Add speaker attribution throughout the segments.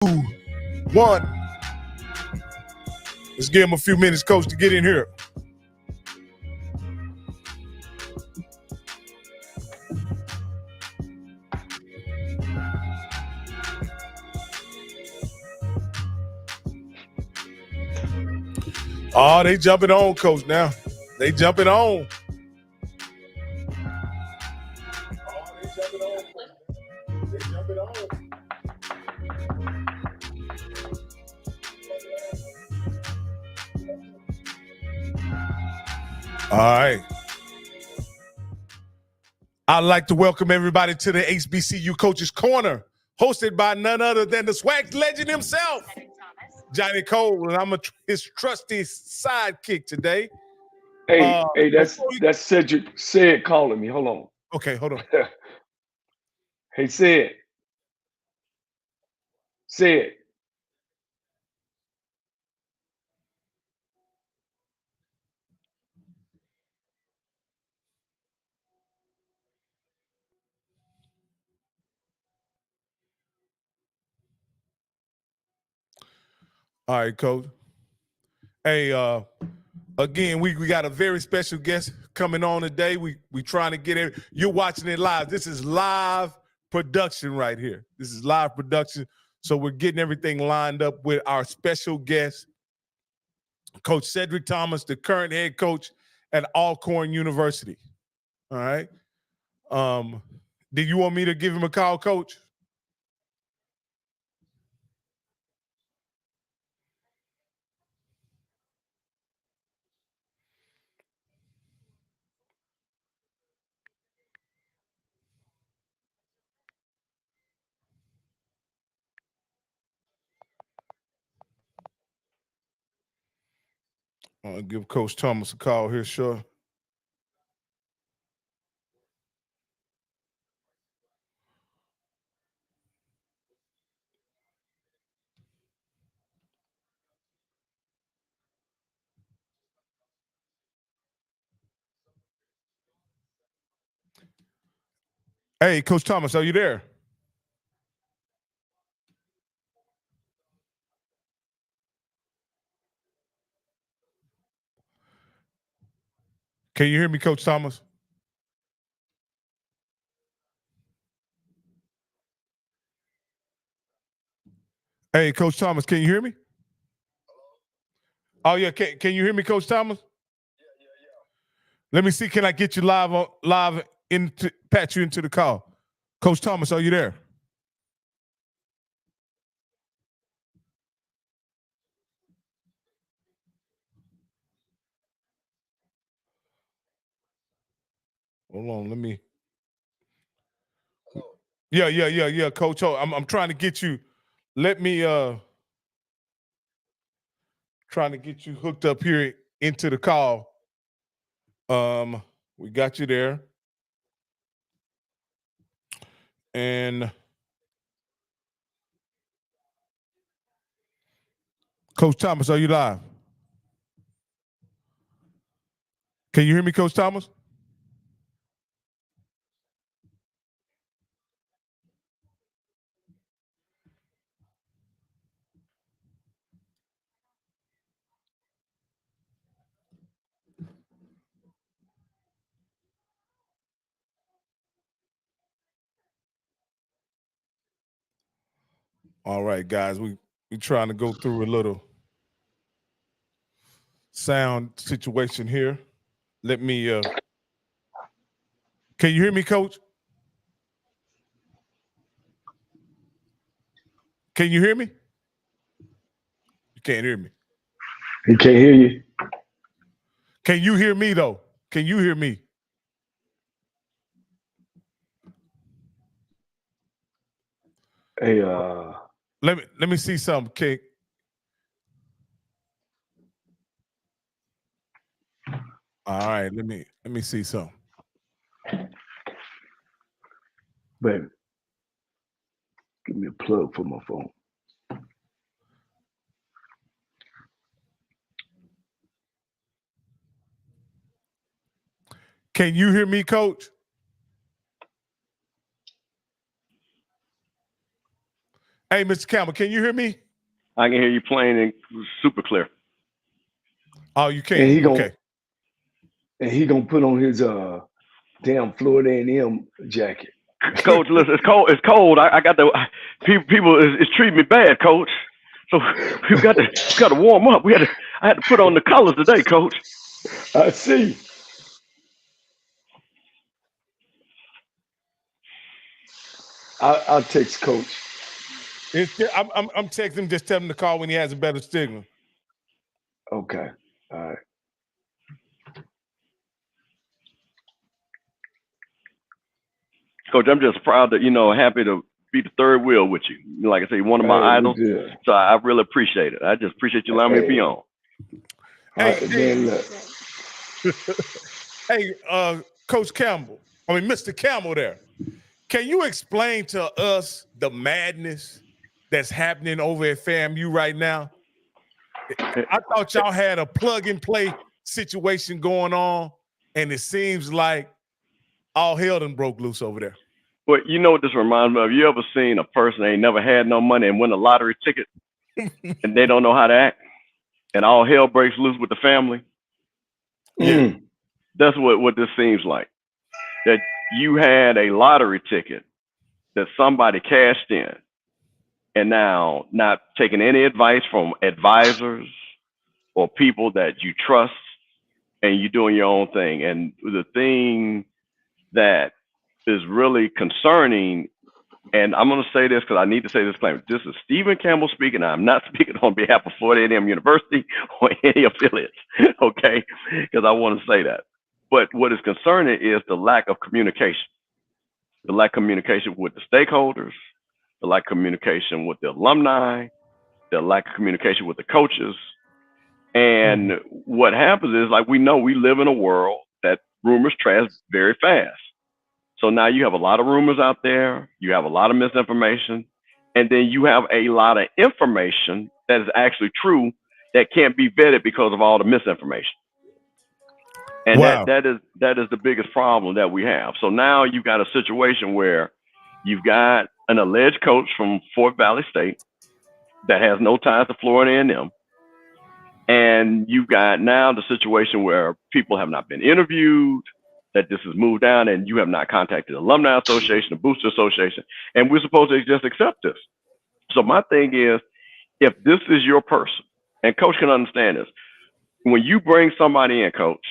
Speaker 1: One. Let's give him a few minutes, coach, to get in here. Oh, they jumping on, coach, now. They jumping on. All right. I'd like to welcome everybody to the HBCU Coaches Corner, hosted by none other than the swag legend himself, Johnnie Cole, and I'm his trusty sidekick today.
Speaker 2: Hey, that's Cedric calling me. Hold on.
Speaker 1: Okay, hold on.
Speaker 2: Hey, Ced.
Speaker 1: All right, coach. Hey, again, we got a very special guest coming on today. We trying to get it. You're watching it live. This is live production right here. This is live production. So we're getting everything lined up with our special guest, Coach Cedric Thomas, the current head coach at Alcorn University. All right. Do you want me to give him a call, Coach? I'll give Coach Thomas a call here, sure. Hey, Coach Thomas, are you there? Can you hear me, Coach Thomas? Hey, Coach Thomas, can you hear me? Oh yeah, can you hear me, Coach Thomas? Yeah. Let me see. Can I get you live into patch you into the call? Coach Thomas, are you there? Hold on, let me. Yeah, Coach. I'm trying to get you. Let me trying to get you hooked up here into the call. We got you there. And Coach Thomas, are you live? Can you hear me, Coach Thomas? All right, guys, we trying to go through a little sound situation here. Let me can you hear me, Coach? Can you hear me? You can't hear me.
Speaker 2: He can't hear you.
Speaker 1: Can you hear me though? Can you hear me?
Speaker 2: Hey,
Speaker 1: Let me see something, Kick. All right, let me see something.
Speaker 2: baby, give me a plug for my phone.
Speaker 1: Can you hear me, Coach? Hey, Mr. Campbell, can you hear me?
Speaker 3: I can hear you playing and super clear.
Speaker 1: Oh, you can.
Speaker 2: And he gonna put on his damn Florida A&M jacket.
Speaker 3: Coach, listen, it's cold. It's cold. I got the people is treating me bad, Coach. So we got to warm up. I had to put on the colors today, Coach.
Speaker 2: I see. I'll text Coach.
Speaker 1: I'm texting him, just tell him to call when he has a better signal.
Speaker 2: Okay. All right.
Speaker 3: Coach, I'm just proud that, happy to be the third wheel with you. Like I say, one of my idols. So I really appreciate it. I just appreciate you allowing me to be on.
Speaker 1: Hey, Coach Campbell, Mr. Campbell there. Can you explain to us the madness that's happening over at FAMU right now? I thought y'all had a plug-and-play situation going on, and it seems like all hell done broke loose over there.
Speaker 3: Well, you know what this reminds me of? You ever seen a person that ain't never had no money and win a lottery ticket and they don't know how to act? And all hell breaks loose with the family?
Speaker 1: Yeah.
Speaker 3: That's what this seems like. That you had a lottery ticket that somebody cashed in, and now not taking any advice from advisors or people that you trust, and you're doing your own thing. And the thing that is really concerning, and I'm going to say this because I need to say this claim. This is Stephen Campbell speaking. I'm not speaking on behalf of Florida A&M University or any affiliates, okay? Because I want to say that. But what is concerning is the lack of communication. The lack of communication with the stakeholders, the lack of communication with the alumni, the lack of communication with the coaches. And what happens is, like, we know we live in a world that rumors travel very fast. So now you have a lot of rumors out there, you have a lot of misinformation, and then you have a lot of information that is actually true that can't be vetted because of all the misinformation. And
Speaker 1: wow.
Speaker 3: that is the biggest problem that we have. So now you've got a situation where you've got an alleged coach from Fort Valley State that has no ties to Florida A&M. And you've got now the situation where people have not been interviewed, that this has moved down, and you have not contacted the Alumni Association, the Booster Association, and we're supposed to just accept this. So my thing is, if this is your person, and Coach can understand this, when you bring somebody in, Coach,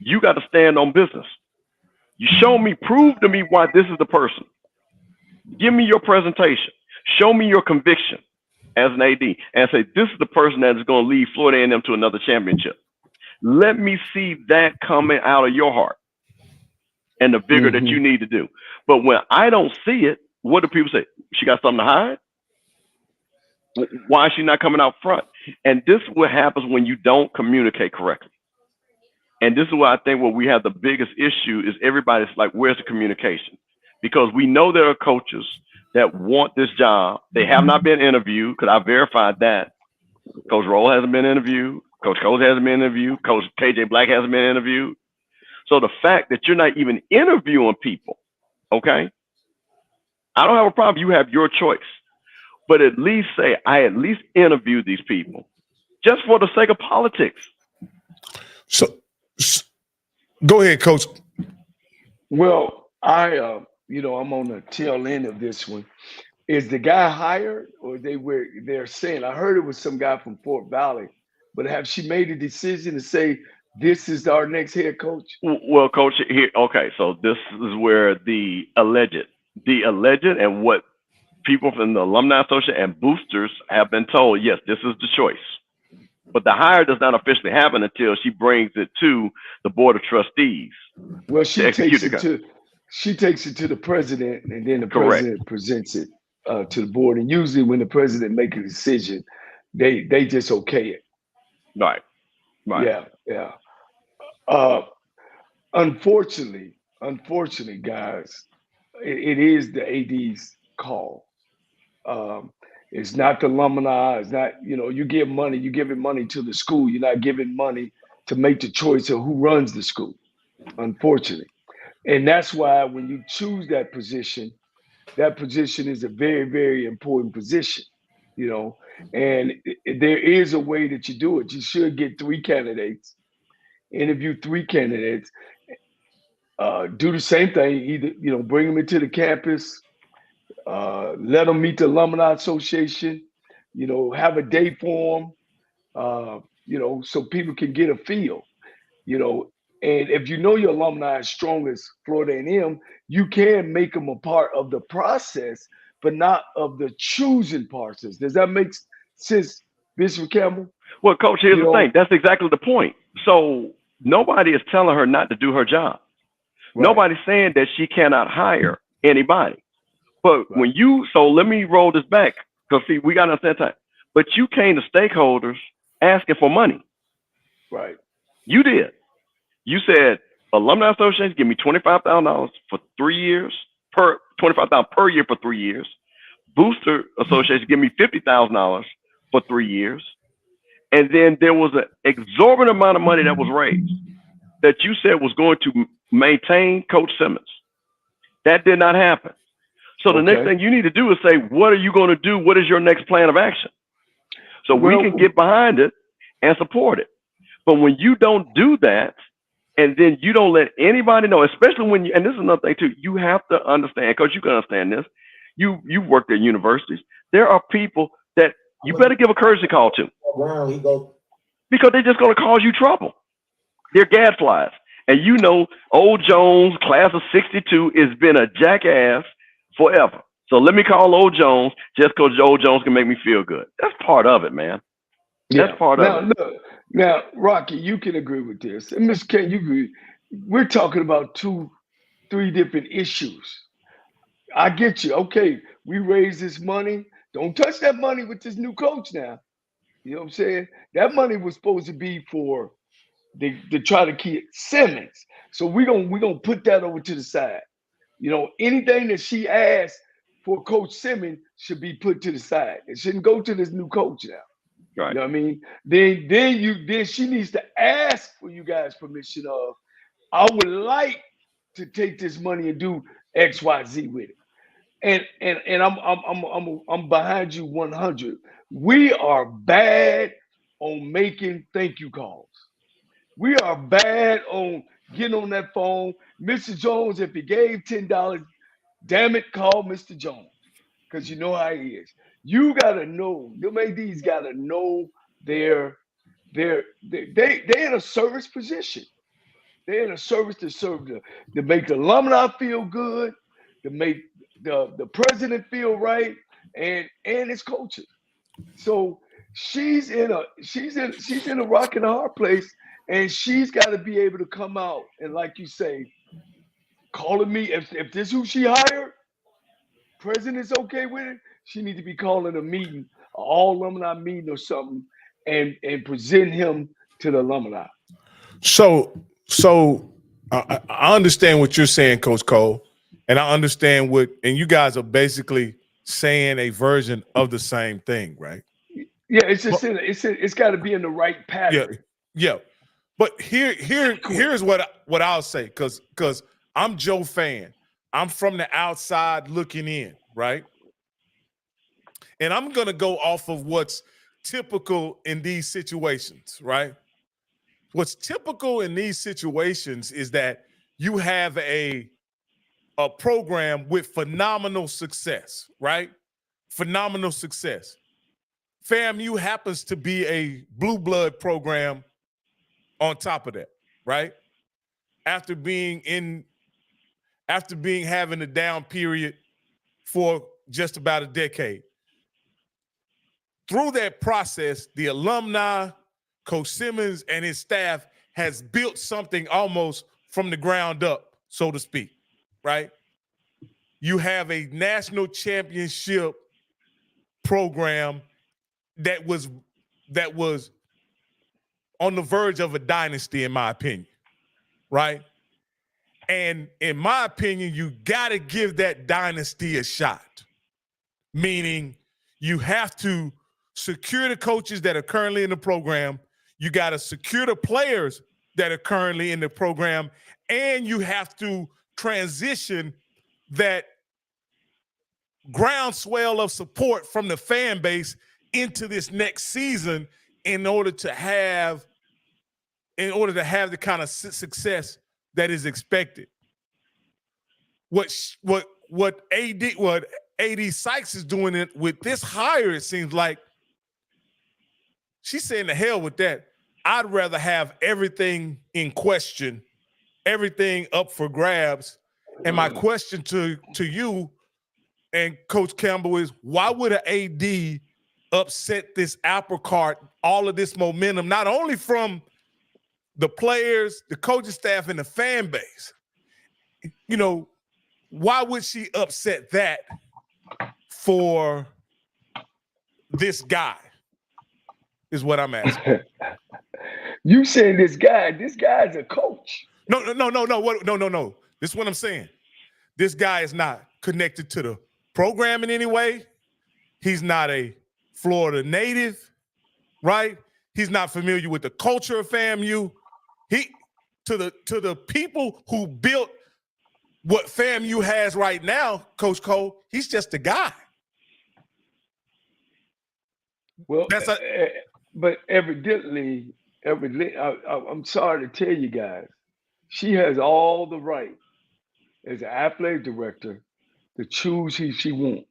Speaker 3: you got to stand on business. You show me, prove to me why this is the person. Give me your presentation. Show me your conviction as an AD, and say, this is the person that is going to lead Florida A&M to another championship. Let me see that coming out of your heart and the vigor that you need to do. But when I don't see it, what do people say? She got something to hide? Why is she not coming out front? And this is what happens when you don't communicate correctly. And this is why I think what we have the biggest issue is everybody's like, where's the communication? Because we know there are coaches that want this job. They have not been interviewed, because I verified that. Coach Roll hasn't been interviewed. Coach Coles hasn't been interviewed. Coach KJ Black hasn't been interviewed. So the fact that you're not even interviewing people, okay? I don't have a problem. You have your choice. But at least say, I at least interviewed these people just for the sake of politics.
Speaker 1: So go ahead, Coach.
Speaker 2: Well, I'm on the tail end of this one. Is the guy hired, or they're saying, I heard it was some guy from Fort Valley, but have she made a decision to say, this is our next head coach?
Speaker 3: Well, Coach, here, okay, so this is where the alleged and what people from the Alumni Association and boosters have been told, yes, this is the choice. But the hire does not officially happen until she brings it to the Board of Trustees.
Speaker 2: Well, she takes it to the president, and then the president presents it to the board. And usually when the president makes a decision, they just okay it.
Speaker 3: Right.
Speaker 2: Yeah. Unfortunately, guys, it is the AD's call. It's not the alumni. It's not, you give money, you're giving money to the school. You're not giving money to make the choice of who runs the school, unfortunately. And that's why when you choose that position, that position is a very, very important position, you know, and there is a way that you do it. You should get 3 candidates, interview 3 candidates, do the same thing, either, you know, bring them into the campus, let them meet the Alumni Association, you know, have a day for them, you know, so people can get a feel, you know. And if you know your alumni is strong as Florida A&M, you can make them a part of the process, but not of the choosing process. Does that make sense, Bishop Campbell?
Speaker 3: Well, Coach, here's
Speaker 2: You
Speaker 3: the thing.
Speaker 2: know,
Speaker 3: That's exactly the point. So nobody is telling her not to do her job.
Speaker 2: right,
Speaker 3: Nobody's saying that she cannot hire anybody. But
Speaker 2: right,
Speaker 3: when you, so let me roll this back, because see, we got to understand time. But you came to stakeholders asking for money.
Speaker 2: right.
Speaker 3: You did. You said, Alumni Association, give me $25,000 for 3 years, per $25,000 per year for 3 years. Booster Association, give me $50,000 for 3 years. And then there was an exorbitant amount of money that was raised that you said was going to maintain Coach Simmons. That did not happen. So the next
Speaker 2: Okay.
Speaker 3: thing you need to do is say, what are you going to do? What is your next plan of action? So we
Speaker 2: Well,
Speaker 3: can get behind it and support it. But when you don't do that, and then you don't let anybody know, especially when you, and this is another thing too, you have to understand, Coach, you can understand this. You worked at universities. There are people that you better give a courtesy call to because they're just going to cause you trouble. They're gadflies. And you know, old Jones, class of 62, has been a jackass forever. So let me call old Jones just because old Jones can make me feel good. That's part of it, man. That's
Speaker 2: yeah.
Speaker 3: part of
Speaker 2: Now,
Speaker 3: it.
Speaker 2: look, now, Rocky, you can agree with this. And Ms. Ken, you agree. We're talking about 3 different issues. I get you. Okay, we raise this money. Don't touch that money with this new coach now. You know what I'm saying? That money was supposed to be for to try to keep Simmons. So we gonna put that over to the side. You know, anything that she asked for Coach Simmons should be put to the side. It shouldn't go to this new coach now. You
Speaker 3: Right.
Speaker 2: know what I mean? Then she needs to ask for you guys' permission of, I would like to take this money and do XYZ with it. And I'm behind you 100. We are bad on making thank you calls. We are bad on getting on that phone. Mr. Jones, if he gave $10, damn it, call Mr. Jones. Because you know how he is. You gotta know, them ADs gotta know their they in a service position. They're in a service to serve to make the alumni feel good, to make the president feel right, and his coaches. So she's in a rock and a hard place, and she's got to be able to come out and, like you say, calling me if this who she hired, president's okay with it. She need to be calling a meeting, an all alumni meeting or something, and present him to the alumni.
Speaker 1: So I understand what you're saying, Coach Cole, and I understand and you guys are basically saying a version of the same thing, right?
Speaker 2: Yeah, it's
Speaker 1: But,
Speaker 2: just it's got to be in the right
Speaker 1: yeah,
Speaker 2: pattern.
Speaker 1: yeah. But here's what I'll say, because I'm Joe fan. I'm from the outside looking in, right? And I'm gonna go off of what's typical in these situations, right? What's typical in these situations is that you have a program with phenomenal success, right? Phenomenal success. FAMU happens to be a blue blood program on top of that, right? After having a down period for just about a decade. Through that process, the alumni, Coach Simmons and his staff has built something almost from the ground up, so to speak, right? You have a national championship program that was on the verge of a dynasty, in my opinion, right? And in my opinion, you got to give that dynasty a shot, meaning you have to secure the coaches that are currently in the program. You got to secure the players that are currently in the program, and you have to transition that groundswell of support from the fan base into this next season in order to have the kind of success that is expected. What AD Sykes is doing it with this hire, it seems like she's saying to hell with that. I'd rather have everything in question, everything up for grabs. And my question to you and Coach Campbell is, why would an AD upset this apple cart, all of this momentum, not only from the players, the coaching staff, and the fan base? You know, why would she upset that for this guy is what I'm asking.
Speaker 2: You saying this guy's a coach.
Speaker 1: No. This is what I'm saying. This guy is not connected to the program in any way. He's not a Florida native, right? He's not familiar with the culture of FAMU. To the people who built what FAMU has right now, Coach Cole, he's just a guy.
Speaker 2: Well, but evidently, I'm sorry to tell you guys, she has all the right as an athletic director to choose who she wants.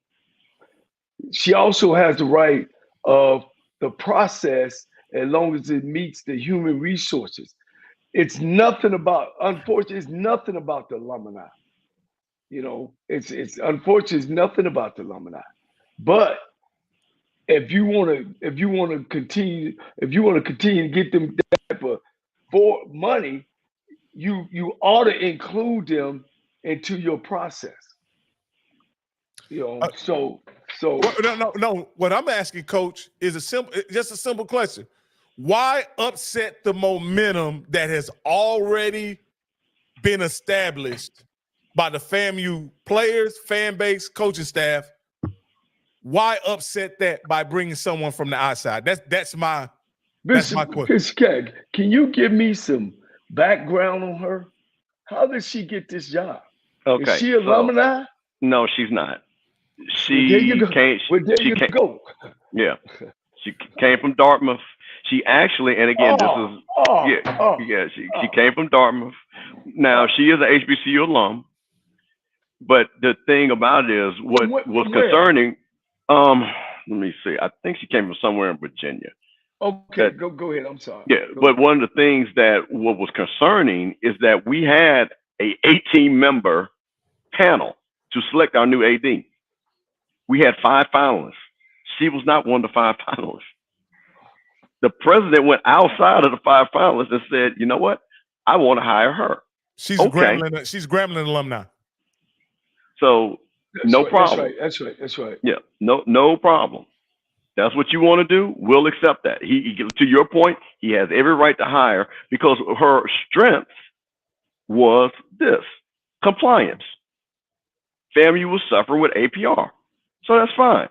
Speaker 2: She also has the right of the process as long as it meets the human resources. It's nothing about, unfortunately, it's nothing about the alumni. You know, it's unfortunate, it's nothing about the alumni. But if you want to continue to get them type of for money, you ought to include them into your process. You know, so
Speaker 1: no. What I'm asking, Coach, is just a simple question. Why upset the momentum that has already been established by the FAMU players, fan base, coaching staff? Why upset that by bringing someone from the outside? That's my question.
Speaker 2: Can you give me some background on her? How did she get this job?
Speaker 3: Okay.
Speaker 2: Is she alumni?
Speaker 3: No, she's not.
Speaker 2: There you go.
Speaker 3: Yeah. She came from Dartmouth. She actually, and again, she came from Dartmouth. Now she is an HBCU alum, but the thing about it is what was concerning. Let me see. I think she came from somewhere in Virginia.
Speaker 2: Okay, go ahead. I'm sorry.
Speaker 3: Yeah, but one of the things what was concerning is that we had a 18-member panel to select our new AD. We had 5 finalists. She was not one of the 5 finalists. The president went outside of the 5 finalists and said, "You know what? I want to hire her."
Speaker 1: She's Grambling. She's Grambling alumni.
Speaker 3: So no problem.
Speaker 2: That's right.
Speaker 3: Yeah, no problem. That's what you want to do. We'll accept that. He to your point, he has every right to hire because her strength was this compliance. FAMU was suffering with APR, so that's fine.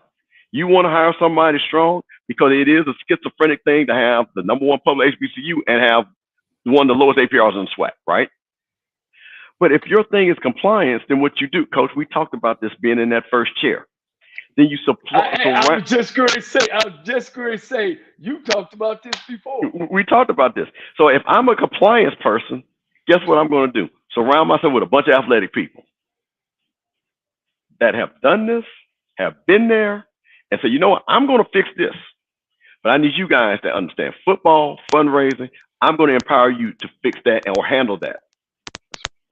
Speaker 3: You want to hire somebody strong because it is a schizophrenic thing to have the #1 public HBCU and have one of the lowest APRs in the SWAC, right? But if your thing is compliance, then what you do, Coach, we talked about this being in that first chair. Then you supply.
Speaker 2: I was just going to say, you talked about this before.
Speaker 3: We talked about this. So if I'm a compliance person, guess what I'm going to do? Surround myself with a bunch of athletic people that have done this, have been there, and say, you know what, I'm going to fix this. But I need you guys to understand football, fundraising. I'm going to empower you to fix that or handle that.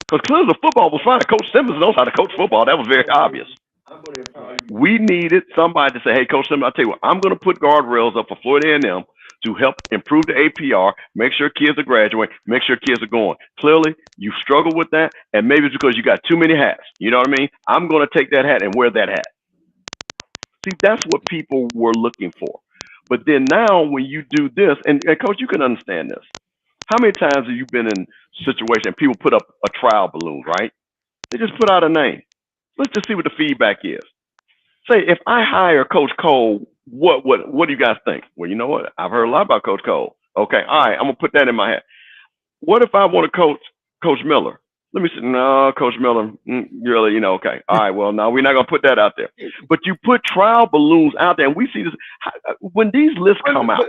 Speaker 3: Because clearly the football was fine. Coach Simmons knows how to coach football. That was very obvious. We needed somebody to say, hey, Coach Simmons, I'll tell you what, I'm going to put guardrails up for Florida A&M to help improve the APR, make sure kids are graduating, make sure kids are going. Clearly, you struggle with that, and maybe it's because you got too many hats. You know what I mean? I'm going to take that hat and wear that hat. See, that's what people were looking for. But then now when you do this, and Coach, you can understand this. How many times have you been in a situation and people put up a trial balloon, right? They just put out a name. Let's just see what the feedback is. Say, if I hire Coach Cole, what do you guys think? Well, you know what? I've heard a lot about Coach Cole. Okay, all right, I'm going to put that in my head. What if I want to coach Coach Miller? Let me say, no, Coach Miller, really, okay. All right, well, no, we're not going to put that out there. But you put trial balloons out there, and we see this. When these lists come out.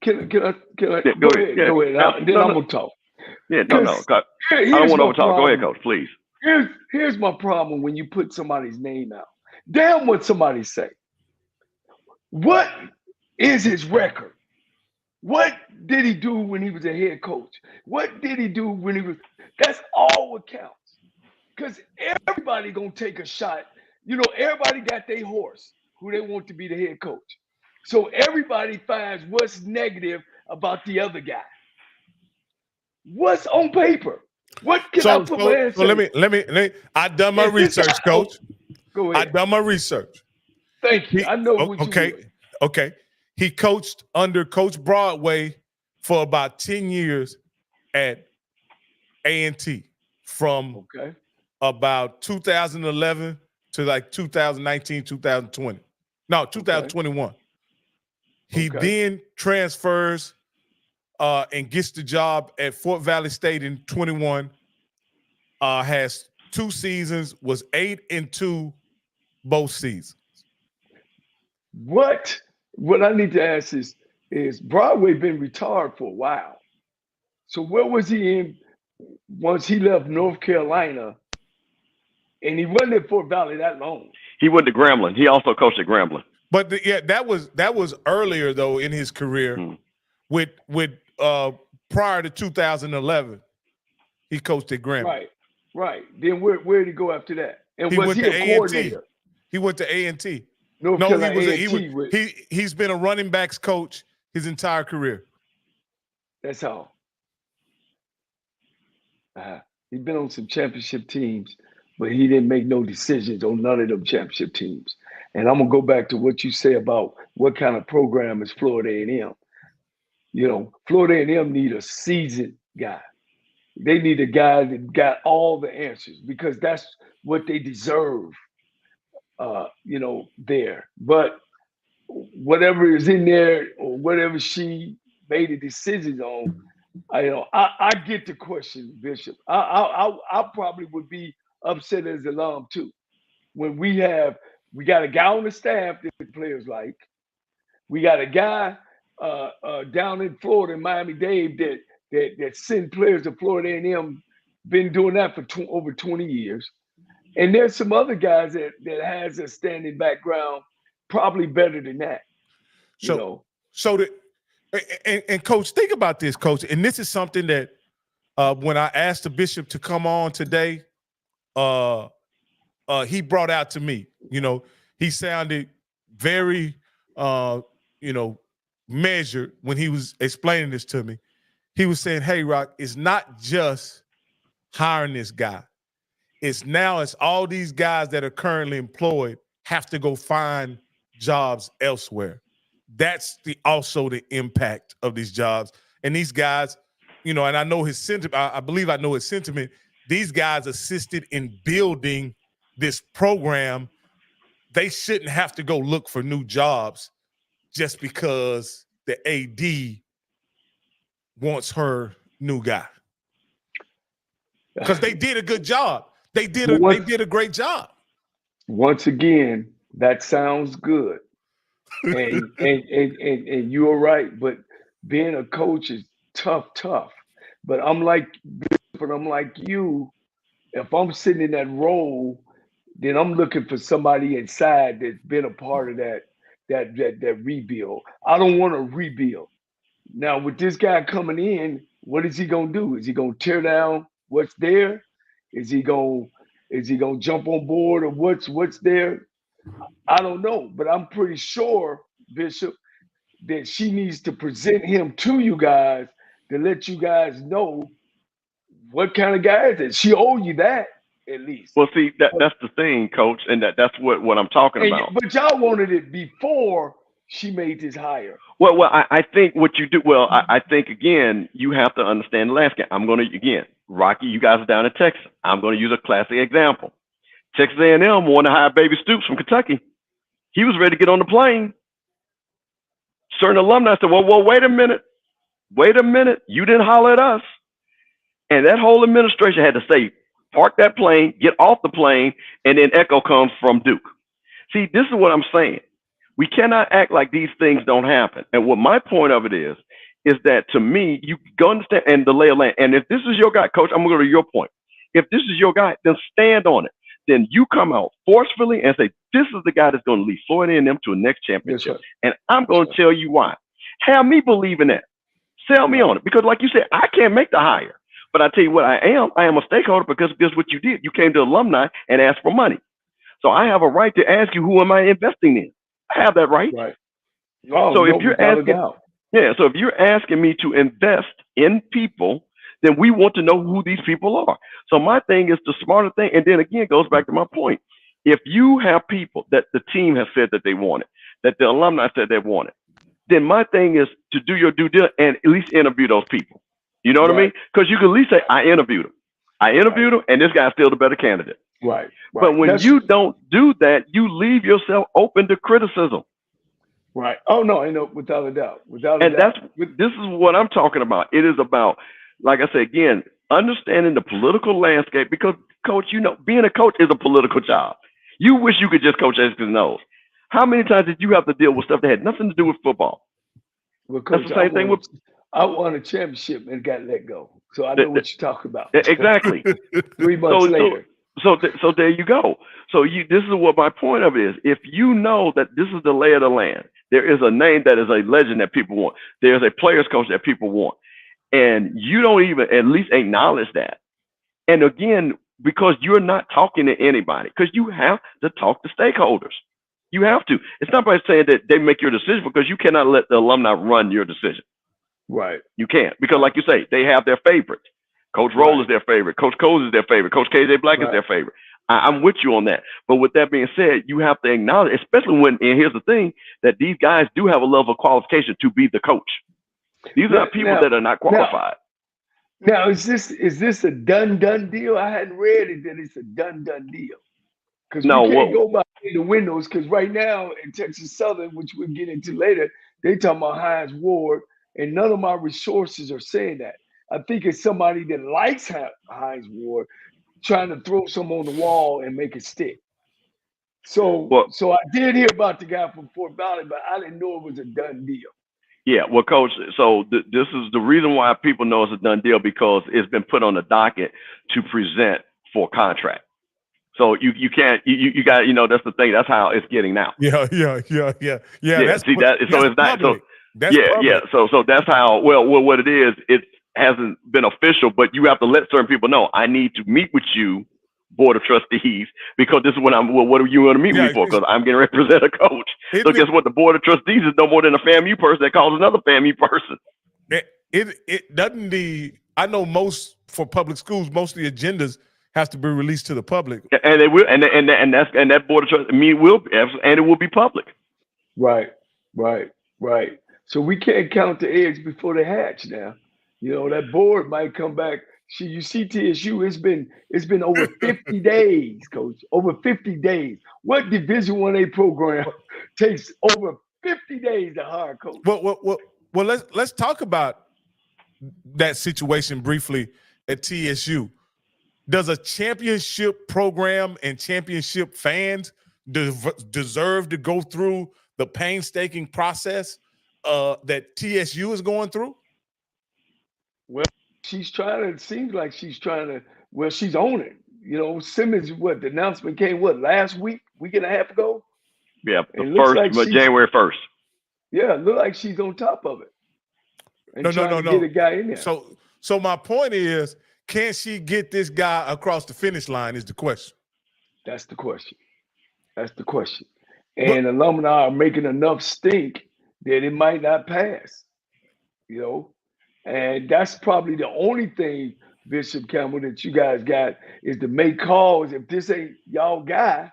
Speaker 2: Can I
Speaker 3: Go
Speaker 2: ahead.
Speaker 3: Yeah.
Speaker 2: Go ahead. Then I'm going to talk.
Speaker 3: Yeah, no. I don't want to overtalk. Go ahead, Coach, please.
Speaker 2: Here's my problem when you put somebody's name out. Damn what somebody say. What is his record? What did he do when he was a head coach? What did he do when he was? That's all what counts. Because everybody gonna take a shot. Everybody got their horse who they want to be the head coach. So everybody finds what's negative about the other guy. What's on paper? What can I put my hands
Speaker 1: so let me. I done my research, Coach.
Speaker 2: Go ahead.
Speaker 1: I done my research.
Speaker 2: Thank you. I know what you're doing.
Speaker 1: Okay. He coached under Coach Broadway for about 10 years at A&T from about 2011 to like 2019, 2020. No, 2021. He then transfers and gets the job at Fort Valley State in 21. Has 2 seasons, was 8-2 both seasons.
Speaker 2: What I need to ask is Broadway been retired for a while. So where was he in once he left North Carolina? And he wasn't at Fort Valley that long.
Speaker 3: He went to Grambling. He also coached at Grambling.
Speaker 1: But that was earlier though in his career. With prior to 2011, he coached at Grambling.
Speaker 2: Right. Then where did he go after that? And
Speaker 1: he
Speaker 2: was
Speaker 1: went
Speaker 2: he
Speaker 1: to
Speaker 2: a coordinator?
Speaker 1: He went to A&T. He's been a running backs coach his entire career.
Speaker 2: That's all. He's been on some championship teams, but he didn't make no decisions on none of them championship teams. And I'm gonna go back to what you say about what kind of program is Florida A&M. Florida A&M need a seasoned guy. They need a guy that got all the answers because that's what they deserve. There. But whatever is in there or whatever she made the decisions on, I get the question, Bishop. I probably would be upset as an alum too. When we got a guy on the staff that the players like. We got a guy down in Florida, in Miami-Dade, that send players to Florida A&M, been doing that for over 20 years. And there's some other guys that has a standing background, probably better than that.
Speaker 1: And Coach, think about this, Coach. And this is something that when I asked the Bishop to come on today, he brought out to me. He sounded very, measured when he was explaining this to me. He was saying, "Hey, Rock, it's not just hiring this guy. It's all these guys that are currently employed have to go find jobs elsewhere. That's also the impact of these jobs. And these guys, and I know his sentiment. I believe I know his sentiment. These guys assisted in building this program. They shouldn't have to go look for new jobs just because the AD wants her new guy. Because they did a good job. They did a great job.
Speaker 2: Once again, that sounds good. And you're right, but being a coach is tough. But I'm like you, if I'm sitting in that role, then I'm looking for somebody inside that's been a part of that rebuild. I don't want to rebuild. Now with this guy coming in, what is he gonna do? Is he gonna tear down what's there? Is he gonna jump on board or what's there? I don't know, but I'm pretty sure, Bishop, that she needs to present him to you guys to let you guys know what kind of guy is it. She owe you that at least.
Speaker 3: Well, see, that's the thing, Coach, and that's what I'm talking about.
Speaker 2: But y'all wanted it before she made this hire.
Speaker 3: Well, I think what you do. Well, I think again, you have to understand the landscape. I'm going to again, Rocky. You guys are down in Texas. I'm going to use a classic example. Texas A&M wanted to hire Baby Stoops from Kentucky. He was ready to get on the plane. Certain alumni said, well, wait a minute. You didn't holler at us. And that whole administration had to say, park that plane, get off the plane, and then echo comes from Duke. See, this is what I'm saying. We cannot act like these things don't happen. And what my point of it is that to me, you go understand and the lay of land. And if this is your guy, coach, I'm going to go to your point. If this is your guy, then stand on it. Then you come out forcefully and say, this is the guy that's going to lead Florida A&M to a next championship.
Speaker 2: Yes,
Speaker 3: and I'm going to tell you why. Have me believe in that. Sell me on it. Because like you said, I can't make the hire. But I tell you what I am a stakeholder because guess what you did? You came to alumni and asked for money. So I have a right to ask you, who am I investing in? I have that right.
Speaker 2: Right. Oh,
Speaker 3: so
Speaker 2: no,
Speaker 3: if you're asking, so if you're asking me to invest in people, then we want to know who these people are. So my thing is the smarter thing. And then again, it goes back to my point. If you have people that the team has said that they wanted, that the alumni said they wanted, then my thing is to do your due diligence and at least interview those people. You know what I mean? Because you can at least say, I interviewed them, and this guy's still the better candidate.
Speaker 2: Right.
Speaker 3: But when you don't do that, you leave yourself open to criticism.
Speaker 2: Right. Oh, no, I know, without a doubt.
Speaker 3: This is what I'm talking about. It is about, like I say again, understanding the political landscape because, coach, you know, being a coach is a political job. You wish you could just coach X's and O's. How many times did you have to deal with stuff that had nothing to do with football?
Speaker 2: Well, Coach,
Speaker 3: that's the same thing with.
Speaker 2: I won a championship and got let go, so I know what you're talking about.
Speaker 3: Exactly.
Speaker 2: 3 months later.
Speaker 3: So there you go. So this is what my point of it is. If you know that this is the lay of the land, there is a name that is a legend that people want. There's a players coach that people want, and you don't even at least acknowledge that. And again, because you're not talking to anybody, because you have to talk to stakeholders. You have to. It's not by saying that they make your decision because you cannot let the alumni run your decision.
Speaker 2: Right.
Speaker 3: You can't because, like you say, they have their favorite. Coach Roll is their favorite. Coach Coles is their favorite. Coach KJ Black is their favorite. I'm with you on that. But with that being said, you have to acknowledge, especially when, and here's the thing, that these guys do have a level of qualification to be the coach. These are not people that are not qualified.
Speaker 2: Now, is this a done deal? I hadn't read it that it's a done deal. Because we can't go by the windows. Because right now in Texas Southern, which we'll get into later, they talking about Hines Ward, and none of my resources are saying that. I think it's somebody that likes Hines Ward trying to throw some on the wall and make it stick. So I did hear about the guy from Fort Valley, but I didn't know it was a done deal.
Speaker 3: Yeah, well, Coach, so this is the reason why people know it's a done deal because it's been put on the docket to present for contract. So you can't you got that's the thing. That's how it's getting now.
Speaker 1: Yeah.
Speaker 3: That's see that. So it's not.
Speaker 1: Public.
Speaker 3: So that's how. Well, what it is. It hasn't been official, but you have to let certain people know. I need to meet with you, Board of Trustees, because this is what I'm. Well, what are you going to meet me for? Because I'm going to represent a coach. So guess what? The Board of Trustees is no more than a FAMU person that calls another FAMU person.
Speaker 1: It doesn't. I know most for public schools, most of the agendas has to be released to the public,
Speaker 3: and they will, and that Board of Trustees it will be public.
Speaker 2: Right. So we can't count the eggs before they hatch. Now, that board might come back. You see TSU. It's been over 50 days, Coach. Over 50 days. What Division 1A program takes over 50 days to hire a coach?
Speaker 1: Well, let's talk about that situation briefly at TSU. Does a championship program and championship fans deserve to go through the painstaking process that TSU is going through?
Speaker 2: Well, it seems like she's trying to, she's on it. Simmons, the announcement came, last week and a half ago?
Speaker 3: Yeah, January 1st.
Speaker 2: Yeah, it looked like she's on top of it. And no. Get a guy in there.
Speaker 1: So my point is, can she get this guy across the finish line is the question.
Speaker 2: That's the question. And alumni are making enough stink that it might not pass, And that's probably the only thing, Bishop Campbell, that you guys got is to make calls. If this ain't y'all guy,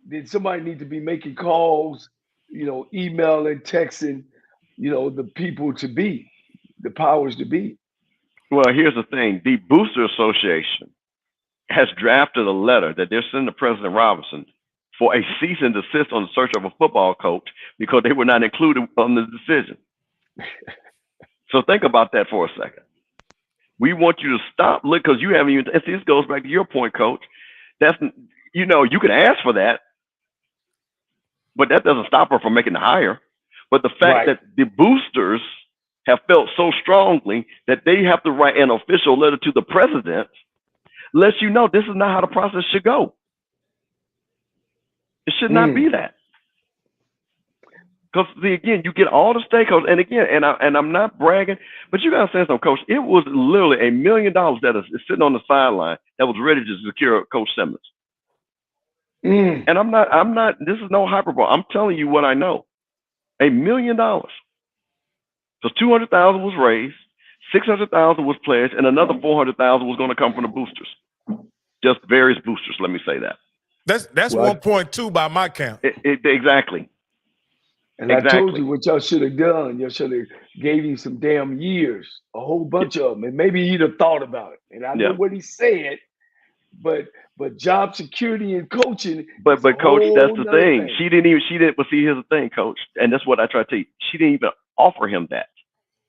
Speaker 2: then somebody needs to be making calls, emailing, texting, the people to be, the powers to be.
Speaker 3: Well, here's the thing. The Booster Association has drafted a letter that they're sending to President Robinson for a cease and desist on the search of a football coach because they were not included on the decision. So think about that for a second. We want you to stop. Look, because you haven't even. And see, this goes back to your point, Coach. That's you can ask for that, but that doesn't stop her from making the hire. But the fact that the boosters have felt so strongly that they have to write an official letter to the president lets you know this is not how the process should go. It should not be that. Because again, you get all the stakeholders, and again, and I'm not bragging, but you gotta say something, Coach. It was literally $1 million that is sitting on the sideline that was ready to secure Coach Simmons. And I'm not. This is no hyperbole. I'm telling you what I know. $1 million. So 200,000 was raised, 600,000 was pledged, and another 400,000 was going to come from the boosters. Just various boosters. Let me say that.
Speaker 1: That's 1.2 by my count.
Speaker 3: Exactly.
Speaker 2: And I told you what y'all should have done. Y'all should have gave him some damn years, a whole bunch of them, and maybe he'd have thought about it. And I know what he said, but job security and coaching.
Speaker 3: But Coach, that's the thing. She didn't. But see, here's the thing, Coach, and that's what I try to tell you. She didn't even offer him that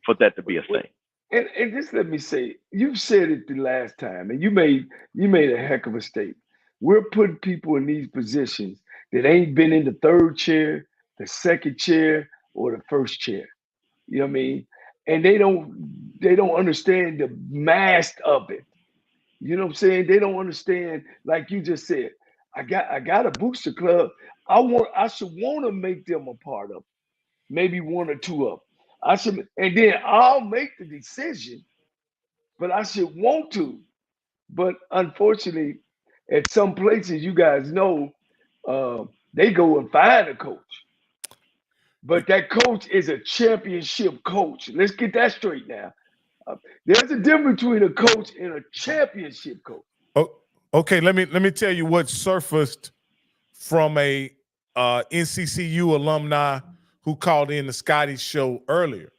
Speaker 3: for that to be a thing.
Speaker 2: And just let me say, you said it the last time, and you made a heck of a statement. We're putting people in these positions that ain't been in the third chair, the second chair, or the first chair. You know what I mean? And they don't understand the mass of it. You know what I'm saying? They don't understand, like you just said. I got a booster club. I should want to make them a part of it. Maybe one or two of them. And then I'll make the decision, but I should want to. But unfortunately, at some places, you guys know, they go and find a coach. But that coach is a championship coach. Let's get that straight now. There's a difference between a coach and a championship coach.
Speaker 1: Oh, okay. Let me tell you what surfaced from a NCCU alumni who called in the Scotty show earlier.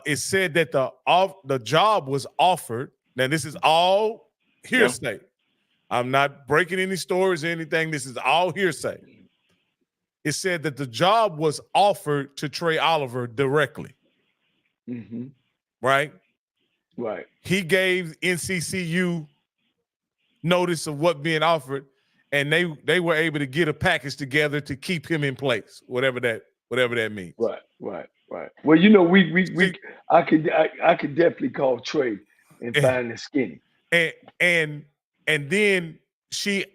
Speaker 1: It said that the job was offered. Now this is all hearsay. Yeah. I'm not breaking any stories or anything. This is all hearsay. It said that the job was offered to Trey Oliver directly.
Speaker 2: Mm-hmm.
Speaker 1: Right?
Speaker 2: Right.
Speaker 1: He gave NCCU notice of what being offered, and they were able to get a package together to keep him in place, whatever that means.
Speaker 2: Right. Well, I could definitely call Trey and find the skinny.
Speaker 1: And then she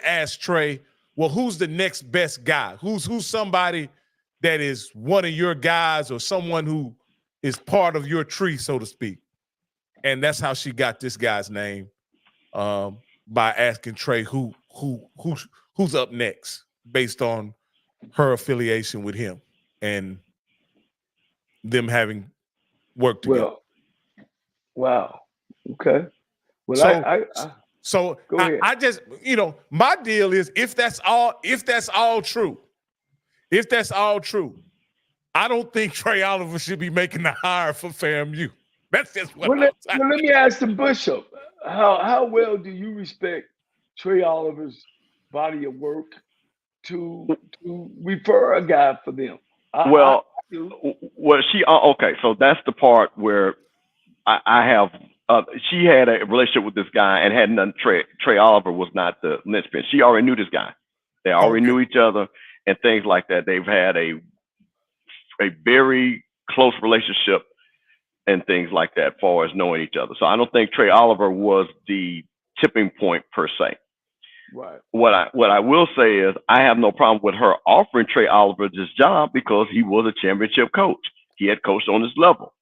Speaker 1: asked Trey, well, who's the next best guy? Who's somebody that is one of your guys or someone who is part of your tree, so to speak? And that's how she got this guy's name, by asking Trey who's up next based on her affiliation with him and them having worked together.
Speaker 2: Wow. Okay. Well,
Speaker 1: so I just, my deal is if that's all true, I don't think Trey Oliver should be making the hire for FAMU. That's just what
Speaker 2: let me ask the Bishop. How well do you respect Trey Oliver's body of work to refer a guy for them?
Speaker 3: Okay, so that's the part where I have. She had a relationship with this guy and had nothing. Trey Oliver was not the linchpin. She already knew this guy. They already knew each other and things like that. They've had a very close relationship and things like that, as far as knowing each other. So I don't think Trey Oliver was the tipping point per se.
Speaker 2: Right.
Speaker 3: What I will say is I have no problem with her offering Trey Oliver this job because he was a championship coach. He had coached on this level.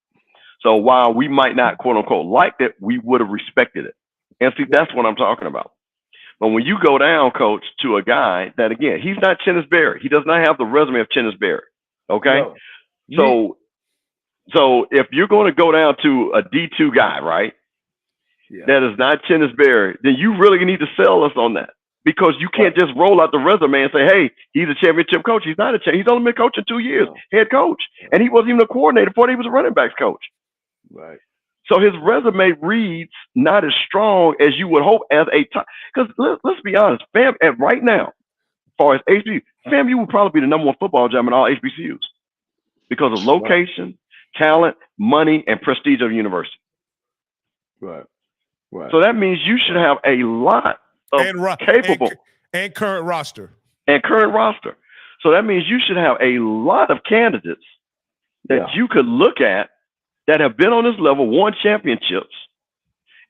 Speaker 3: So while we might not, quote unquote, liked it, we would have respected it. And see, that's what I'm talking about. But when you go down, Coach, to a guy that, again, he's not Chennis Berry. He does not have the resume of Chennis Berry. Okay? No. So if you're going to go down to a D2 guy, right, that is not Chennis Berry, then you really need to sell us on that. Because you can't just roll out the resume and say, hey, he's a championship coach. He's not a champion. He's only been coaching 2 years, head coach. And he wasn't even a coordinator before he was a running backs coach.
Speaker 2: Right.
Speaker 3: So his resume reads not as strong as you would hope as a top. Because let's be honest, right now, as far as HBCU, FAMU would probably be the #1 football job in all HBCUs because of location, talent, money, and prestige of the university.
Speaker 2: Right. Right.
Speaker 3: So that means you should have a lot of capable
Speaker 1: and current roster.
Speaker 3: And current roster. So that means you should have a lot of candidates that you could look at that have been on this level, won championships,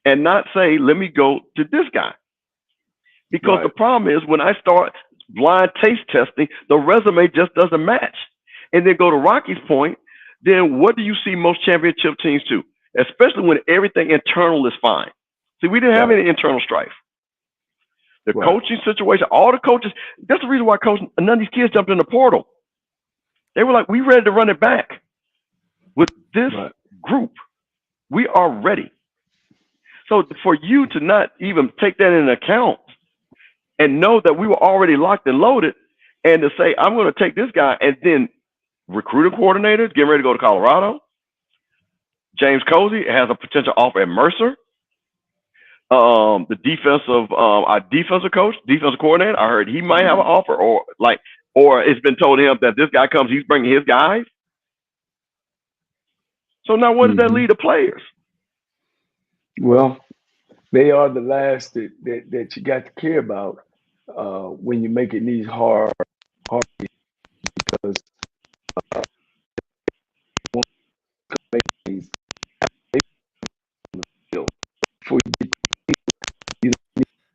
Speaker 3: and not say, let me go to this guy. Because the problem is when I start blind taste testing, the resume just doesn't match. And then go to Rocky's point, then what do you see most championship teams do? Especially when everything internal is fine. See, we didn't have any internal strife. The coaching situation, all the coaches, that's the reason why none of these kids jumped in the portal. They were like, we ready to run it back. With this group, we are ready. So for you to not even take that into account and know that we were already locked and loaded, and to say, I'm going to take this guy, and then recruiting coordinators getting ready to go to Colorado. James Cozy has a potential offer at Mercer. Our defensive coach, defensive coordinator, I heard he might have an offer, or it's been told him that this guy comes, he's bringing his guys. So now what does that lead to players?
Speaker 2: Well, they are the last that you got to care about when you're making these hard because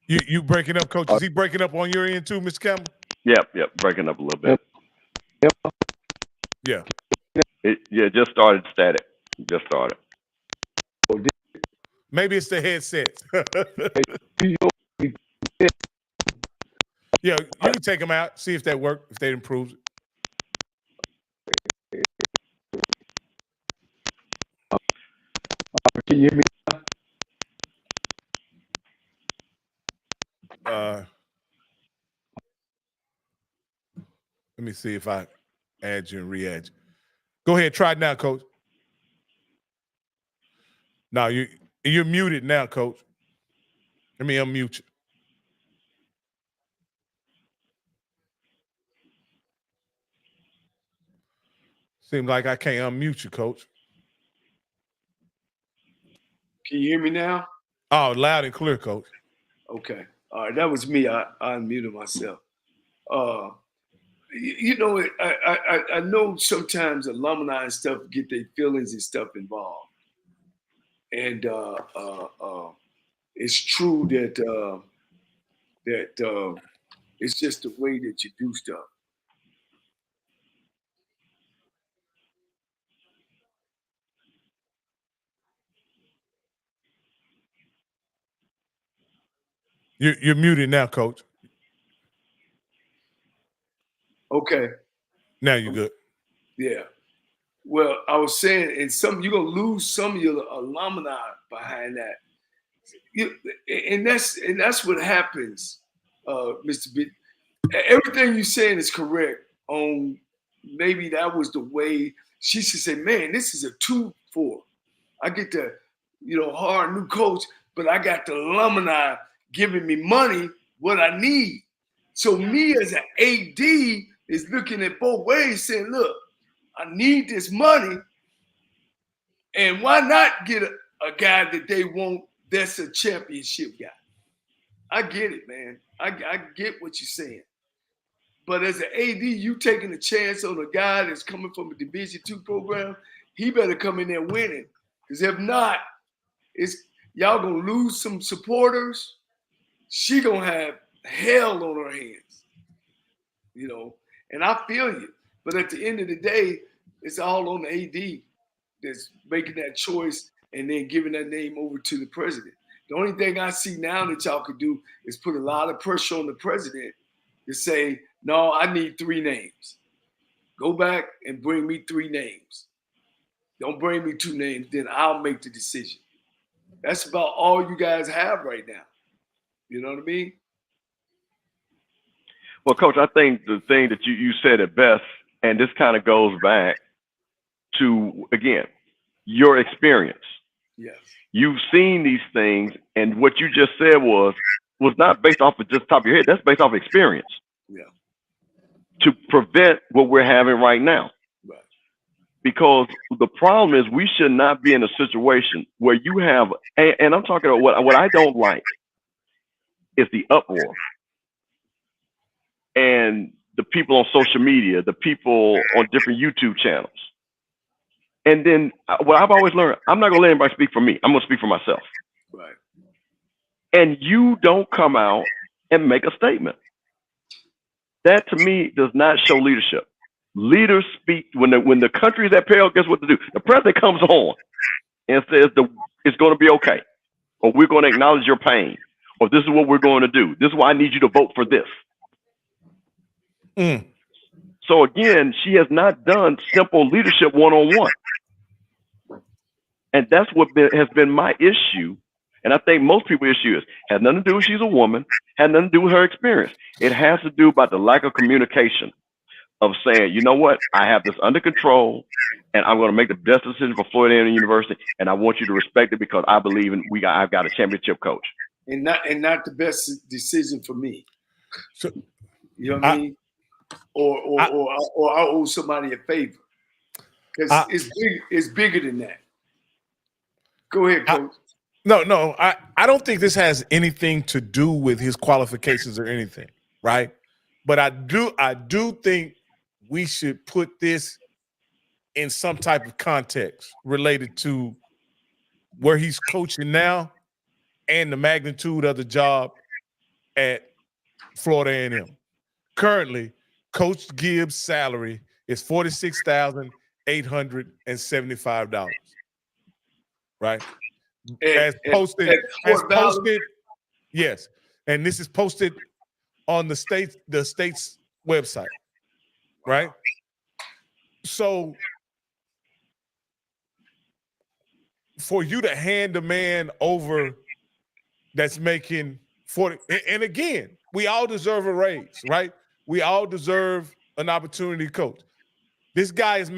Speaker 1: You breaking up, Coach? Is he breaking up on your end too, Mr. Campbell?
Speaker 3: Yep, breaking up a little bit.
Speaker 1: Yeah.
Speaker 3: It just started static. Just started.
Speaker 1: Maybe it's the headset. Yeah, you can take them out, see if that works, if that improves it.
Speaker 2: Can you hear me?
Speaker 1: Let me see if I add you and re-add you. Go ahead, try it now, Coach. No, you're muted now, Coach. Let me unmute you. Seems like I can't unmute you, Coach.
Speaker 2: Can you hear me now?
Speaker 1: Oh, loud and clear, Coach.
Speaker 2: Okay. All right. That was me. I unmuted myself. I know sometimes alumni and stuff get their feelings and stuff involved. And it's true that it's just the way that you do stuff.
Speaker 1: You're muted now, Coach.
Speaker 2: Okay.
Speaker 1: Now you're good.
Speaker 2: Yeah. Well, I was saying, and you're gonna lose some of your alumni behind that. And that's what happens, Mr. B. Everything you're saying is correct. On maybe that was the way she should say, man, this is a 2-4. I get the hard new coach, but I got the alumni giving me money, what I need. So me as an AD is looking at both ways saying, look, I need this money. And why not get a guy that they want that's a championship guy? I get it, man. I get what you're saying. But as an AD, you taking a chance on a guy that's coming from a Division II program, he better come in there winning. Because if not, y'all going to lose some supporters. She going to have hell on her hands. And I feel you. But at the end of the day, it's all on the AD that's making that choice and then giving that name over to the president. The only thing I see now that y'all could do is put a lot of pressure on the president to say, no, I need 3 names. Go back and bring me 3 names. Don't bring me 2 names, then I'll make the decision. That's about all you guys have right now. You know what I mean?
Speaker 3: Well, Coach, I think the thing that you said it best, and this kind of goes back to, again, your experience.
Speaker 2: Yes.
Speaker 3: You've seen these things, and what you just said was not based off of just the top of your head. That's based off experience.
Speaker 2: Yeah.
Speaker 3: To prevent what we're having right now.
Speaker 2: Right.
Speaker 3: because the problem is we should not be in a situation where you have, and I'm talking about what I don't like is the uproar and the people on social media, the people on different YouTube channels. And then what I've always learned, I'm not going to let anybody speak for me. I'm going to speak for myself.
Speaker 2: Right.
Speaker 3: And you don't come out and make a statement. That to me does not show leadership. Leaders speak when the country is at peril. Guess what to do? The president comes on and says it's going to be okay, or we're going to acknowledge your pain, or this is what we're going to do. This is why I need you to vote for this. So again, she has not done simple leadership one-on-one, and that's what has been my issue. And I think most people's issue has nothing to do with she's a woman, has nothing to do with her experience. It has to do about the lack of communication of saying, you know what, I have this under control, and I'm going to make the best decision for Florida A&M University, and I want you to respect it because I believe I've got a championship coach.
Speaker 2: And not the best decision for me.
Speaker 1: So,
Speaker 2: you know what I mean? Or I owe somebody a favor. Because it's bigger than that. Go ahead, Coach.
Speaker 1: No, I don't think this has anything to do with his qualifications or anything, right? But I do think we should put this in some type of context related to where he's coaching now and the magnitude of the job at Florida A&M. Currently, Coach Gibbs' salary is $46,875, right? As posted, yes. And this is posted on the state's website, right? So for you to hand a man over that's making 40, and again, we all deserve a raise, right? We all deserve an opportunity to coach. This guy is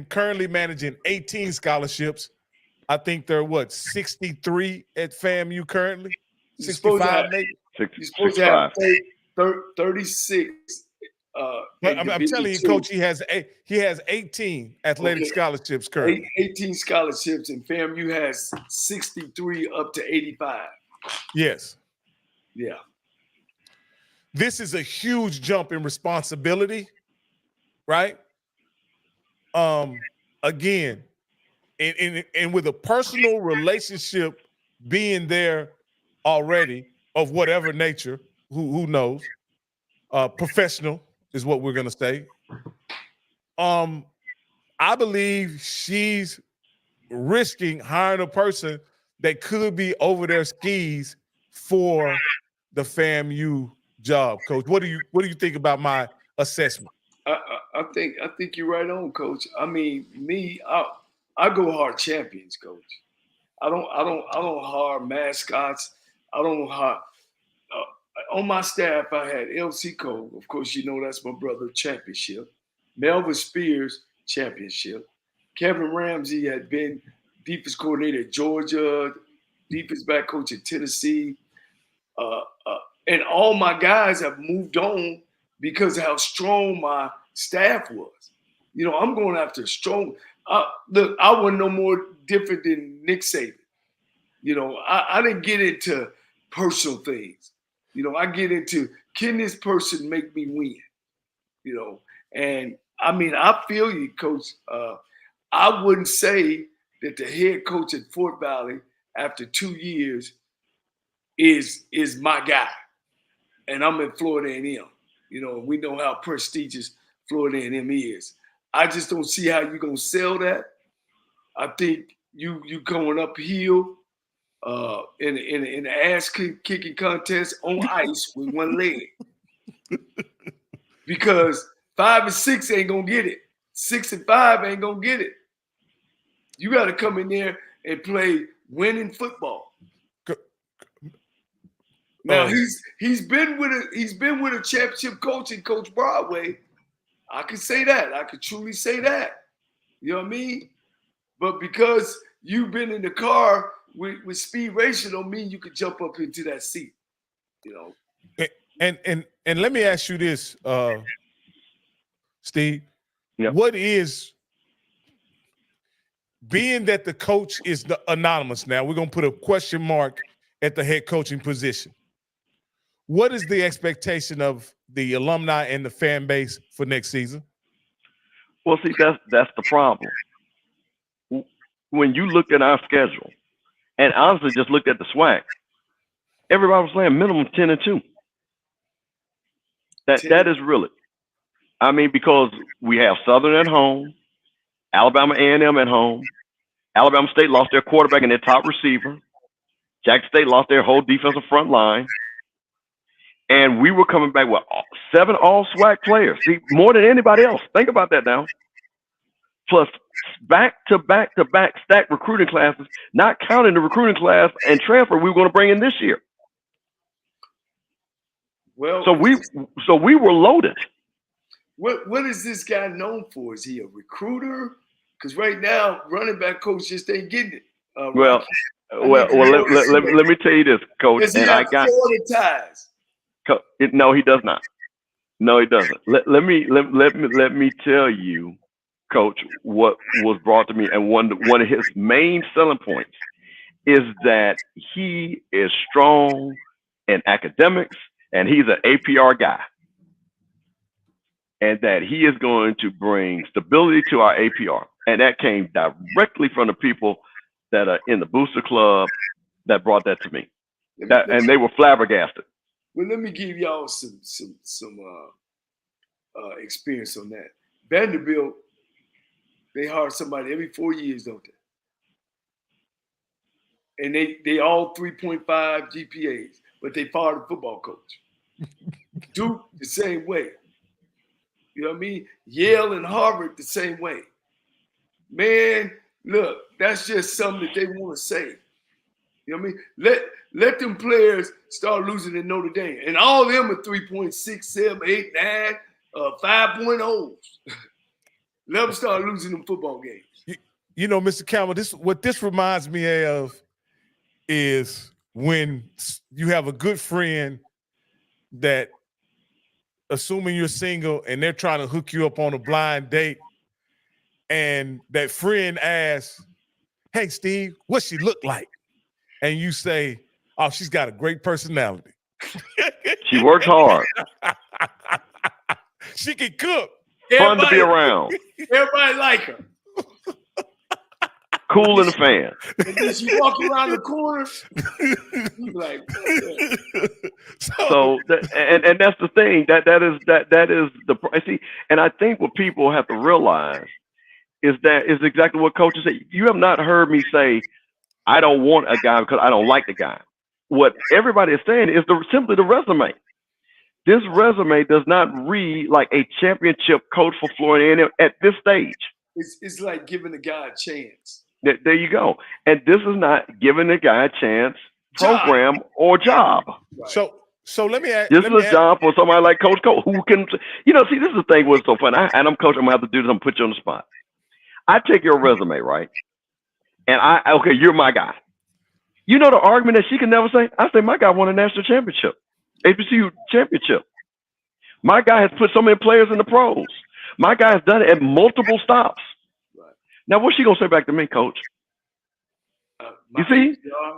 Speaker 1: currently managing 18 scholarships. I think they're 63 at FAMU currently? 65 maybe?
Speaker 2: You're supposed to have 36.
Speaker 1: I'm telling you, Coach, he has 18 athletic scholarships currently.
Speaker 2: 18 scholarships, and FAMU has 63 up to 85.
Speaker 1: Yes.
Speaker 2: Yeah.
Speaker 1: This is a huge jump in responsibility, right? Again, and with a personal relationship being there already of whatever nature, who knows, professional is what we're going to say. I believe she's risking hiring a person that could be over their skis for the FAMU job. Coach, what do you think about my assessment?
Speaker 2: I think you're right on, Coach. I mean, I go hard champions, Coach. I don't hire mascots. I don't hire. On my staff, I had LC Cole. Of course, you know that's my brother. Championship. Melvin Spears, championship. Kevin Ramsey had been defense coordinator at Georgia, defense back coach at Tennessee. And all my guys have moved on because of how strong my staff was. You know, I'm going after strong. Look, I wasn't no more different than Nick Saban. You know, I didn't get into personal things. You know, I get into, can this person make me win? You know, and I mean, I feel you, Coach. I wouldn't say that the head coach at Fort Valley after 2 years is my guy. And I'm in Florida A&M. You know, we know how prestigious Florida A&M is. I just don't see how you're going to sell that. I think you going uphill in an ass-kicking contest on ice with one leg. Because 5 and 6 ain't going to get it. 6 and 5 ain't going to get it. You got to come in there and play winning football. Now he's been with a championship coach in Coach Broadway. I can say that. I could truly say that. You know what I mean? But because you've been in the car with speed racing don't mean you could jump up into that seat. You know.
Speaker 1: And let me ask you this, Steve.
Speaker 3: Yep.
Speaker 1: What is being that the coach is anonymous now, we're going to put a question mark at the head coaching position. What is the expectation of the alumni and the fan base for next season?
Speaker 3: Well, see, that's the problem. When you looked at our schedule, and honestly just looked at the SWAC, everybody was playing minimum 10-2. That is really, I mean, because we have Southern at home, Alabama A&M at home, Alabama State lost their quarterback and their top receiver, Jackson State lost their whole defensive front line, and we were coming back with 7 all SWAC players. See, more than anybody else. Think about that now. Plus back-to-back stacked recruiting classes, not counting the recruiting class and transfer we were going to bring in this year.
Speaker 2: Well,
Speaker 3: so we were loaded.
Speaker 2: What is this guy known for? Is he a recruiter? Because right now, running back coach just ain't getting it.
Speaker 3: Well, let me tell you this, Coach.
Speaker 2: Does he have Florida ties?
Speaker 3: No, he does not. No, he doesn't. Let me tell you, Coach, what was brought to me, and one of his main selling points is that he is strong in academics and he's an APR guy, and that he is going to bring stability to our APR, and that came directly from the people that are in the Booster Club that brought that to me, and they were flabbergasted.
Speaker 2: Well, let me give y'all some experience on that. Vanderbilt, they hire somebody every 4 years, don't they? And they all 3.5 GPAs, but they fired the football coach. Duke, the same way. You know what I mean? Yale and Harvard, the same way. Man, look, that's just something that they want to say. You know what I mean? Let them players start losing in Notre Dame. And all of them are 3.6, 7, 8, 9, 5.0s. Let them start losing them football games.
Speaker 1: You know, Mr. Campbell, what this reminds me of is when you have a good friend that, assuming you're single and they're trying to hook you up on a blind date, and that friend asks, "Hey, Steve, what's she look like?" And you say, "Oh, she's got a great personality.
Speaker 3: She works hard.
Speaker 1: She can cook.
Speaker 3: Fun to be around.
Speaker 2: Everybody like her.
Speaker 3: Cool in the fan."
Speaker 2: And then she walk around the corner. You like,
Speaker 3: and that's the thing. That is the see. And I think what people have to realize is exactly what coaches say. You have not heard me say, "I don't want a guy because I don't like the guy." What everybody is saying is simply the resume. This resume does not read like a championship coach for Florida A&M at this stage.
Speaker 2: It's like giving a guy a chance.
Speaker 3: There you go. And this is not giving the guy a chance, program, or job.
Speaker 2: Right.
Speaker 1: So let me ask.
Speaker 3: This is a job for somebody like Coach Cole who can, see, this is the thing what's so fun. And I'm coach, I'm gonna have to do this, I'm gonna put you on the spot. I take your resume, right? And okay, you're my guy. You know the argument that she can never say? I say my guy won a national championship, HBCU championship. My guy has put so many players in the pros. My guy has done it at multiple stops.
Speaker 2: Right.
Speaker 3: Now, what's she gonna say back to me, Coach? You see?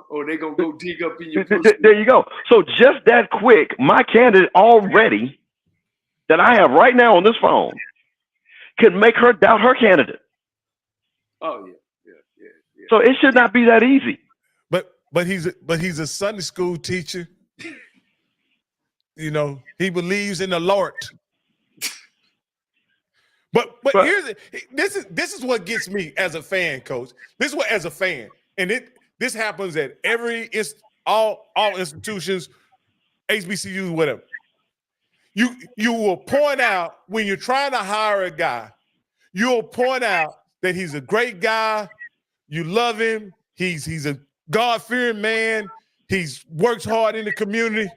Speaker 2: Or they gonna go dig up in your
Speaker 3: There you go. So just that quick, my candidate already that I have right now on this phone could make her doubt her candidate.
Speaker 2: Oh yeah.
Speaker 3: So it should not be that easy.
Speaker 1: But he's a Sunday school teacher. You know, he believes in the Lord. But this is what gets me as a fan, Coach. This is what, as a fan, and this happens at all institutions, HBCU, whatever. You will point out when you're trying to hire a guy, you'll point out that he's a great guy, you love him, he's a God-fearing man, he's works hard in the community.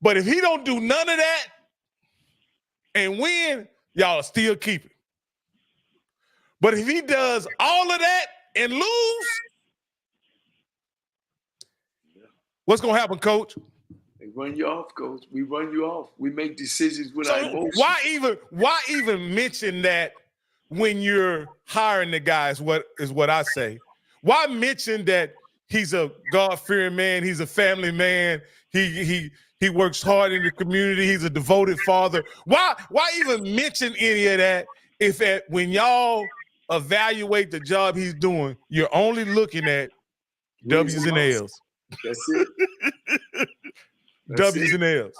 Speaker 1: But if he don't do none of that and win, y'all still keep it. But if he does all of that and lose, what's gonna happen, Coach?
Speaker 2: They run you off, Coach. We run you off. We make decisions without emotion.
Speaker 1: Why even mention that when you're hiring the guy is what I say. Why mention that he's a God-fearing man, he's a family man, he works hard in the community, he's a devoted father. Why even mention any of that if when y'all evaluate the job he's doing, you're only looking at W's and L's.
Speaker 2: That's it.
Speaker 1: W's and L's.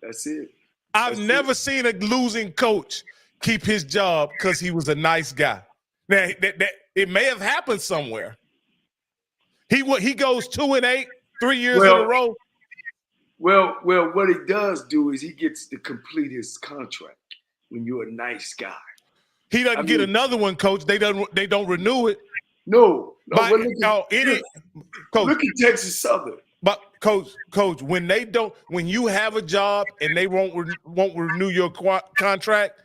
Speaker 2: That's it.
Speaker 1: I've never seen a losing coach keep his job because he was a nice guy. Now, it may have happened somewhere. He goes 2-8, 3 years in a row.
Speaker 2: Well, what he does do is he gets to complete his contract when you're a nice guy. He
Speaker 1: doesn't get another one, coach. They don't renew it.
Speaker 2: No.
Speaker 1: But,
Speaker 2: look at Texas Southern.
Speaker 1: But coach, when you have a job and they won't renew your contract,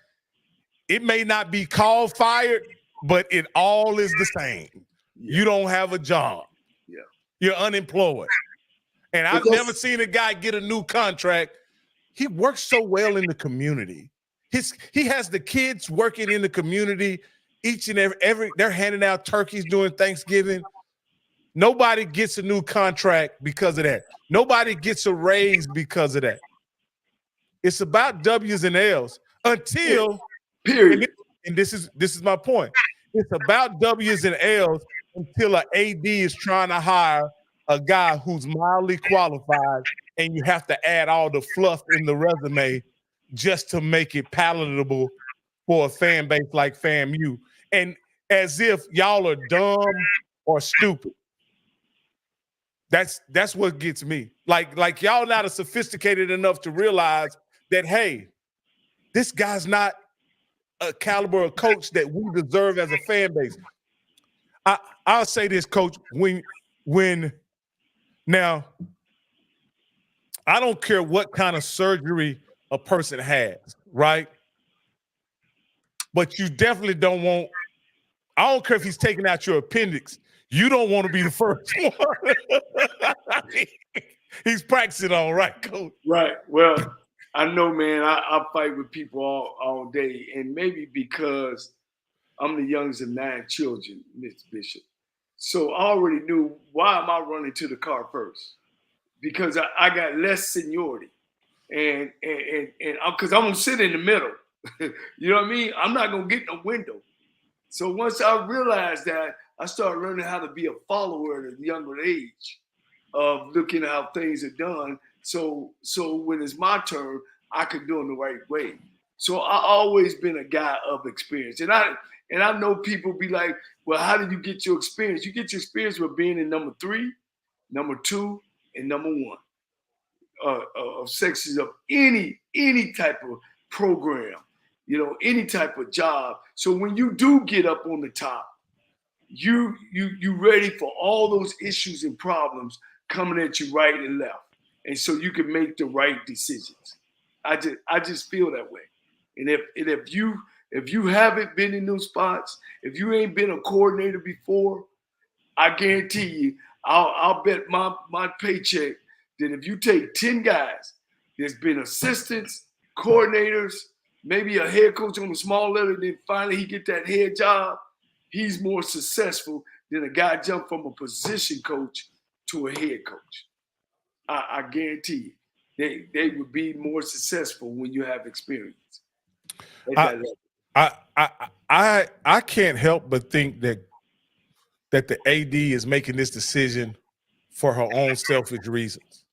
Speaker 1: it may not be called fired, but it all is the same. Yeah. You don't have a job. Yeah. You're unemployed. And I've never seen a guy get a new contract. He works so well in the community. He has the kids working in the community each and every they're handing out turkeys during Thanksgiving. Nobody gets a new contract because of that. Nobody gets a raise because of that. It's about W's and L's until
Speaker 2: period.
Speaker 1: And this is my point. It's about W's and L's until an AD is trying to hire a guy who's mildly qualified, and you have to add all the fluff in the resume just to make it palatable for a fan base like FAMU. And as if y'all are dumb or stupid. That's what gets me. Like y'all not sophisticated enough to realize that, hey, this guy's not a caliber of coach that we deserve as a fan base. I'll say this, coach, when now, I don't care what kind of surgery a person has, right? But you definitely don't want, I don't care if he's taking out your appendix. You don't want to be the first one. He's practicing all right, coach.
Speaker 2: Right. Well, I know, man, I fight with people all day, and maybe because I'm the youngest of 9 children, Mr. Bishop. So I already knew, why am I running to the car first? Because I got less seniority, and because I'm gonna sit in the middle. You know what I mean? I'm not gonna get no window. So once I realized that, I started learning how to be a follower at a younger age of looking at how things are done. So when it's my turn, I can do it the right way. So I always been a guy of experience, and I know people be like, well, how did you get your experience? You get your experience with being in number 3, number 2, and number 1 of sections of any type of program, any type of job. So when you do get up on the top, you ready for all those issues and problems coming at you right and left, and so you can make the right decisions. I just feel that way. And if you haven't been in those spots, if you ain't been a coordinator before, I guarantee you, I'll bet my paycheck that if you take 10 guys that's been assistants, coordinators, maybe a head coach on a small level, then finally he get that head job, he's more successful than a guy jump from a position coach to a head coach. I guarantee you, they would be more successful when you have experience.
Speaker 1: I can't help but think that the AD is making this decision for her own selfish reasons.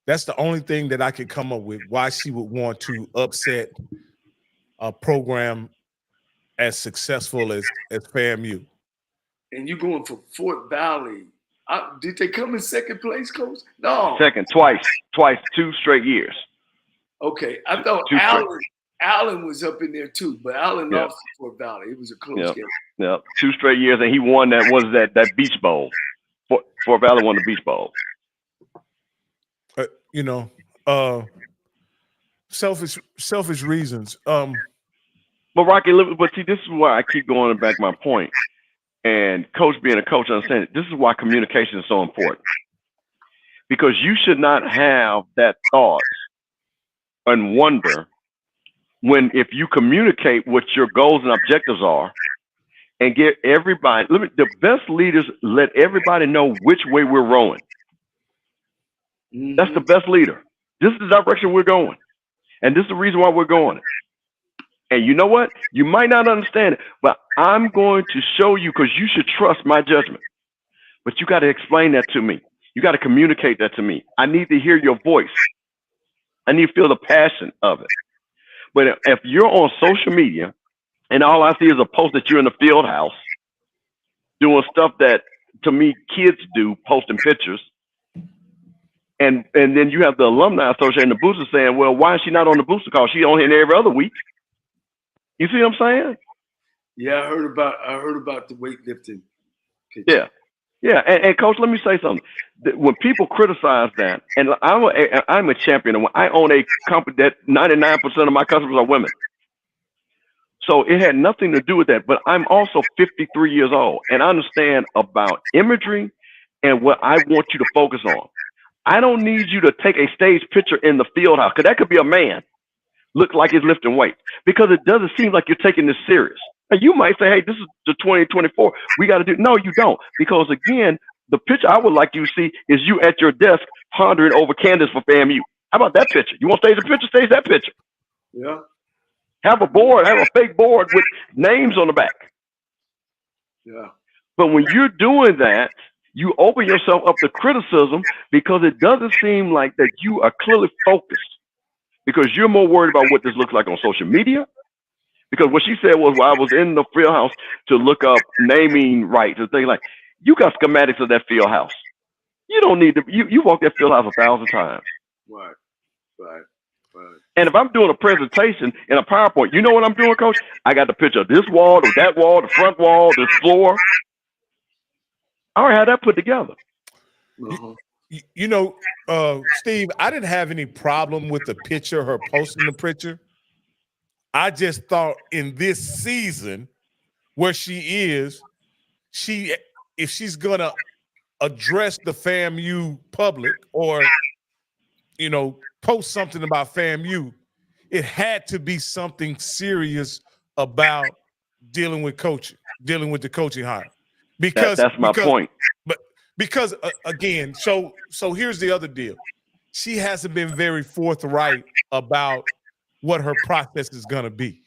Speaker 1: That's the only thing that I could come up with why she would want to upset a program as successful as FAMU.
Speaker 2: And you going for Fort Valley. Did they come in second place, Coach? No.
Speaker 3: Second, twice, 2 straight years.
Speaker 2: Okay. I thought Allen was up in there too, but Allen lost to Fort Valley. It was a close game. Yeah,
Speaker 3: 2 straight years, and he won that Beach Bowl. Fort Valley won the Beach Bowl.
Speaker 1: Selfish reasons.
Speaker 3: But Rocky, but see, this is why I keep going back to my point. And coach being a coach, understand this is why communication is so important. Because you should not have that thought and wonder if you communicate what your goals and objectives are and get everybody, the best leaders let everybody know which way we're rowing. That's the best leader. This is the direction we're going. And this is the reason why we're going. And you know what? You might not understand it, but I'm going to show you because you should trust my judgment. But you got to explain that to me. You got to communicate that to me. I need to hear your voice. I need to feel the passion of it. But if you're on social media and all I see is a post that you're in the field house doing stuff that, to me, kids do, posting pictures, and then you have the alumni association, the booster saying, well, why is she not on the booster call? She's on here every other week. You see what I'm saying?
Speaker 2: Yeah, I heard about the weightlifting picture.
Speaker 3: Yeah. And Coach, let me say something. When people criticize that, and I'm a champion, I own a company that 99% of my customers are women. So it had nothing to do with that. But I'm also 53 years old, and I understand about imagery and what I want you to focus on. I don't need you to take a stage picture in the field house, because that could be a man look like he's lifting weights, because it doesn't seem like you're taking this serious. And you might say, hey, this is the 2024. We got to do. No, you don't. Because again, the picture I would like you to see is you at your desk pondering over candidates for FAMU. How about that picture? You want to stage a picture? Stage that picture.
Speaker 2: Yeah.
Speaker 3: Have a board, have a fake board with names on the back.
Speaker 2: Yeah.
Speaker 3: But when you're doing that, you open yourself up to criticism, because it doesn't seem like that you are clearly focused, because you're more worried about what this looks like on social media. Because what she said was, well, I was in the field house to look up naming rights and things like, you got schematics of that field house. You don't need to, you walk that field house 1,000 times.
Speaker 2: Right.
Speaker 3: And if I'm doing a presentation in a PowerPoint, you know what I'm doing, Coach? I got the picture of this wall, of that wall, the front wall, this floor. I already had that put together.
Speaker 1: You know, Steve, I didn't have any problem with the picture, her posting the picture. I just thought in this season where she is, if she's gonna address the FAMU public, or post something about FAMU, it had to be something serious about dealing with the coaching hire. Because
Speaker 3: that's my point.
Speaker 1: But because again, so here's the other deal. She hasn't been very forthright about what her process is going to be.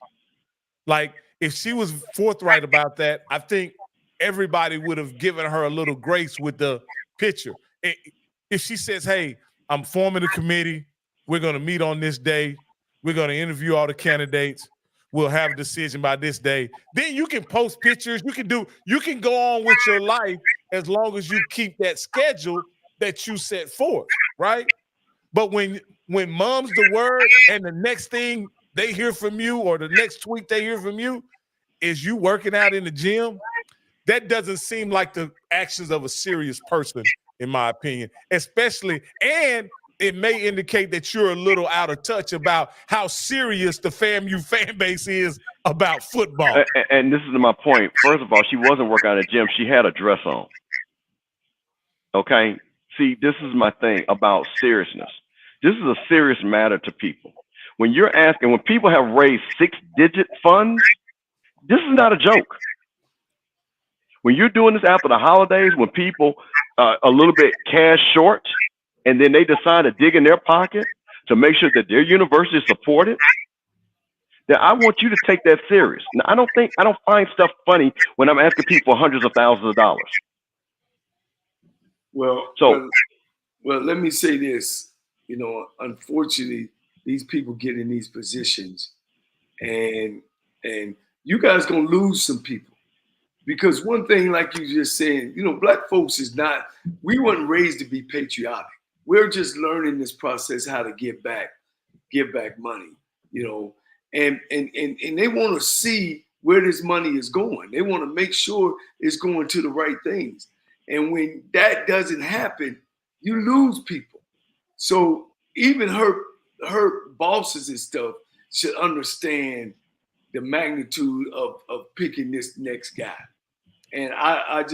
Speaker 1: Like, if she was forthright about that, I think everybody would have given her a little grace with the picture. If she says, hey, I'm forming a committee, we're going to meet on this day, we're going to interview all the candidates, we'll have a decision by this day, then you can post pictures, you can go on with your life as long as you keep that schedule that you set forth, right? But when mom's the word and the next thing they hear from you, or the next tweet they hear from you, is you working out in the gym, that doesn't seem like the actions of a serious person, in my opinion, especially, and it may indicate that you're a little out of touch about how serious the FAMU fan base is about football.
Speaker 3: And this is my point. First of all, she wasn't working out at the gym. She had a dress on. Okay? See, this is my thing about seriousness. This is a serious matter to people. When people have raised 6-digit funds, this is not a joke. When you're doing this after the holidays, when people are a little bit cash short, and then they decide to dig in their pocket to make sure that their university is supported, then I want you to take that serious. Now, I don't find stuff funny when I'm asking people for hundreds of thousands of dollars.
Speaker 2: Well, let me say this. Unfortunately, these people get in these positions, and you guys gonna lose some people. Because one thing, like you just said, black folks we weren't raised to be patriotic. We're just learning this process, how to give back money, and they want to see where this money is going. They want to make sure it's going to the right things. And when that doesn't happen, you lose people. So even her bosses and stuff should understand the magnitude of picking this next guy. And I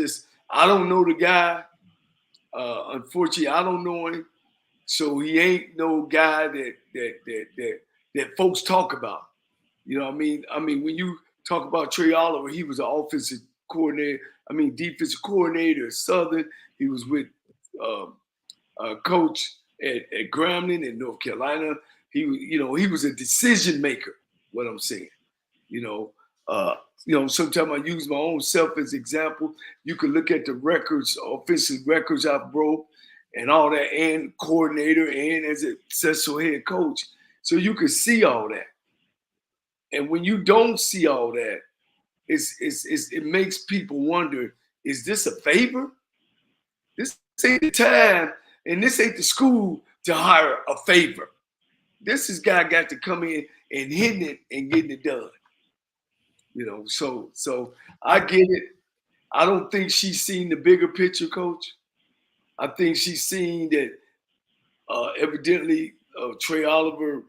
Speaker 2: don't know the guy. Unfortunately, I don't know him. So he ain't no guy that folks talk about. You know what I mean? When you talk about Trey Oliver, he was an offensive coordinator. Defensive coordinator at Southern. He was with coach at Grambling in North Carolina. He was a decision maker. What I'm saying, sometimes I use my own self as example. You can look at the records, offensive records I broke, and all that, and coordinator, and as a successful head coach. So you can see all that. And when you don't see all that, it makes people wonder: is this a favor? This ain't the time, and this ain't the school to hire a favor. This is guy got to come in and hitting it and getting it done. So I get it. I don't think she's seen the bigger picture, Coach. I think she's seen that evidently Trey Oliver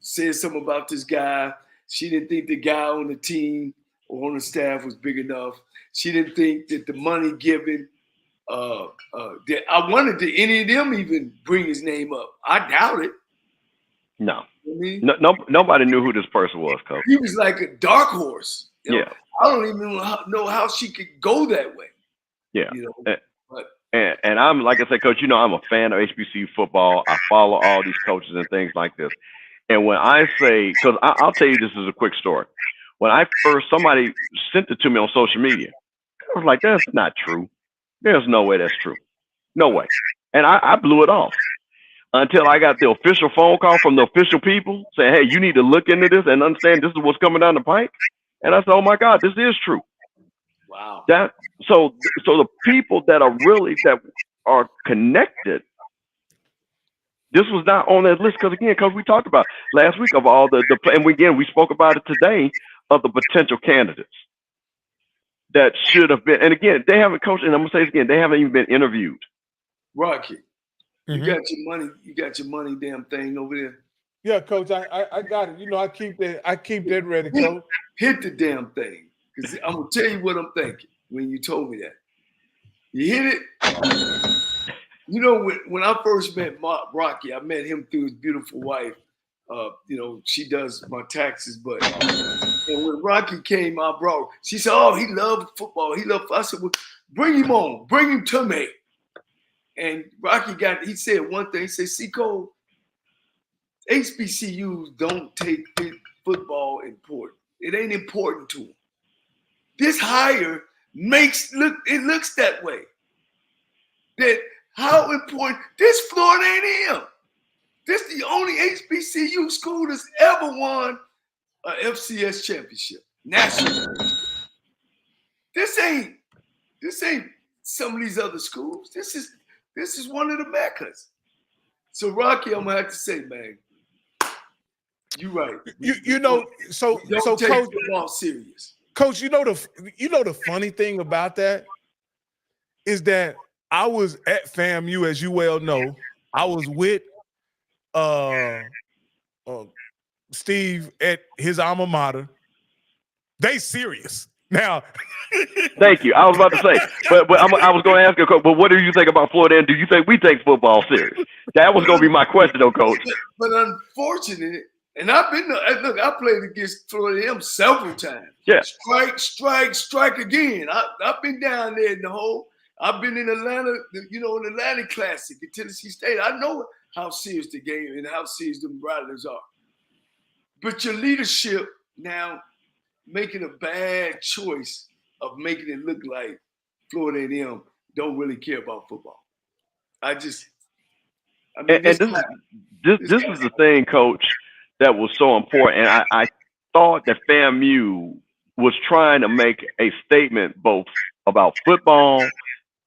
Speaker 2: said something about this guy. She didn't think the guy on the team or on the staff was big enough. She didn't think that the money given, that I wondered, did any of them even bring his name up? I doubt it.
Speaker 3: No. No, nobody knew who this person was, Coach.
Speaker 2: He was like a dark horse.
Speaker 3: Yeah.
Speaker 2: I don't even know how she could go that way.
Speaker 3: Yeah. And I'm, like I said, Coach, I'm a fan of HBCU football. I follow all these coaches and things like this. And when I say, because I'll tell you, this is a quick story. When somebody sent it to me on social media, I was like, that's not true. There's no way that's true. No way. And I blew it off until I got the official phone call from the official people saying, hey, you need to look into this and understand this is what's coming down the pike. And I said, oh my God, this is true.
Speaker 2: Wow.
Speaker 3: So the people that are connected, this was not on that list because we talked about last week of all and we spoke about it today of the potential candidates that should have been. And again, they haven't coached, and I'm gonna say this again, they haven't even been interviewed.
Speaker 2: Rocky, you got your money, damn thing over there.
Speaker 1: Yeah, Coach, I got it. I keep that ready, Coach.
Speaker 2: Hit the damn thing, because I'm gonna tell you what I'm thinking when you told me that. You hit it. When I first met Rocky, I met him through his beautiful wife. She does my taxes, and when Rocky came, she said, oh, he loved football. I said, well, bring him on. Bring him to me. And Rocky he said one thing. He said, see, Cole, HBCUs don't take football important. It ain't important to them. This hire it looks that way. That how important, this Florida A&M. This is the only HBCU school that's ever won a FCS championship, national. This ain't some of these other schools. This is one of the Meccas. So Rocky, I'm gonna have to say, man, you're right.
Speaker 1: So
Speaker 2: Coach, take football serious.
Speaker 1: Coach, the funny thing about that is that I was at FAMU, as you well know. I was with Steve at his alma mater. They serious now.
Speaker 3: Thank you. I was about to say, but I was going to ask you, Coach, but what do you think about Florida? And do you think we take football serious? That was going to be my question, though, Coach.
Speaker 2: But unfortunately, and I played against Florida A&M several times.
Speaker 3: Yeah.
Speaker 2: Strike again. I've been down there in the hole. I've been in Atlanta, in the Atlantic Classic at Tennessee State. I know how serious the game and how serious the Rattlers are. But your leadership now making a bad choice of making it look like Florida A&M don't really care about football. This is
Speaker 3: the thing, Coach, that was so important. And I thought that FAMU was trying to make a statement both about football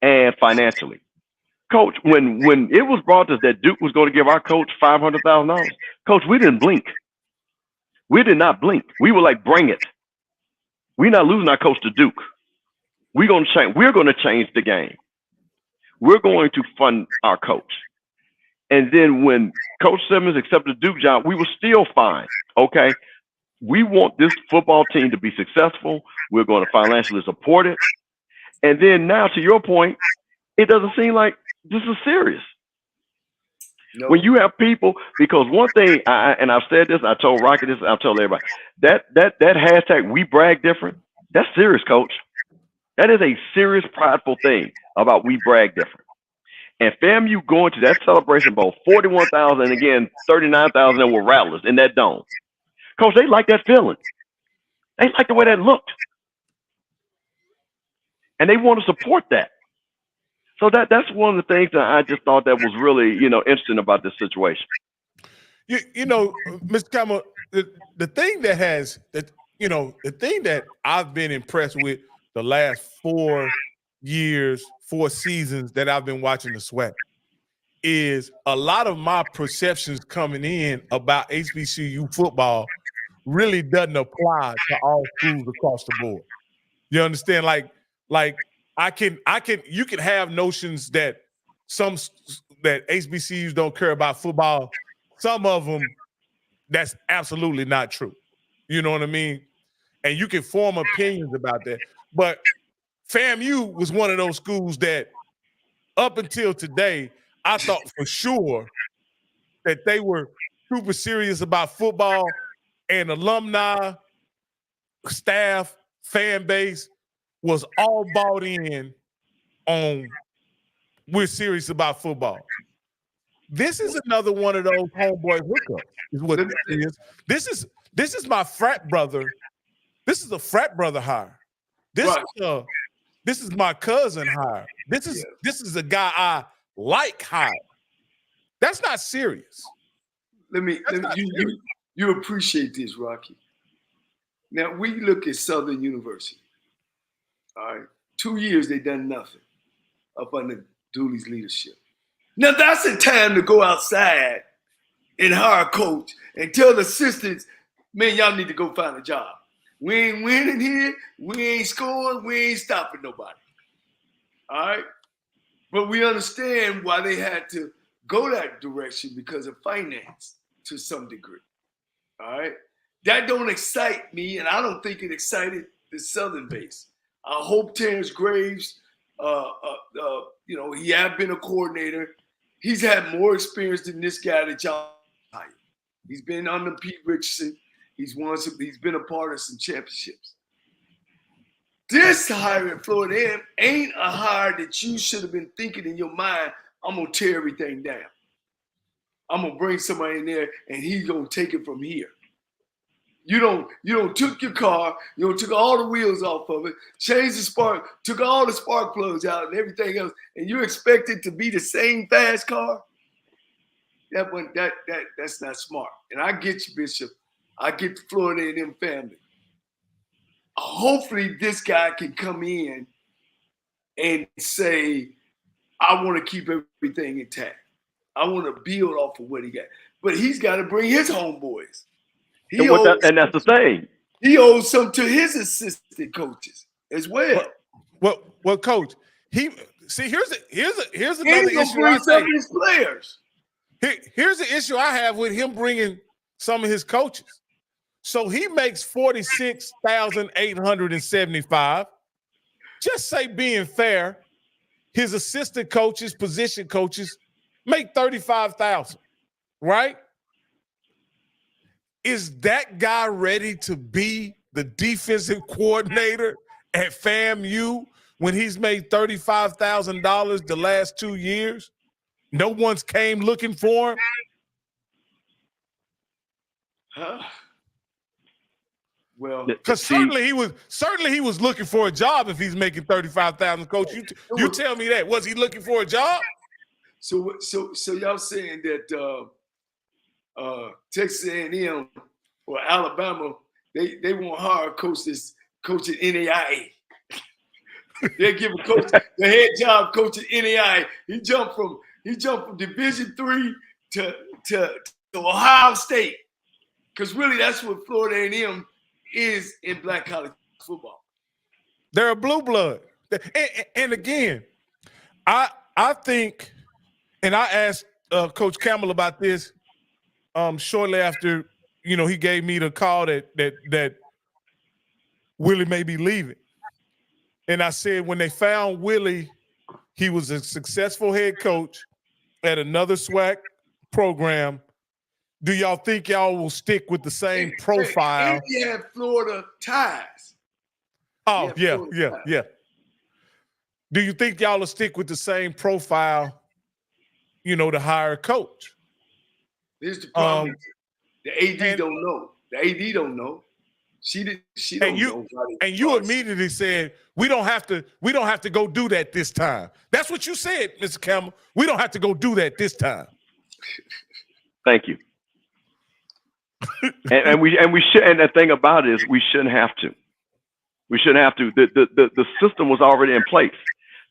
Speaker 3: and financially. Coach, when it was brought to us that Duke was going to give our coach $500,000, Coach, we didn't blink. We did not blink. We were like, bring it. We're not losing our coach to Duke. We're going to change. We're going to change the game. We're going to fund our coach. And then when Coach Simmons accepted the Duke job, we were still fine. Okay, we want this football team to be successful. We're going to financially support it. And then now, to your point, it doesn't seem like this is serious.
Speaker 2: No.
Speaker 3: When you have people, because one thing, and I've said this, I told Rocky this, I've told everybody, that hashtag we brag different, that's serious, coach. That is a serious, prideful thing about we brag different. And FAMU going to that celebration bowl, 41,000, and again, 39,000 that were rattlers in that dome. Coach, they like that feeling. They like the way that looked. And they want to support that. So that's one of the things that I just thought that was really, interesting about this situation.
Speaker 1: Mr. Campbell, the thing that I've been impressed with the last 4 seasons that I've been watching the SWAC is a lot of my perceptions coming in about HBCU football really doesn't apply to all schools across the board. You understand? Like you can have notions that that HBCUs don't care about football. Some of them, that's absolutely not true. You know what I mean? And you can form opinions about that. But FAMU was one of those schools that up until today, I thought for sure that they were super serious about football, and alumni, staff, fan base was all bought in on we're serious about football. This is another one of those homeboy hookups, is what this is. This is my frat brother. This is a frat brother hire. This is my cousin hire. This is a guy I like hire. That's not serious.
Speaker 2: You appreciate this, Rocky. Now we look at Southern University. All right, 2 years they done nothing up under Dooley's leadership. Now that's the time to go outside and hire a coach and tell the assistants, man, y'all need to go find a job. We ain't winning here. We ain't scoring. We ain't stopping nobody. All right? But we understand why they had to go that direction because of finance to some degree. All right? That don't excite me, and I don't think it excited the Southern base. I hope Terrence Graves, he had been a coordinator. He's had more experience than this guy that y'all hired. He's been under Pete Richardson. He's been a part of some championships. This hire at Florida A&M ain't a hire that you should have been thinking in your mind, I'm gonna tear everything down. I'm gonna bring somebody in there and he's gonna take it from here. You don't took your car, you don't took all the wheels off of it, changed the spark, took all the spark plugs out and everything else, and you expect it to be the same fast car? That's not smart. And I get you, Bishop. I get the Florida A&M family. Hopefully this guy can come in and say, I want to keep everything intact. I want to build off of what he got. But he's got to bring his homeboys.
Speaker 3: And that's the thing.
Speaker 2: He owes some to his assistant coaches as well.
Speaker 1: Well, coach, here's another issue.
Speaker 2: Bring some of his players.
Speaker 1: Here's the issue I have with him bringing some of his coaches. So he makes $46,875. Just say, being fair, his assistant coaches, position coaches make $35,000, right? Is that guy ready to be the defensive coordinator at FAMU when he's made $35,000 the last 2 years? No one's came looking for him.
Speaker 2: Well,
Speaker 1: because certainly he was looking for a job if he's making $35,000. Coach, you tell me that. Was he looking for a job?
Speaker 2: So y'all saying that Texas A&M or Alabama, they won't hire a coach that's coaching NAIA. They give a coach the head job coaching NAIA. He jumped from Division III to Ohio State, because really that's what Florida A&M is in black college football.
Speaker 1: They're a blue blood. And again, I think, and I asked Coach Campbell about this shortly after, he gave me the call that Willie may be leaving. And I said, when they found Willie, he was a successful head coach at another SWAC program, do y'all think y'all will stick with the same profile?
Speaker 2: And he had Florida ties.
Speaker 1: Oh, yeah. Do you think y'all will stick with the same profile, to hire a coach?
Speaker 2: Here's the problem. The AD don't know. The AD don't know. She don't know.
Speaker 1: And you immediately said, we don't have to go do that this time. That's what you said, Mr. Campbell. We don't have to go do that this time.
Speaker 3: Thank you. and we should. And the thing about it is, we shouldn't have to. We shouldn't have to. The system was already in place.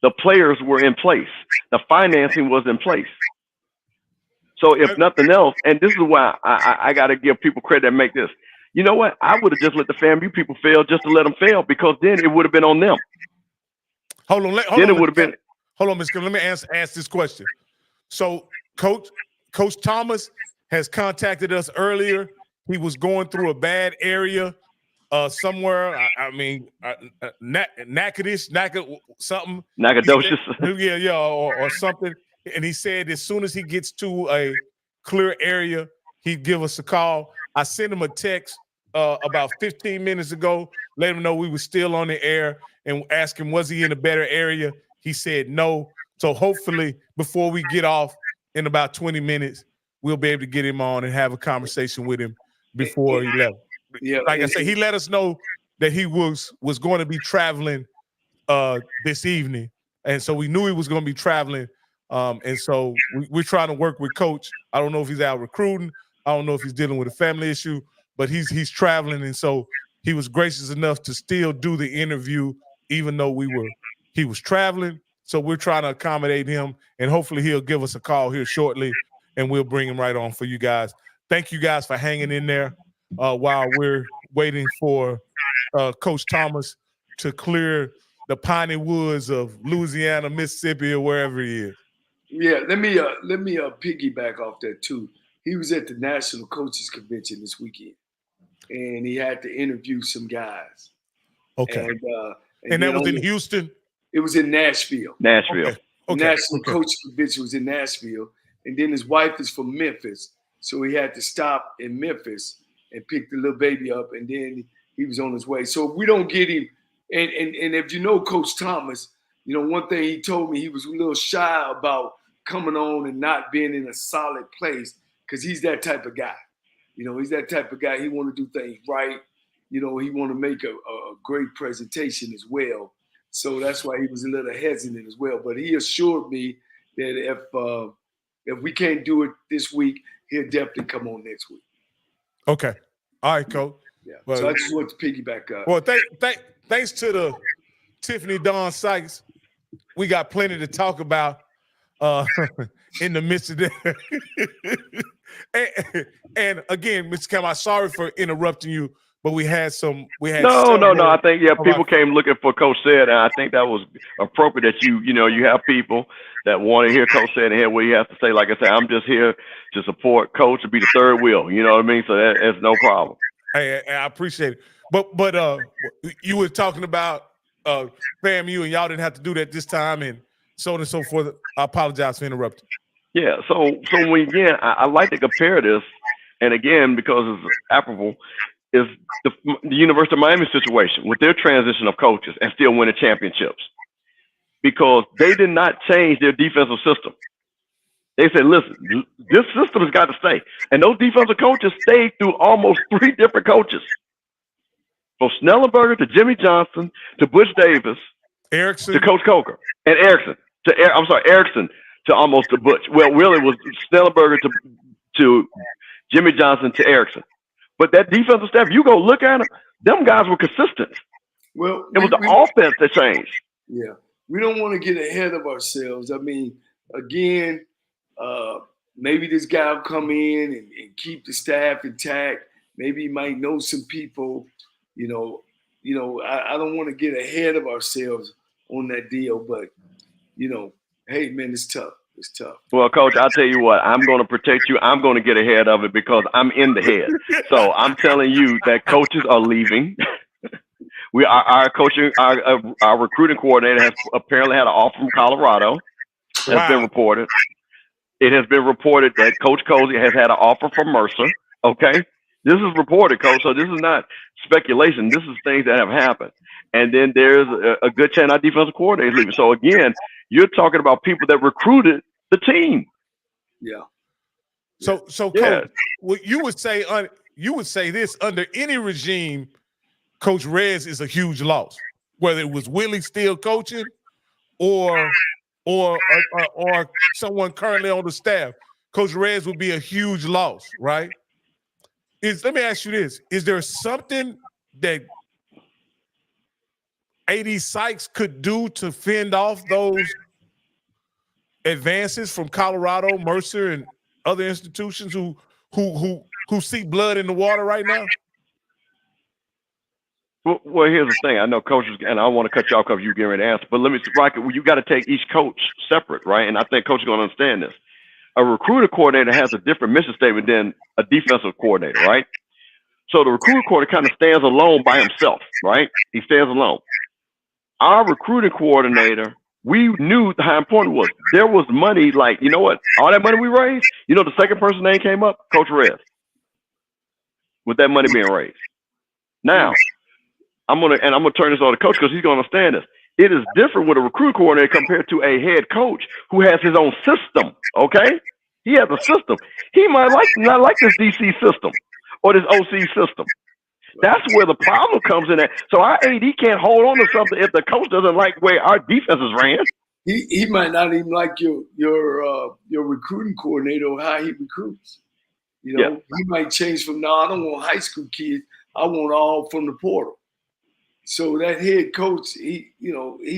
Speaker 3: The players were in place. The financing was in place. So if nothing else, and this is why I got to give people credit and make this. You know what? I would have just let the FAMU people fail just to let them fail, because then it would have been on them.
Speaker 1: Hold on, Ms. Let me ask this question. So Coach Thomas has contacted us earlier. He was going through a bad area somewhere. Natchitoches. Yeah, or something. And he said as soon as he gets to a clear area, he'd give us a call. I sent him a text about 15 minutes ago, let him know we were still on the air, and asked him, was he in a better area? He said no. So hopefully before we get off in about 20 minutes, we'll be able to get him on and have a conversation with him before he left.
Speaker 2: Yeah,
Speaker 1: like I said, he let us know that he was going to be traveling this evening. And so we knew he was going to be traveling. And so we're trying to work with Coach. I don't know if he's out recruiting. I don't know if he's dealing with a family issue, but he's traveling. And so he was gracious enough to still do the interview, even though he was traveling. So we're trying to accommodate him, and hopefully he'll give us a call here shortly, and we'll bring him right on for you guys. Thank you guys for hanging in there while we're waiting for Coach Thomas to clear the piney woods of Louisiana, Mississippi, or wherever he is.
Speaker 2: Yeah, let me piggyback off that too. He was at the National Coaches Convention this weekend, and he had to interview some guys.
Speaker 1: Okay. And that was in Houston?
Speaker 2: It was in Nashville.
Speaker 3: Okay.
Speaker 2: National Coaches Convention was in Nashville, and then his wife is from Memphis, so he had to stop in Memphis and pick the little baby up, and then he was on his way. So we don't get him. And if you know Coach Thomas, one thing he told me, he was a little shy about coming on and not being in a solid place, because he's that type of guy. He's that type of guy. He want to do things right. He want to make a great presentation as well. So that's why he was a little hesitant as well. But he assured me that if we can't do it this week, he'll definitely come on next week.
Speaker 1: Okay. All right, Coach.
Speaker 2: Yeah. So I just want to piggyback up.
Speaker 1: Well, thanks to the Tiffany Dawn Sykes, we got plenty to talk about in the midst of that. and again, Mr. Campbell, I'm sorry for interrupting you, but we had
Speaker 3: No. I think people came looking for Coach Said, and I think that was appropriate that you have people that want to hear Coach Said and hear what he has to say. Like I said, I'm just here to support Coach, to be the third wheel. You know what I mean? So that's no problem.
Speaker 1: Hey, I appreciate it. But you were talking about FAMU, and y'all didn't have to do that this time, and so on and so forth. I apologize for interrupting.
Speaker 3: Yeah. So again, I like to compare this, and again, because it's applicable, is the University of Miami situation with their transition of coaches and still winning championships, because they did not change their defensive system. They said, listen, this system has got to stay. And those defensive coaches stayed through almost 3 different coaches. From Snellenberger to Jimmy Johnson to Butch Davis,
Speaker 1: Erickson
Speaker 3: to Coach Coker, and Erickson to almost to Butch. Well, really it was Snellenberger to Jimmy Johnson to Erickson. But that defensive staff, you go look at them guys were consistent.
Speaker 2: Well,
Speaker 3: it was the offense that changed.
Speaker 2: Yeah. We don't want to get ahead of ourselves. I mean, again, maybe this guy will come in and keep the staff intact. Maybe he might know some people. I don't want to get ahead of ourselves on that deal, but hey man, it's tough. It's tough.
Speaker 3: Well, Coach, I'll tell you what, I'm going to protect you. I'm going to get ahead of it because I'm in the head. So I'm telling you that coaches are leaving. Our recruiting coordinator has apparently had an offer from Colorado. That's been reported. It has been reported that Coach Cozy has had an offer from Mercer. Okay, this is reported, Coach. So this is not speculation. This is things that have happened. And then there's a good chance our defensive coordinator is leaving. So again, you're talking about people that recruited the team.
Speaker 2: Yeah.
Speaker 1: So
Speaker 3: Yeah.
Speaker 1: Coach, what you would say this under any regime, Coach Rez is a huge loss, whether it was Willie still coaching or someone currently on the staff. Coach Rez would be a huge loss, right? Let me ask you this: is there something that AD Sykes could do to fend off those advances from Colorado, Mercer, and other institutions who see blood in the water right now?
Speaker 3: Well, here's the thing. I know coaches, and I want to cut you off because you're getting ready to answer. But let me, Rocket, you got to take each coach separate, right? And I think coach is going to understand this. A recruiter coordinator has a different mission statement than a defensive coordinator, right? So the recruiter coordinator kind of stands alone by himself, right? He stands alone. Our recruiting coordinator, we knew how important it was. There was money, like, you know what? All that money we raised, you know, the second person name came up, Coach Rez, with that money being raised. Now, I'm gonna turn this over to coach because he's gonna understand this. It is different with a recruit coordinator compared to a head coach who has his own system. Okay, he has a system. He might not like this DC system or this OC system. That's where the problem comes in. At. So our AD can't hold on to something if the coach doesn't like where our defense is ran.
Speaker 2: He might not even like your recruiting coordinator or how he recruits. You know, He might change from I don't want high school kids. I want all from the portal. So that head coach, he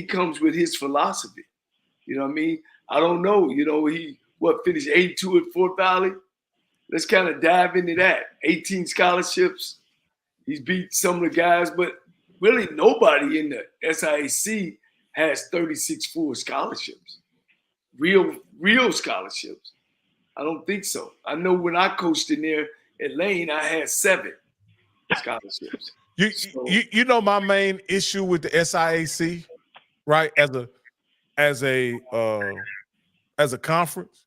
Speaker 2: comes with his philosophy. You know what I mean? I don't know. You know, he finished 82 at Fort Valley. Let's kind of dive into that. 18 scholarships. He's beat some of the guys, but really nobody in the SIAC has 36 full scholarships. Real scholarships. I don't think so. I know when I coached in there at Lane, I had 7 scholarships.
Speaker 1: You know my main issue with the SIAC, right? As a conference,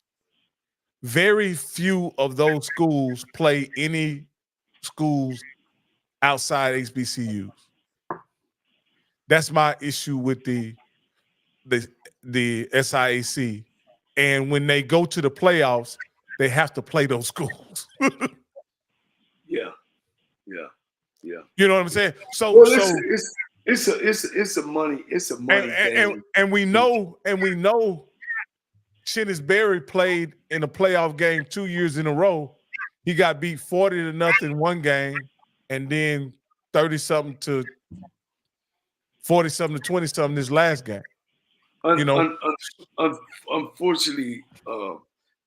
Speaker 1: very few of those schools play any schools outside HBCUs. That's my issue with the SIAC. And when they go to the playoffs, they have to play those schools.
Speaker 2: Yeah.
Speaker 1: You know what I'm saying? So
Speaker 2: it's a money thing.
Speaker 1: And we know Chennis Berry played in a playoff game 2 years in a row. He got beat 40-0 one game, and then 30-something to 40-something to 20-something this last game.
Speaker 2: Unfortunately,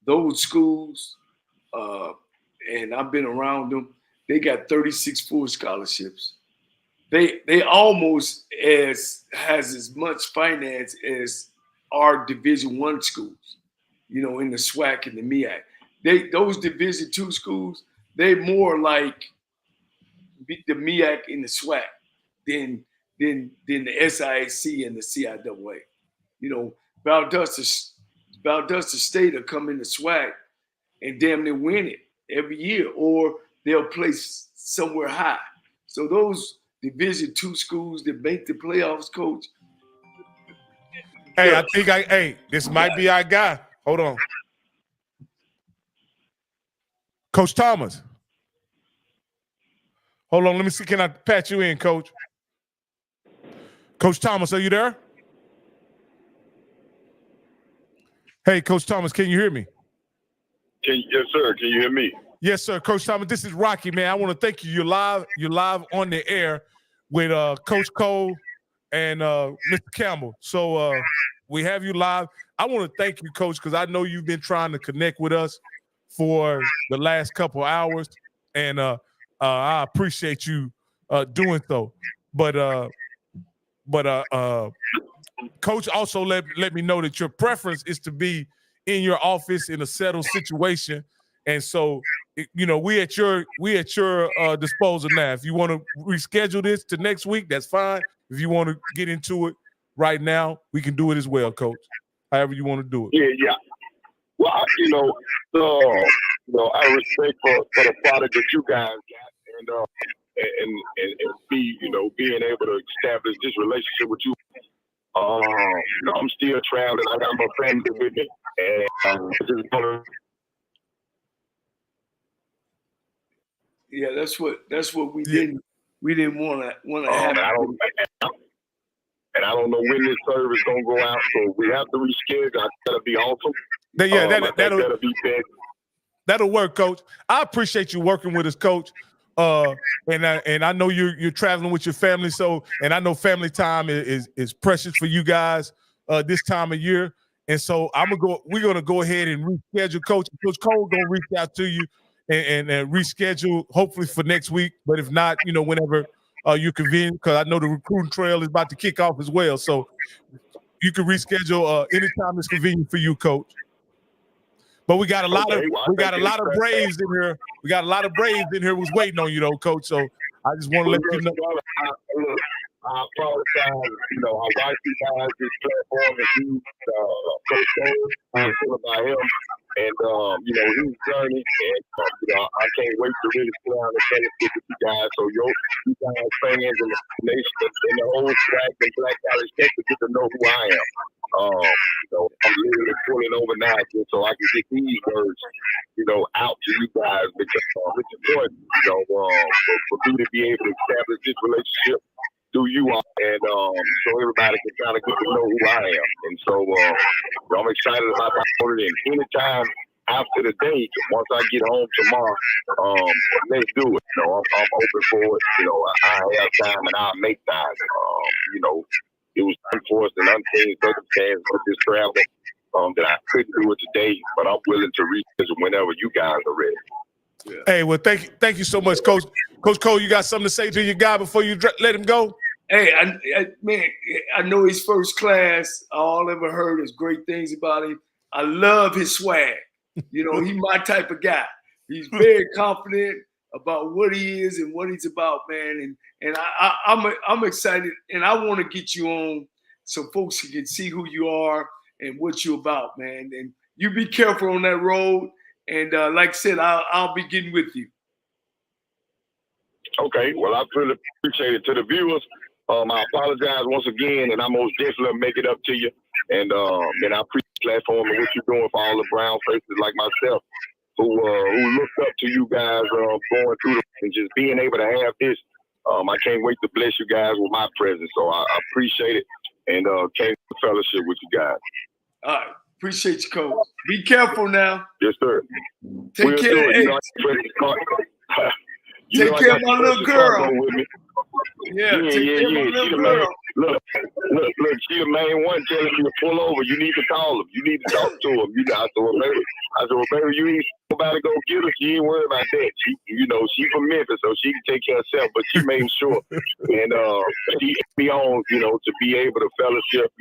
Speaker 2: those schools, and I've been around them, they got 36 full scholarships. They almost has as much finance as our Division I schools, in the SWAC and the MEAC. Those Division II schools, they more like the MEAC and the SWAC than the SIAC and the CIAA. Valdosta State will come in the SWAC and damn near win it every year, or they'll place somewhere high. So those Division II schools that make the playoffs, coach.
Speaker 1: Hey, I think this might be our guy. Hold on. Coach Thomas. Hold on, let me see. Can I patch you in, Coach? Coach Thomas, are you there? Hey, Coach Thomas, can you hear me?
Speaker 4: Yes, sir. Can you hear me?
Speaker 1: Yes, sir. Coach Thomas, this is Rocky, man. I want to thank you. You're live on the air with Coach Cole and Mr. Campbell. So we have you live. I want to thank you, Coach, because I know you've been trying to connect with us for the last couple hours, and I appreciate you doing so. But Coach also let me know that your preference is to be in your office in a settled situation, and so we at your disposal now. If you want to reschedule this to next week, that's fine. If you want to get into it right now, we can do it as well, Coach. However you want to do it.
Speaker 4: Yeah. Well, I respect for the product that you guys got, and being able to establish this relationship with you. I'm still traveling. I got my family with me, and just wanna.
Speaker 2: Yeah, that's what we didn't want to happen.
Speaker 4: I don't know when this service gonna go out, so we have to reschedule. That'll be awesome.
Speaker 1: That'll
Speaker 4: be big.
Speaker 1: That'll work, Coach. I appreciate you working with us, Coach. And I know you're traveling with your family, and I know family time is precious for you guys this time of year. And so we're gonna go ahead and reschedule, Coach. Coach Cole gonna reach out to you and reschedule hopefully for next week. But if not, whenever you convene, because I know the recruiting trail is about to kick off as well. So you can reschedule anytime it's convenient for you, Coach. But we got a lot of Braves in here. We got a lot of Braves in here who's waiting on you, though, Coach. So I just want to let you know.
Speaker 4: I apologize. I watched you guys this platform and you, Coach Cole, I'm feeling about him and his journey. And I can't wait to really sit down and fellowship with you guys. So you guys fans and the nation and the whole swag and Black College State to get to know who I am. I'm literally pulling over now so I can get these words, out to you guys because it's important, for me to be able to establish this relationship through you all and so everybody can kind of get to know who I am. And so I'm excited about my opportunity. And anytime after the day, once I get home tomorrow, let's do it. I'm open for it. I have time and I'll make time. It was unforced and unseen circumstances with this travel that I couldn't do it today, but I'm willing to revisit whenever you guys are ready.
Speaker 1: Yeah. Hey, well, thank you so much, Coach. Coach Cole, you got something to say to your guy before you let him go?
Speaker 2: Hey, I know he's first class. All I ever heard is great things about him. I love his swag. He's my type of guy. He's very confident about what he is and what he's about, man. And I'm excited, and I want to get you on so folks can see who you are and what you're about, man. And you be careful on that road. And like I said, I'll be getting with you.
Speaker 4: Okay, well, I really appreciate it. To the viewers, I apologize once again, and I most definitely make it up to you. And I appreciate the platform and what you're doing for all the brown faces like myself who looked up to you guys going through and just being able to have this. I can't wait to bless you guys with my presence. So I appreciate it and came to fellowship with you guys.
Speaker 2: All right. Appreciate you, Coach. Be careful now.
Speaker 4: Yes, sir.
Speaker 2: Take care. Take care of my little girl. Yeah, take care of my little girl.
Speaker 4: Look, she the main one telling me to pull over. You need to call him. You need to talk to him. I said, well, baby, you ain't nobody go get her. She ain't worried about that. She from Memphis, so she can take care of herself, but she made sure. And she had me on, to be able to fellowship,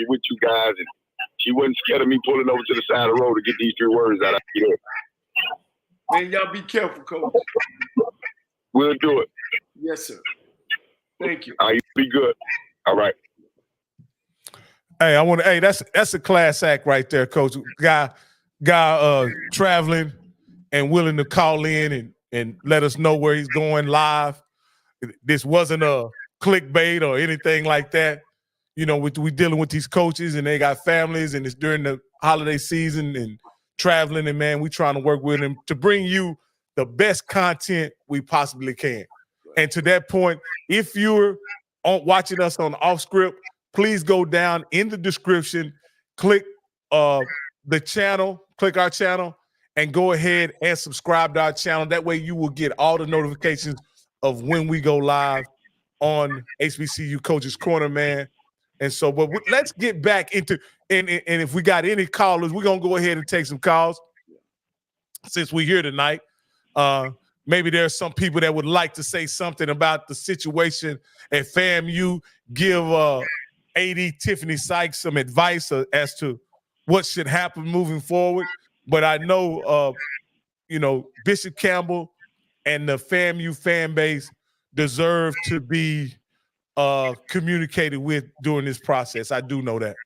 Speaker 4: with you guys. And she wasn't scared of me pulling over to the side of the road to get these 3 words out of here.
Speaker 2: Man, y'all be careful, Coach.
Speaker 4: We'll do it.
Speaker 2: Yes, sir. Thank you.
Speaker 4: You be good. All right.
Speaker 1: Hey, that's a class act right there, Coach. Guy traveling and willing to call in and let us know where he's going live. This wasn't a clickbait or anything like that. We dealing with these coaches and they got families and it's during the holiday season and traveling, and man, we trying to work with them to bring you the best content we possibly can. And to that point, if you're watching us on Off Script, please go down in the description, click the channel, click our channel, and go ahead and subscribe to our channel. That way you will get all the notifications of when we go live on HBCU Coaches Corner, man. And so, but let's get back into, and if we got any callers, we're going to go ahead and take some calls since we're here tonight. Maybe there's some people that would like to say something about the situation at FAMU, give AD Tiffany Sykes some advice as to what should happen moving forward. But I know, Bishop Campbell and the FAMU fan base deserve to be communicated with during this process. I do know that.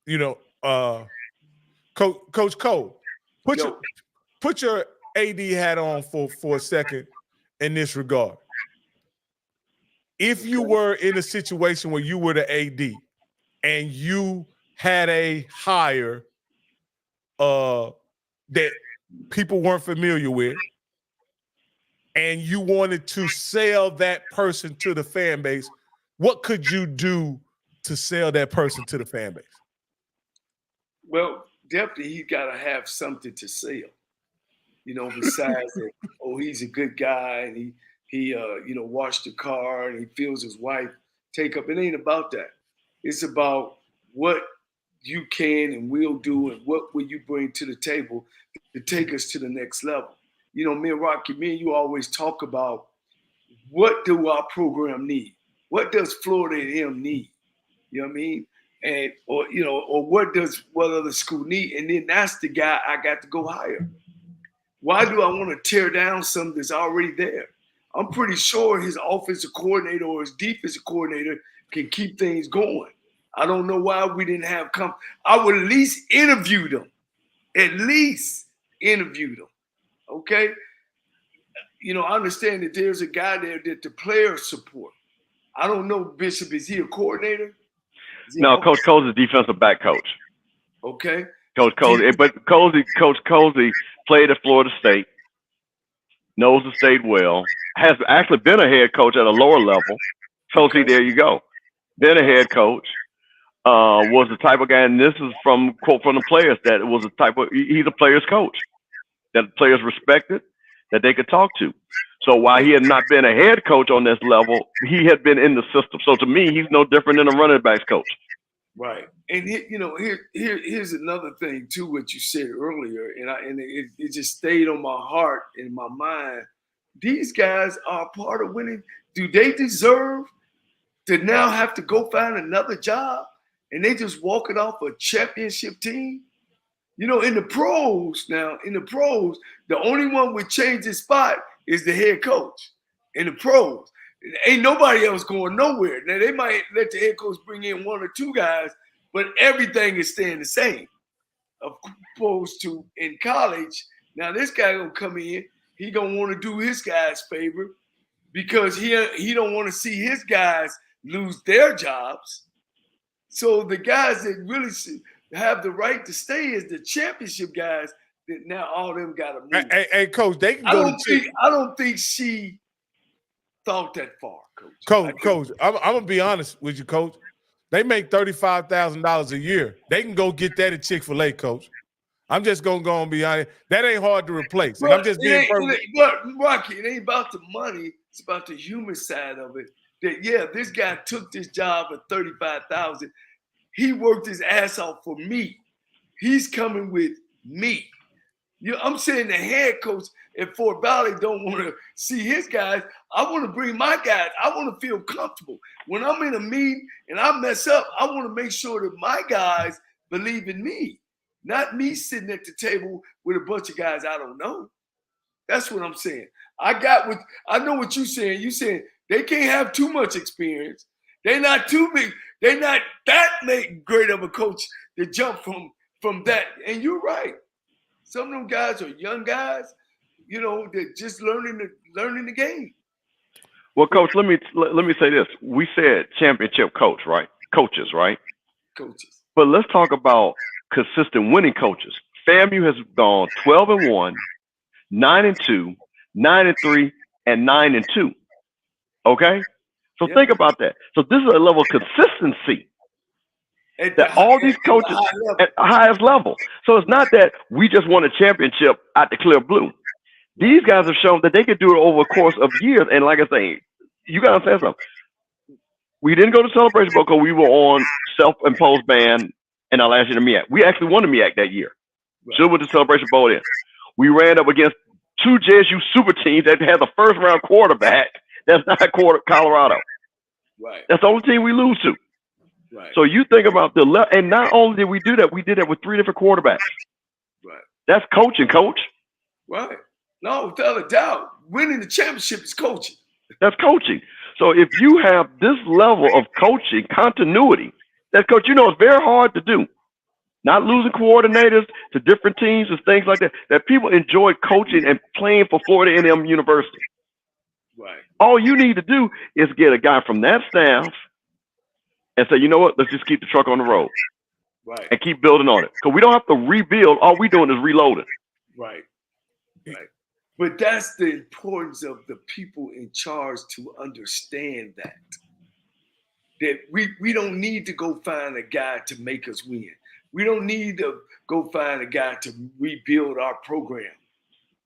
Speaker 1: you know, Coach Cole, put your AD hat on for a second in this regard. If you were in a situation where you were the AD and you had a hire that people weren't familiar with, and you wanted to sell that person to the fan base, what could you do to sell that person to the fan base?
Speaker 2: Well, definitely he got to have something to sell. You know, besides that, oh, he's a good guy and he you know, washed the car and he feels his wife take up. It ain't about that. It's about what you can and will do and what will you bring to the table to take us to the next level. You know, me and you always talk about what do our program need? What does Florida A&M need? You know what I mean? And or you know, or what other school need? And then that's the guy I got to go hire. Why do I want to tear down something that's already there? I'm pretty sure his offensive coordinator or his defensive coordinator can keep things going. I don't know why we didn't have I would at least interview them. At least interview them. Okay? You know, I understand that there's a guy there that the players support. I don't know, Bishop, is he a coordinator?
Speaker 3: No, Coach Cole's a defensive back coach.
Speaker 2: Okay.
Speaker 3: Coach Coley, but Coach Coley played at Florida State, knows the state well, has actually been a head coach at a lower level. So see, there you go. Been a head coach, was the type of guy, and this is from quote from the players, that it was a type of, he's a player's coach that players respected, that they could talk to. So while he had not been a head coach on this level, he had been in the system. So to me, he's no different than a running backs coach.
Speaker 2: Right. And you know, here's another thing too, what you said earlier, and it just stayed on my heart and my mind. These guys are part of winning. Do they deserve to now have to go find another job and they just walk it off a championship team? You know, in the pros, the only one with change his spot is the head coach. In the pros, ain't nobody else going nowhere. Now, they might let the head coach bring in one or two guys, but everything is staying the same. Opposed to in college, now this guy gonna come in, he gonna want to do his guys favor because he don't want to see his guys lose their jobs. So the guys that really have the right to stay is the championship guys. That now all of them got to move.
Speaker 1: Hey, Coach, they can go.
Speaker 2: I don't think she thought that far, Coach.
Speaker 1: Coach, I'm gonna be honest with you, Coach. They make $35,000 a year. They can go get that at Chick-fil-A, Coach. I'm just gonna go and be honest. That ain't hard to replace. And I'm just being perfect.
Speaker 2: But Rocky, it ain't about the money. It's about the human side of it. That this guy took this job at $35,000. He worked his ass off for me. He's coming with me. I'm saying the head coach at Fort Valley don't want to see his guys. I want to bring my guys. I want to feel comfortable. When I'm in a meeting and I mess up, I want to make sure that my guys believe in me, not me sitting at the table with a bunch of guys I don't know. That's what I'm saying. I know what you're saying. You're saying they can't have too much experience. They're not too big. They're not that great of a coach to jump from that. And you're right. Some of them guys are young guys, you know, they're just learning the game.
Speaker 3: Well, Coach, let me say this. We said championship coach, right? Coaches, right?
Speaker 2: Coaches.
Speaker 3: But let's talk about consistent winning coaches. FAMU has gone 12-1, 9-2, 9-3, and 9-2. Okay? So think about that. So this is a level of consistency that all these coaches at the highest level. So it's not that we just won a championship out the clear blue. These guys have shown that they could do it over a course of years. And like I say, you got to understand something. We didn't go to Celebration Bowl because we were on self-imposed ban in our last year in the MEAC. We actually won the MEAC that year. Right. Should have went to Celebration Bowl then. We ran up against two JSU super teams that had the first-round quarterback. That's not Colorado.
Speaker 2: Right.
Speaker 3: That's the only team we lose to.
Speaker 2: Right.
Speaker 3: So you think about and not only did we do that, we did that with 3 different quarterbacks.
Speaker 2: Right.
Speaker 3: That's coaching, Coach.
Speaker 2: Right. No, without a doubt, winning the championship is coaching.
Speaker 3: That's coaching. So if you have this level of coaching continuity, that Coach, you know, it's very hard to do. not losing coordinators to different teams and things like that, that people enjoy coaching and playing for Florida A&M University.
Speaker 2: Right.
Speaker 3: All you need to do is get a guy from that staff and say, you know what, let's just keep the truck on the road.
Speaker 2: Right.
Speaker 3: And keep building on it. Because we don't have to rebuild. All we're doing is reloading.
Speaker 2: Right. Right. But that's the importance of the people in charge to understand that. That we don't need to go find a guy to make us win. We don't need to go find a guy to rebuild our program.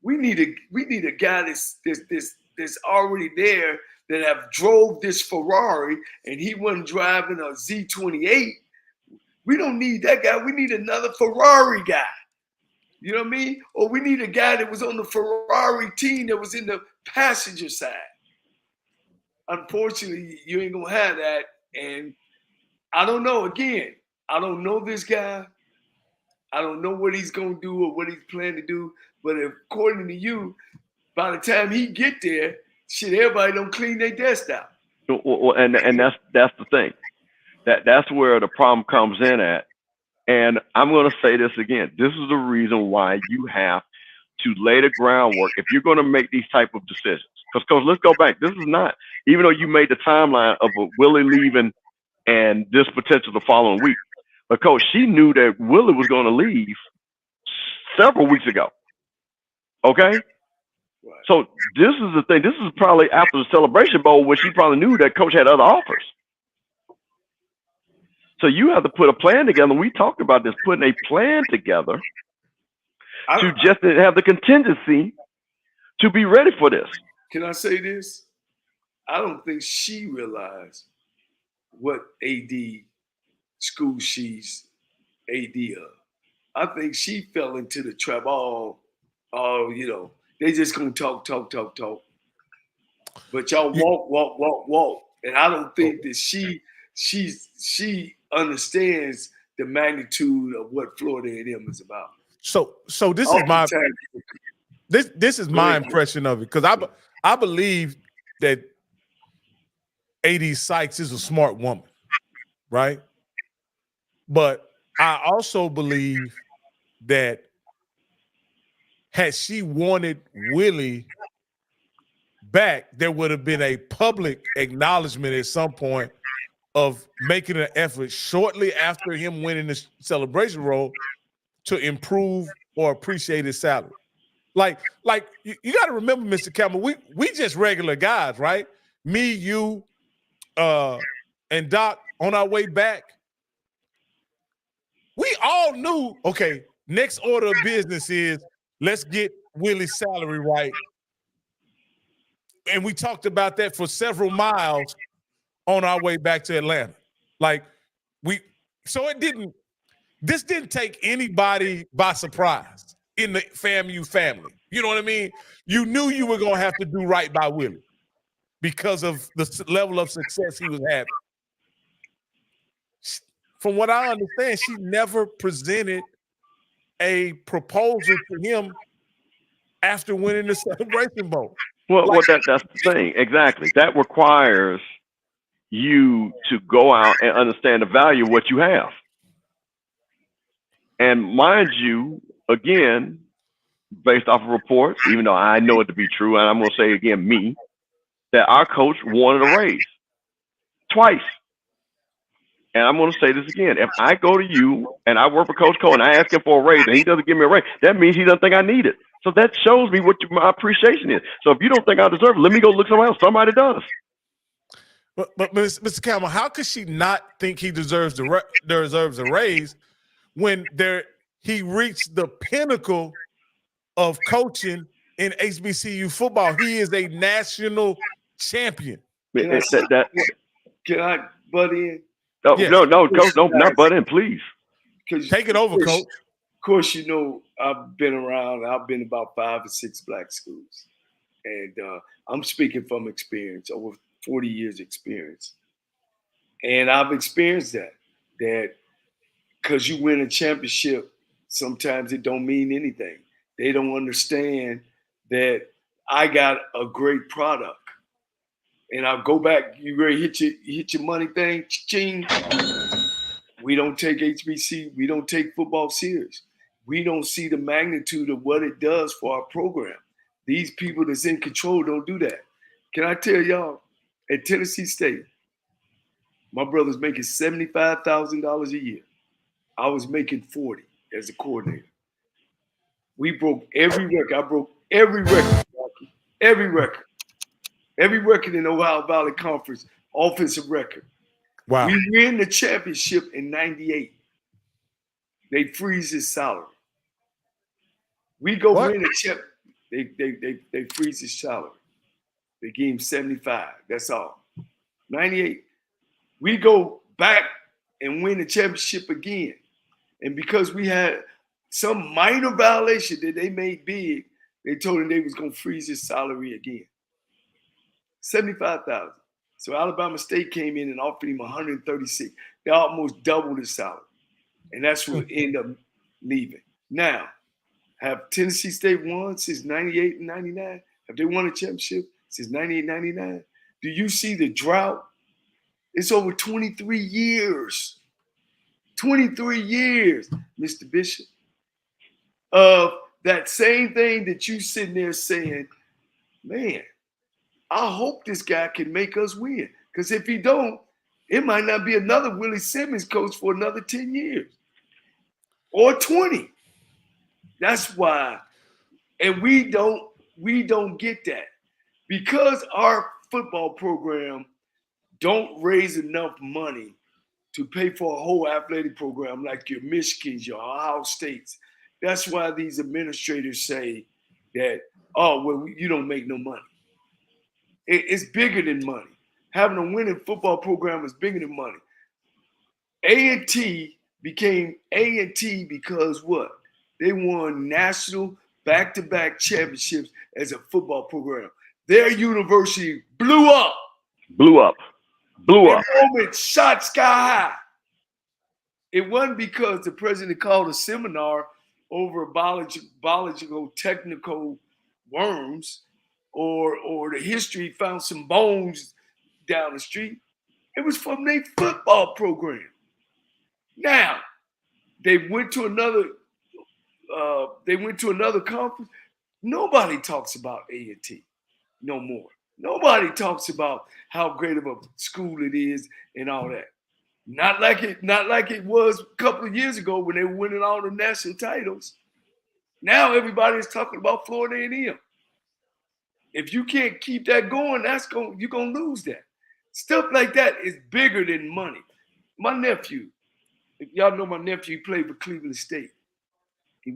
Speaker 2: We need a guy that's already there, that have drove this Ferrari and he wasn't driving a Z28. We don't need that guy. We need another Ferrari guy. You know what I mean? Or we need a guy that was on the Ferrari team that was in the passenger side. Unfortunately, you ain't gonna have that. And I don't know. Again, I don't know this guy. I don't know what he's gonna do or what he's planning to do. But according to you, by the time he get there, shit, everybody don't clean their desk out.
Speaker 3: Well, and that's the thing. That's where the problem comes in at. And I'm going to say this again. This is the reason why you have to lay the groundwork if you're going to make these type of decisions. Because, Coach, let's go back. This is not, even though you made the timeline of Willie leaving and this potential the following week. But, Coach, she knew that Willie was going to leave several weeks ago. Okay? Right. So this is the thing. This is probably after the Celebration Bowl where she probably knew that Coach had other offers. So you have to put a plan together. We talked about this, putting a plan together to just have the contingency to be ready for this.
Speaker 2: Can I say this? I don't think she realized what AD school she's AD of. I think she fell into the trap. They just gonna talk. But y'all walk. And I don't think that she understands the magnitude of what Florida A&M is about.
Speaker 1: So this is my impression of it, because I believe that AD Sykes is a smart woman, right? But I also believe that had she wanted Willie back, there would have been a public acknowledgement at some point of making an effort shortly after him winning the celebration role to improve or appreciate his salary. Like you got to remember, Mr. Campbell, we just regular guys, right? Me, you, and Doc on our way back. We all knew, okay, next order of business is let's get Willie's salary right. And we talked about that for several miles on our way back to Atlanta. This didn't take anybody by surprise in the FAMU family. You know what I mean? You knew you were going to have to do right by Willie because of the level of success he was having. From what I understand, she never presented a proposal to him after winning the Celebration Bowl.
Speaker 3: Well, that's the thing. Exactly. That requires you to go out and understand the value of what you have. And mind you, again, based off of reports, even though I know it to be true, and I'm going to say again, me, that our coach wanted a raise twice. And I'm going to say this again. If I go to you and I work for Coach Cole and I ask him for a raise and he doesn't give me a raise, that means he doesn't think I need it. So that shows me what my appreciation is. So if you don't think I deserve it, let me go look somewhere else. Somebody does.
Speaker 1: But Mr. Campbell, how could she not think he deserves a raise when he reached the pinnacle of coaching in HBCU football? He is a national champion.
Speaker 2: Can I butt in?
Speaker 3: No, yes. No, Coach, don't not butt in, please.
Speaker 1: Take it over, Coach.
Speaker 2: Of course, you know, I've been around. I've been about 5 or 6 black schools. And I'm speaking from experience, over 40 years experience. And I've experienced that because you win a championship, sometimes it don't mean anything. They don't understand that I got a great product. And I'll go back, you ready to hit your money thing? Ching. we don't take HBC, we don't take football serious. We don't see the magnitude of what it does for our program. These people that's in control don't do that. Can I tell y'all, at Tennessee State, my brother's making $75,000 a year. I was making 40 as a coordinator. We broke every record. I broke every record, Rocky. Every record. Every record in the Ohio Valley Conference, offensive record.
Speaker 1: Wow.
Speaker 2: We win the championship in 98. They freeze his salary. We go win a chip. They freeze his salary. They give him 75. That's all. 98. We go back and win the championship again. And because we had some minor violation that they made big, they told him they was gonna freeze his salary again. 75,000. So Alabama State came in and offered him 136. They almost doubled his salary. And that's who ended up leaving. Now, have Tennessee State won since 98 and 99? Have they won a championship since 98, 99? Do you see the drought? It's over 23 years. 23 years, Mr. Bishop, of that same thing that you sitting there saying, man, I hope this guy can make us win. Because if he don't, it might not be another Willie Simmons coach for another 10 years or 20. That's why. And we don't get that. Because our football program don't raise enough money to pay for a whole athletic program like your Michigans, your Ohio States. That's why these administrators say that, oh, well, you don't make no money. It's bigger than money. Having a winning football program is bigger than money. A&T became A&T because what? They won national back-to-back championships as a football program. Their university blew up.
Speaker 3: Blew up.
Speaker 2: Enrollment shot sky high. It wasn't because the president called a seminar over biological technical worms or the history found some bones down the street. It was from their football program. Now, they went to another conference. Nobody talks about A&T no more. Nobody talks about how great of a school it is and all that. Not like it was a couple of years ago when they were winning all the national titles. Now everybody is talking about Florida A&M. If you can't keep that going, you're gonna lose that. Stuff like that is bigger than money. My nephew, if y'all know my nephew, he played for Cleveland State. He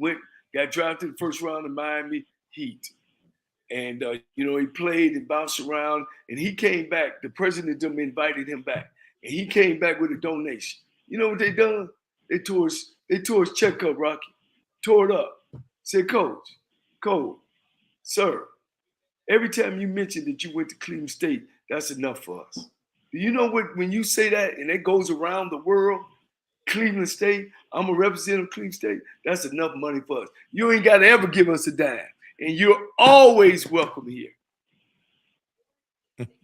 Speaker 2: got drafted in the first round of Miami Heat. And, he played and bounced around, and he came back. The president of them invited him back, and he came back with a donation. You know what they done? They tore his check up, Rocky. Tore it up. Said, Coach, sir, every time you mention that you went to Cleveland State, that's enough for us. Do you know what, when you say that, and it goes around the world, Cleveland State, I'm a representative of Cleveland State, that's enough money for us. You ain't got to ever give us a dime. And you're always welcome here.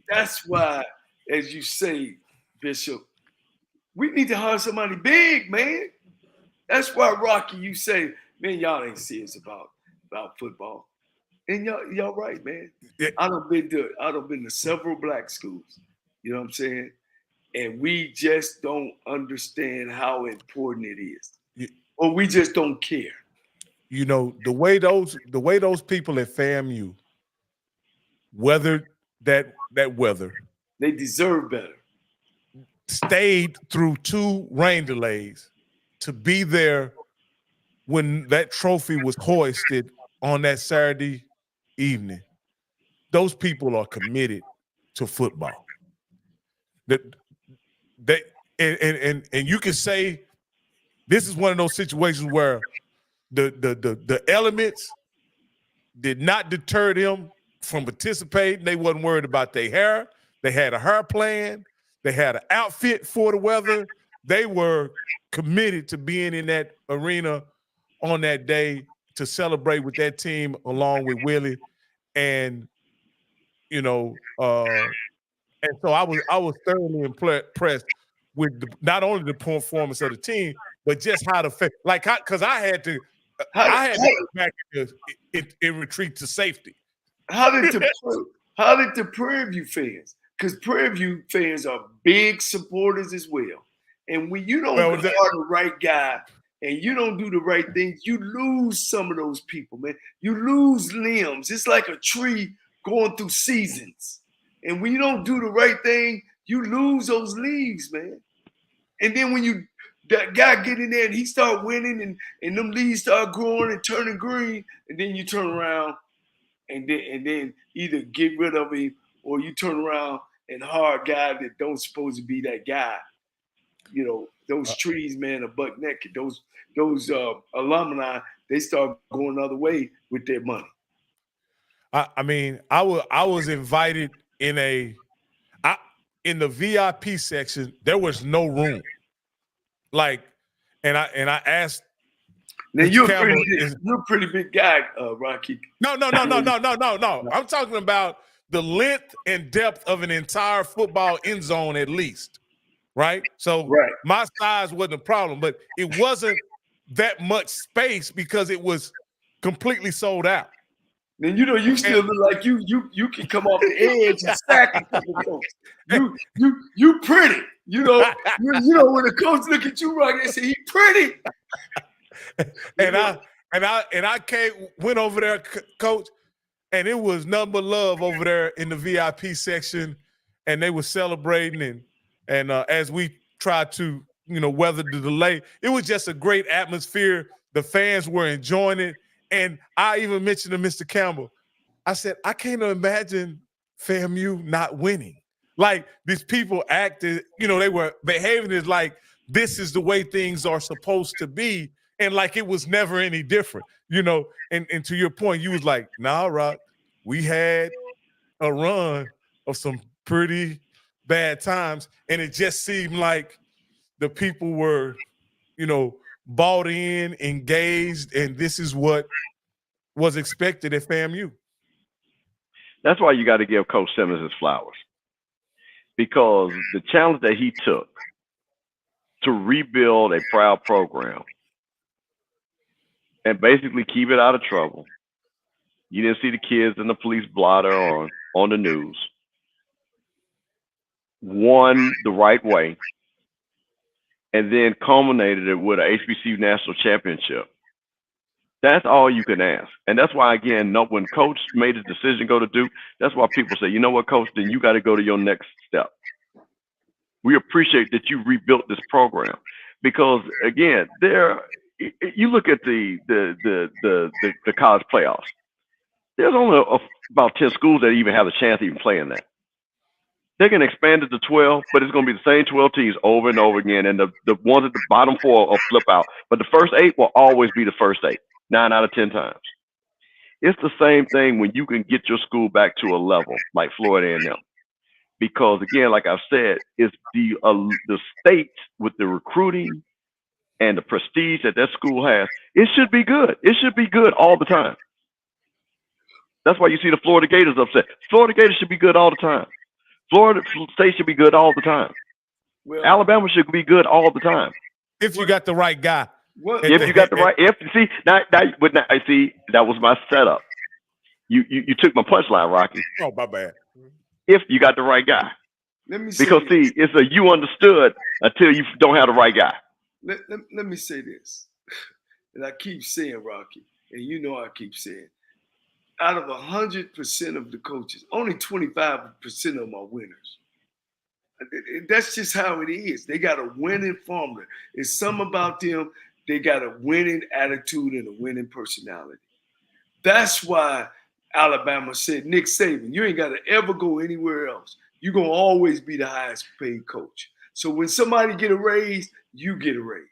Speaker 2: That's why, as you say, Bishop, we need to hire somebody big, man. That's why, Rocky, you say, man, y'all ain't serious about football. And y'all right, man. Yeah. I done been to several black schools. You know what I'm saying? And we just don't understand how important it is. Yeah. Or we just don't care.
Speaker 1: You know, the way those people at FAMU weathered that weather.
Speaker 2: They deserve better.
Speaker 1: Stayed through 2 rain delays to be there when that trophy was hoisted on that Saturday evening. Those people are committed to football. And you can say this is one of those situations where the elements did not deter them from participating. They wasn't worried about their hair. They had a hair plan. They had an outfit for the weather. They were committed to being in that arena on that day to celebrate with that team along with Willie. And, and so I was thoroughly impressed with not only the performance of the team, but just how to because I had to go back in retreat to safety.
Speaker 2: How did the Prairie View fans? Because Prairie View fans are big supporters as well. And when you don't guard the right guy and you don't do the right things, you lose some of those people, man. You lose limbs. It's like a tree going through seasons. And when you don't do the right thing, you lose those leaves, man. And then when that guy get in there and he start winning and them leaves start growing and turning green, and then you turn around and then either get rid of him or you turn around and hard guy that don't supposed to be that guy. You know, those trees, man, are buck naked. Those alumni, they start going the other way with their money.
Speaker 1: I mean, I was invited in the VIP section. There was no room. And I asked.
Speaker 2: Now you're a pretty big guy, Rocky.
Speaker 1: No. I'm talking about the length and depth of an entire football end zone, at least. Right. So my size wasn't a problem, but it wasn't that much space because it was completely sold out.
Speaker 2: Then you still look like you can come off the edge and sack a couple folks. You pretty. You know when the coach look at you, right, they say he pretty.
Speaker 1: And I went over there, coach, and it was nothing but love over there in the VIP section, and they were celebrating and as we tried to weather the delay, it was just a great atmosphere. The fans were enjoying it. And I even mentioned to Mr. Campbell, I said, I can't imagine FAMU not winning. Like, these people acted, they were behaving as like this is the way things are supposed to be. And like it was never any different, And to your point, you was like, nah, Rock, we had a run of some pretty bad times. And it just seemed like the people were, bought in, engaged, and this is what was expected at FAMU.
Speaker 3: That's why you got to give Coach Simmons his flowers, because the challenge that he took to rebuild a proud program and basically keep it out of trouble. You didn't see the kids in the police blotter on the news. Won the right way, and then culminated it with a HBCU national championship. That's all you can ask. And that's why, again, when Coach made his decision to go to Duke, that's why people say, you know what, Coach, then you got to go to your next step. We appreciate that you rebuilt this program because, again, you look at the college playoffs. There's only about 10 schools that even have a chance to even play in that. They can expand it to 12, but it's going to be the same 12 teams over and over again. And the ones at the bottom 4 will flip out. But the first 8 will always be the first 8, 9 out of 10 times. It's the same thing when you can get your school back to a level like Florida A&M. Because, again, like I've said, it's the state with the recruiting and the prestige that school has. It should be good. It should be good all the time. That's why you see the Florida Gators upset. Florida Gators should be good all the time. Florida State should be good all the time. Well, Alabama should be good all the time.
Speaker 1: If you got the right guy.
Speaker 3: If you got the right, see, that was my setup. You took my punchline, Rocky.
Speaker 1: Oh, my bad.
Speaker 3: If you got the right guy.
Speaker 2: Let me say
Speaker 3: because
Speaker 2: this.
Speaker 3: See, it's a you understood until you don't have the right guy.
Speaker 2: Let me say this. And I keep saying, Rocky, and I keep saying, out of 100% of the coaches, only 25% of them are winners. That's just how it is. They got a winning formula. It's something about them. They got a winning attitude and a winning personality. That's why Alabama said, Nick Saban, you ain't got to ever go anywhere else. You're going to always be the highest paid coach. So when somebody get a raise, you get a raise.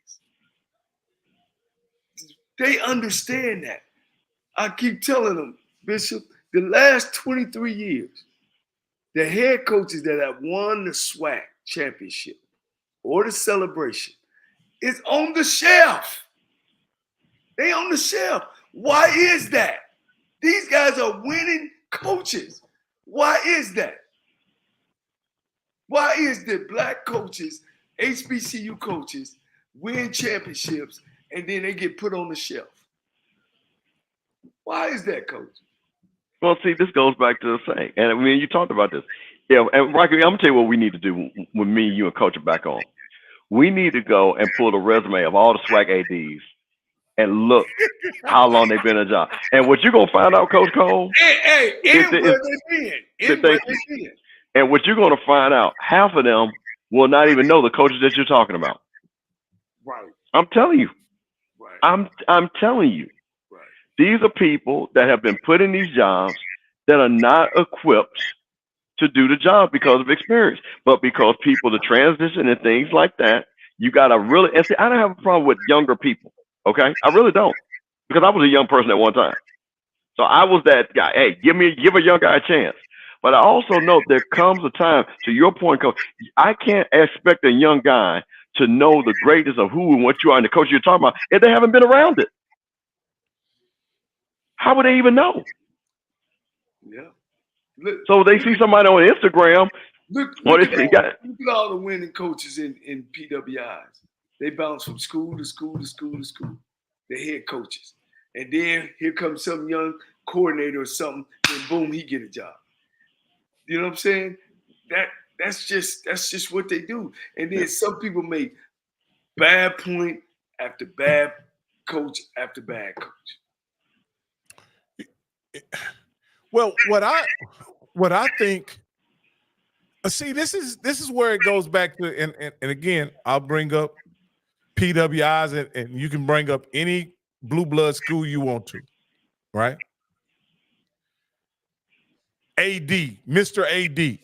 Speaker 2: They understand that. I keep telling them, Bishop, the last 23 years, the head coaches that have won the SWAC championship or the celebration is on the shelf. They on the shelf. Why is that? These guys are winning coaches. Why is that? Why is that black coaches HBCU coaches win championships and then they get put on the shelf. Why is that, Coach?
Speaker 3: Well, see, this goes back to the same. And I mean, you talked about this. Yeah, and Rocky, I'm going to tell you what we need to do when me, you, and Coach are back on. We need to go and pull the resume of all the SWAC ADs and look how long they've been in a job. And what you're going to find out, Coach Cole, and what you're going to find out, half of them will not even know the coaches that you're talking about.
Speaker 2: Right.
Speaker 3: I'm telling you.
Speaker 2: Right.
Speaker 3: I'm telling you.
Speaker 2: Right.
Speaker 3: These are people that have been put in these jobs that are not equipped to do the job because of experience, but because people, the transition and things like that, you got to really, and see, I don't have a problem with younger people, okay? I really don't, because I was a young person at one time. So I was that guy. Hey, give a young guy a chance. But I also know there comes a time, to your point, Coach, I can't expect a young guy to know the greatness of who and what you are and the coach you're talking about if they haven't been around it. How would they even know?
Speaker 2: Yeah.
Speaker 3: So they see somebody on Instagram.
Speaker 2: Look at all the winning coaches in PWIs. They bounce from school to school to school to school. They're head coaches. And then here comes some young coordinator or something, and boom, he get a job. You know what I'm saying? That's just what they do. And then some people make bad point after bad coach after bad coach.
Speaker 1: Well, what I think, see, this is where it goes back to, and again, I'll bring up PWIs, and you can bring up any blue blood school you want to, right? AD, Mr. AD,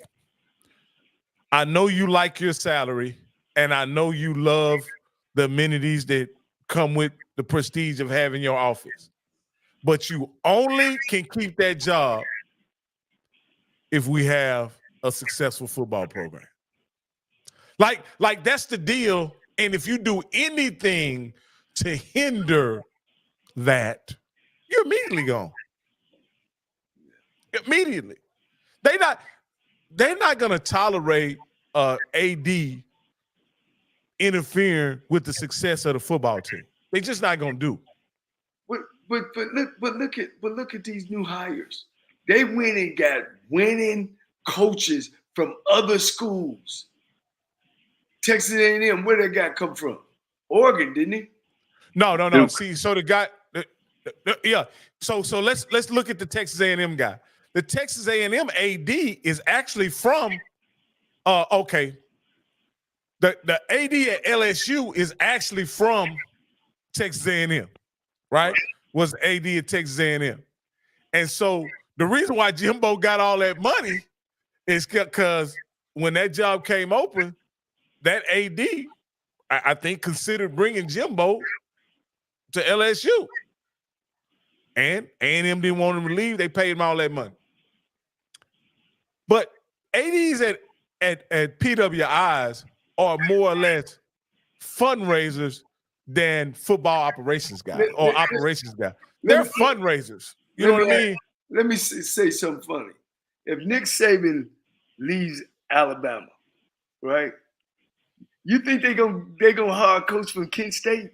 Speaker 1: I know you like your salary, and I know you love the amenities that come with the prestige of having your office, but you only can keep that job if we have a successful football program. Like that's the deal. And if you do anything to hinder that, you're immediately gone. Immediately. They're not gonna tolerate AD interfering with the success of the football team. They're just not gonna do.
Speaker 2: But look at these new hires. They went and got winning coaches from other schools. Texas A&M, where that guy come from? Oregon, didn't he?
Speaker 1: No. See, so the guy, yeah. So let's look at the Texas A&M guy. The Texas A&M AD is actually from, okay. The AD at LSU is actually from Texas A&M, right? Was AD at Texas A&M. And so the reason why Jimbo got all that money is because when that job came open, that AD, I think, considered bringing Jimbo to LSU. And A&M didn't want him to leave. They paid him all that money. But ADs at PWIs are more or less fundraisers than football operations guys or operations guys. They're fundraisers. You know what I mean?
Speaker 2: Let me say something funny. If Nick Saban leaves Alabama, right? You think they gonna hire a coach from Kent State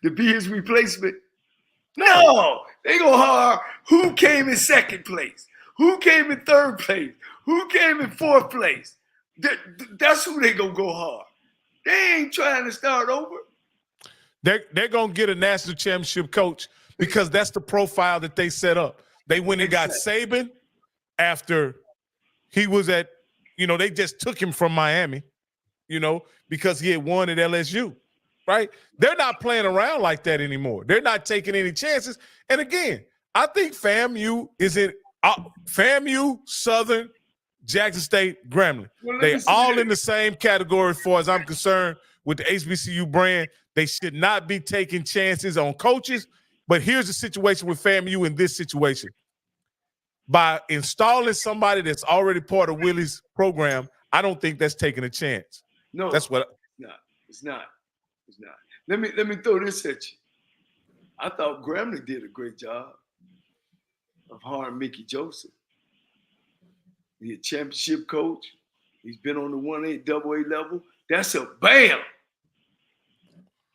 Speaker 2: to be his replacement? No, they gonna hire who came in second place, who came in third place, who came in fourth place. That's who they gonna go hire. They ain't trying to start over.
Speaker 1: They're gonna get a national championship coach because that's the profile that they set up. They went and got Saban after he was at, they just took him from Miami, because he had won at LSU, right? They're not playing around like that anymore. They're not taking any chances. And again, I think FAMU is in FAMU, Southern, Jackson State, Grambling. They're all in the same category as far as I'm concerned with the HBCU brand. They should not be taking chances on coaches. But here's the situation with FAMU in this situation. By installing somebody that's already part of Willie's program, I don't think that's taking a chance.
Speaker 2: No,
Speaker 1: that's what.
Speaker 2: It's not. Let me throw this at you. I thought Grambling did a great job of hiring Mickey Joseph. He's a championship coach. He's been on the 1A, AA level. That's a bam.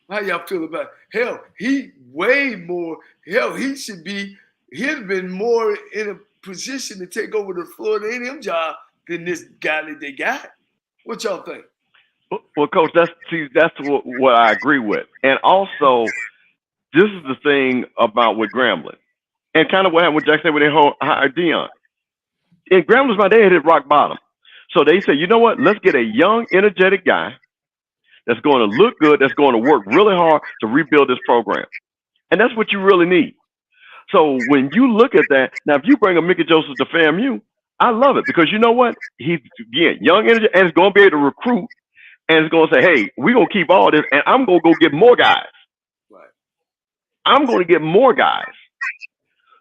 Speaker 2: How y'all feel about it? Hell, he way more. Hell, he'd been more in a position to take over the Florida A&M job than this guy that they got. What y'all think?
Speaker 3: Well, Coach, that's what I agree with. And also, this is the thing about with Grambling. And kind of what happened with Jackson when they hired Dion. And Grambling's my day hit rock bottom. So they said, you know what? Let's get a young, energetic guy that's going to look good, that's going to work really hard to rebuild this program. And that's what you really need. So when you look at that, now if you bring a Mickey Joseph to FAMU, I love it because you know what? He's, again, young energy, and he's going to be able to recruit, and it's going to say, hey, we're going to keep all this, and I'm going to go get more guys.
Speaker 2: Right.
Speaker 3: I'm going to get more guys.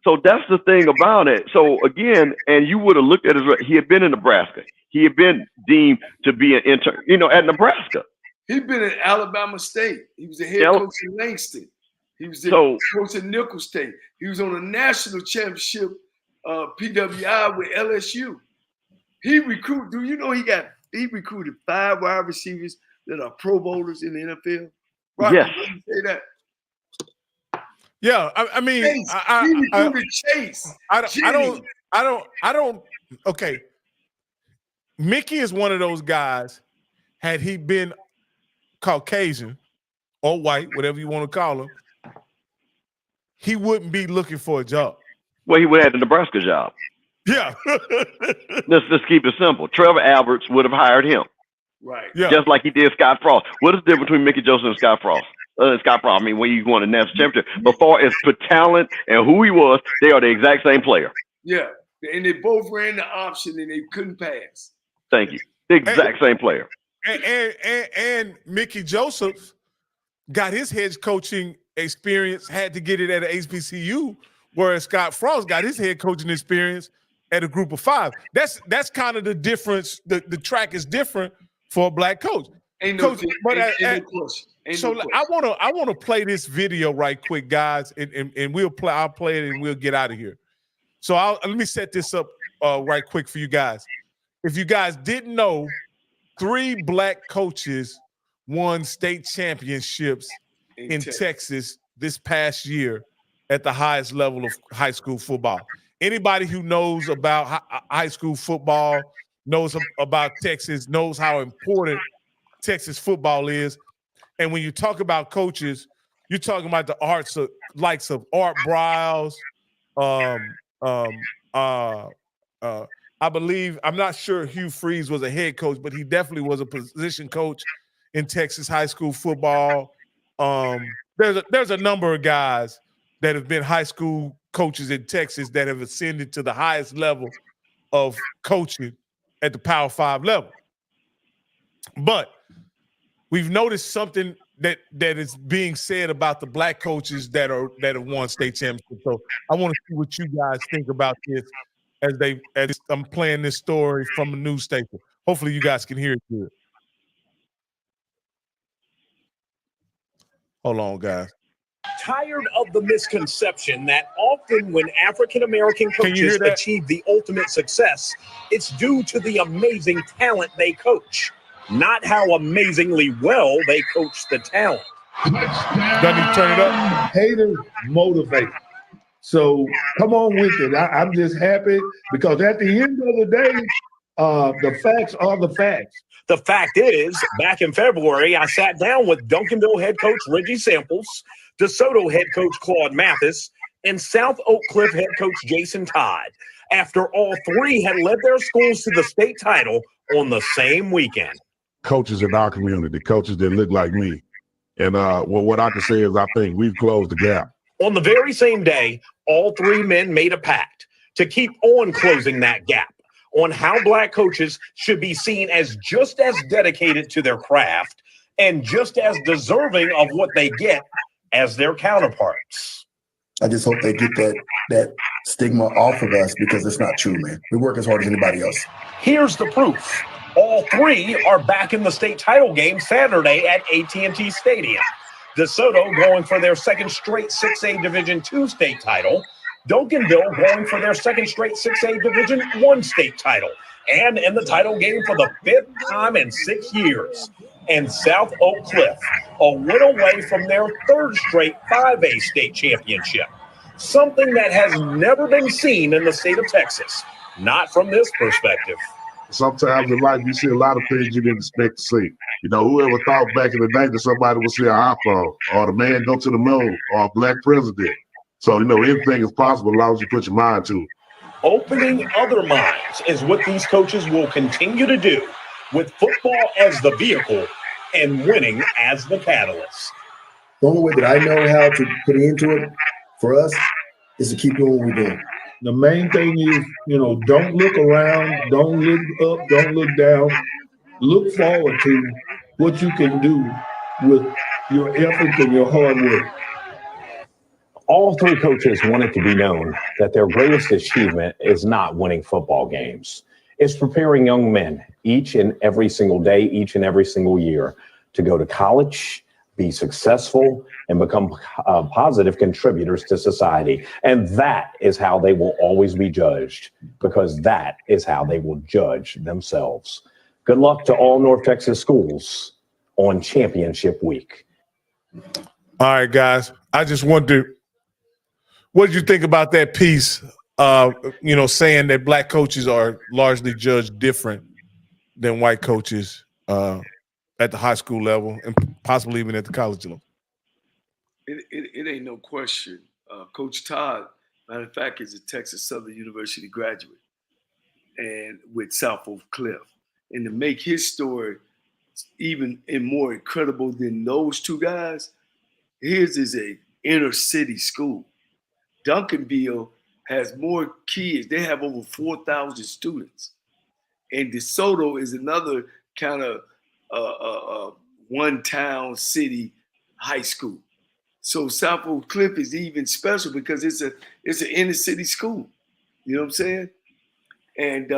Speaker 3: So that's the thing about it. So again, and you would have looked at it, he had been in Nebraska. He had been deemed to be an intern, at Nebraska.
Speaker 2: He'd been at Alabama State. He was the head coach in Langston. He was the coach at Nickel State. He was on a national championship PWI with LSU. He recruited. He recruited 5 wide receivers that are Pro Bowlers in the NFL. Rocky,
Speaker 3: yes.
Speaker 2: Can you say that?
Speaker 1: Yeah, I mean,
Speaker 2: he recruited Chase.
Speaker 1: I don't. Okay, Mickey is one of those guys. Had he been Caucasian or white, whatever you want to call him, he wouldn't be looking for a job.
Speaker 3: Well, he would have had the Nebraska job.
Speaker 1: Yeah.
Speaker 3: Let's keep it simple. Trevor Alberts would have hired him.
Speaker 2: Right.
Speaker 1: Yeah.
Speaker 3: Just like he did Scott Frost. What is the difference between Mickey Joseph and Scott Frost? I mean, when you won a national championship, but far as for talent and who he was, they are the exact same player.
Speaker 2: Yeah. And they both ran the option and they couldn't pass.
Speaker 3: Thank you. The exact same player.
Speaker 1: And Mickey Joseph got his head coaching experience, had to get it at an HBCU, whereas Scott Frost got his head coaching experience at a group of 5. That's kind of the difference. The track is different for a black coach.
Speaker 2: Ain't no
Speaker 1: coach,
Speaker 2: question.
Speaker 1: I want to play this video right quick, guys, and I'll play it and we'll get out of here. So let me set this up right quick for you guys. If you guys didn't know, 3 black coaches won state championships in Texas this past year at the highest level of high school football. Anybody who knows about high school football, knows about Texas, knows how important Texas football is. And when you talk about coaches, you're talking about the likes of Art Briles. I believe, I'm not sure Hugh Freeze was a head coach, but he definitely was a position coach in Texas high school football. There's a number of guys that have been high school coaches in Texas that have ascended to the highest level of coaching at the Power 5 level. But we've noticed something that is being said about the black coaches that have won state championships. So I want to see what you guys think about this as I'm playing this story from a news station. Hopefully you guys can hear it good. Hold on, guys.
Speaker 5: Tired of the misconception that often when African-American coaches achieve the ultimate success, it's due to the amazing talent they coach, not how amazingly well they coach the talent.
Speaker 1: Johnnie, turn it up.
Speaker 6: Haters motivate. So come on with it. I'm just happy because at the end of the day, the facts are the facts.
Speaker 5: The fact is, back in February, I sat down with Duncanville head coach Reggie Samples, DeSoto head coach Claude Mathis, and South Oak Cliff head coach Jason Todd, after all 3 had led their schools to the state title on the same weekend.
Speaker 7: Coaches in our community, coaches that look like me. And what I can say is I think we've closed the gap.
Speaker 5: On the very same day, all 3 men made a pact to keep on closing that gap on how black coaches should be seen as just as dedicated to their craft and just as deserving of what they get as their counterparts.
Speaker 8: I just hope they get that stigma off of us because it's not true, man. We work as hard as anybody else.
Speaker 5: Here's the proof. All 3 are back in the state title game Saturday at AT&T Stadium. DeSoto going for their second straight 6A Division II state title, Duncanville going for their second straight 6A Division I state title and in the title game for the 5th time in 6 years. And South Oak Cliff, a win away from their 3rd straight 5A state championship. Something that has never been seen in the state of Texas, not from this perspective.
Speaker 7: Sometimes in life, you see a lot of things you didn't expect to see. You know, whoever thought back in the day that somebody would see an iPhone or the man go to the moon or a black president. So, you know, anything is possible as long as you put your mind to it.
Speaker 5: Opening other minds is what these coaches will continue to do, with football as the vehicle and winning as the catalyst.
Speaker 8: The only way that I know how to put into it for us is to keep doing what we're doing.
Speaker 6: The main thing is, you know, don't look around, don't look up, don't look down. Look forward to what you can do with your efforts and your hard work.
Speaker 5: All three coaches want it to be known that their greatest achievement is not winning football games. It's preparing young men each and every single day, each and every single year to go to college, be successful, and become positive contributors to society. And that is how they will always be judged, because that is how they will judge themselves. Good luck to all North Texas schools on championship week.
Speaker 1: All right, guys. I just wonder, what did you think about that piece, saying that black coaches are largely judged different than white coaches at the high school level and possibly even at the college level?
Speaker 2: It ain't no question. Coach Todd, matter of fact, is a Texas Southern University graduate and with South Oak Cliff. And to make his story even more incredible than those two guys, his is a inner city school. Duncanville has more kids. They have over 4,000 students. And DeSoto is another kind of one town city high school. So South Oak Cliff is even special because it's an inner city school. You know what I'm saying? And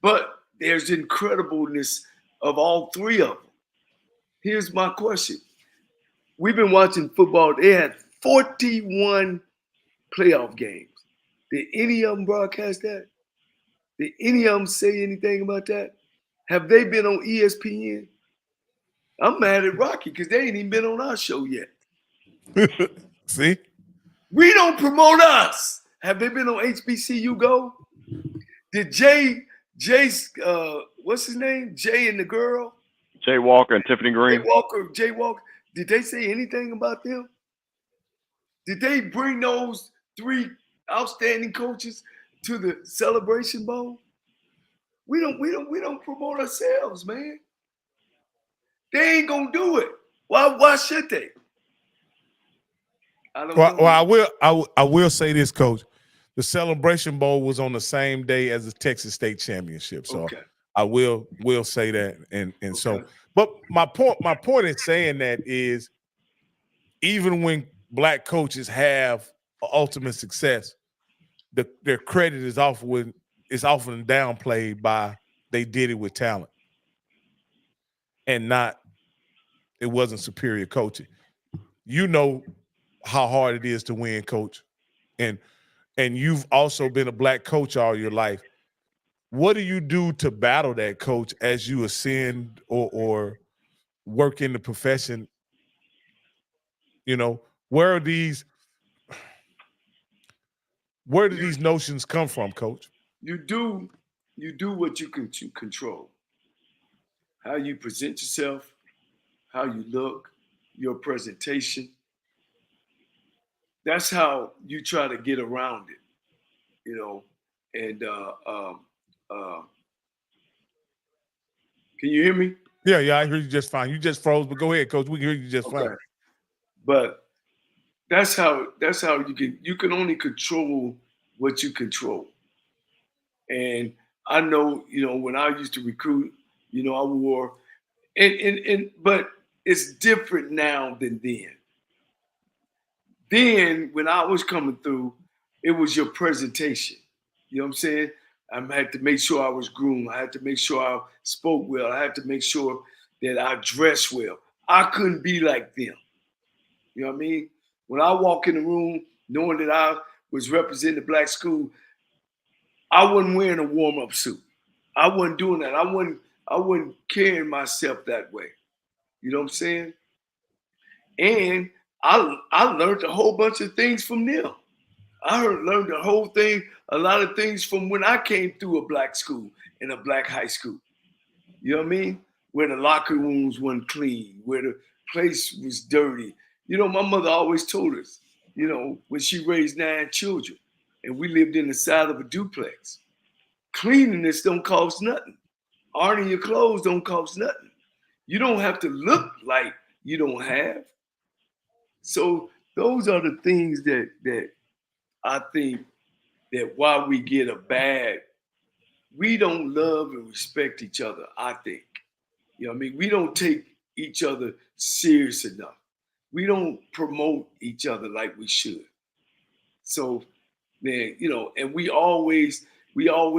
Speaker 2: but there's incredibleness of all three of them. Here's my question. We've been watching football. They had 41 playoff games. Did any of them broadcast that? Did any of them say anything about that? Have they been on ESPN? I'm mad at Rocky because they ain't even been on our show yet.
Speaker 1: See?
Speaker 2: We don't promote us. Have they been on HBCU Go? Did Jay's what's his name? Jay and the girl?
Speaker 3: Jay Walker and Tiffany Green.
Speaker 2: Jay Walker. Did they say anything about them? Did they bring those three outstanding coaches to the Celebration Bowl? We don't promote ourselves, man. They ain't gonna do it. Why should they? I don't know.
Speaker 1: Well, I will say this, Coach. The Celebration Bowl was on the same day as the Texas State Championship, so okay. I will say that, and okay. So. But my point in saying that is, even when black coaches have ultimate success, their credit is often downplayed by they did it with talent, and it wasn't superior coaching. You know how hard it is to win, Coach, and you've also been a black coach all your life. What do you do to battle that, Coach, as you ascend or work in the profession? You know, where do these notions come from, Coach?
Speaker 2: You do what you can to control. How you present yourself, how you look, your presentation. That's how you try to get around it, you know. And can you hear me?
Speaker 1: Yeah, I hear you just fine. You just froze, but go ahead, Coach. We can hear you just fine.
Speaker 2: But that's how you can only control what you control. And I know, when I used to recruit, I wore but it's different now than then. Then when I was coming through, it was your presentation. You know what I'm saying? I had to make sure I was groomed. I had to make sure I spoke well. I had to make sure that I dressed well. I couldn't be like them. You know what I mean? When I walk in the room, knowing that I was representing the black school, I wasn't wearing a warm-up suit. I wasn't doing that. I wasn't carrying myself that way. You know what I'm saying? And I learned a whole bunch of things from them. Learned a lot of things from when I came through a black school and a black high school. You know what I mean? Where the locker rooms weren't clean, where the place was dirty. You know, my mother always told us, you know, when she raised 9 children and we lived in the side of a duplex, cleanliness don't cost nothing. Ironing your clothes don't cost nothing. You don't have to look like you don't have. So those are the things that I think that why we get a bad, we don't love and respect each other, I think. You know what I mean? We don't take each other serious enough. We don't promote each other like we should. So, man, you know, and we always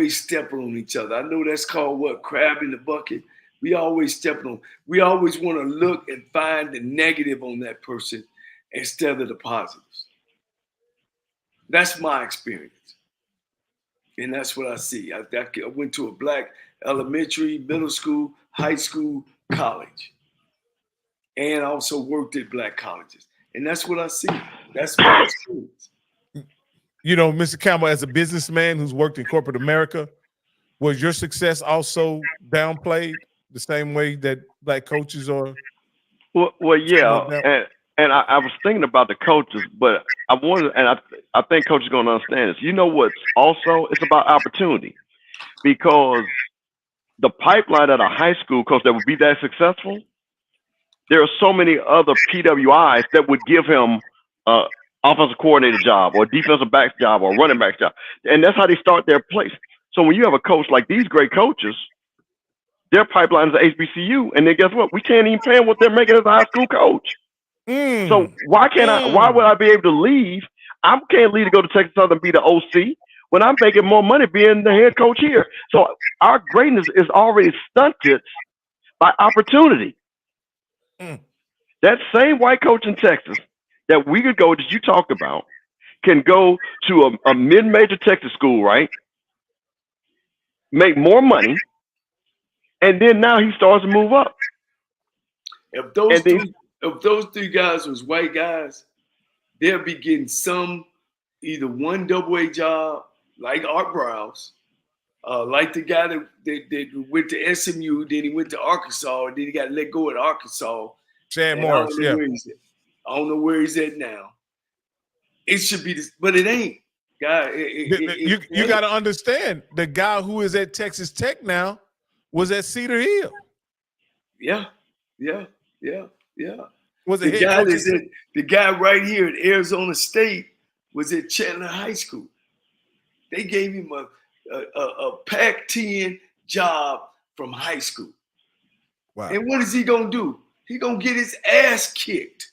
Speaker 2: step on each other. I know that's called what? Crab in the bucket. We always step on. We always want to look and find the negative on that person instead of the positives. That's my experience. And that's what I see. I went to a black elementary, middle school, high school, college. And I also worked at black colleges. And that's what I see. That's my experience.
Speaker 1: You know, Mr. Campbell, as a businessman who's worked in corporate America, was your success also downplayed the same way that black coaches are?
Speaker 3: Well, yeah. And I was thinking about the coaches, but I wanted, and I think coaches are going to understand this. You know what's also, it's about opportunity, because the pipeline at a high school coach that would be that successful, there are so many other PWIs that would give him offensive coordinator job or defensive back job or running back job. And that's how they start their place. So when you have a coach like these great coaches, their pipeline is at HBCU, and then guess what? We can't even pay them what they're making as a high school coach. So why would I be able to leave? I can't leave to go to Texas Southern and be the OC when I'm making more money being the head coach here. So our greatness is already stunted by opportunity. That same white coach in Texas that we could go, that you talked about, can go to a mid-major Texas school, right? Make more money, and then now he starts to move up.
Speaker 2: If those three guys was white guys, they'll be getting either one double-A job, like Art Browse, like the guy that went to SMU, then he went to Arkansas, and then he got let go at Arkansas.
Speaker 1: Sam Morris, yeah.
Speaker 2: I don't know where he's at now. It should be this, but it ain't. God,
Speaker 1: you got to understand, the guy who is at Texas Tech now was at Cedar Hill.
Speaker 2: Yeah.
Speaker 1: Was
Speaker 2: the guy right here at Arizona State was at Chandler High School. They gave him a Pac-10 job from high school. Wow. And what is he gonna do? He gonna get his ass kicked,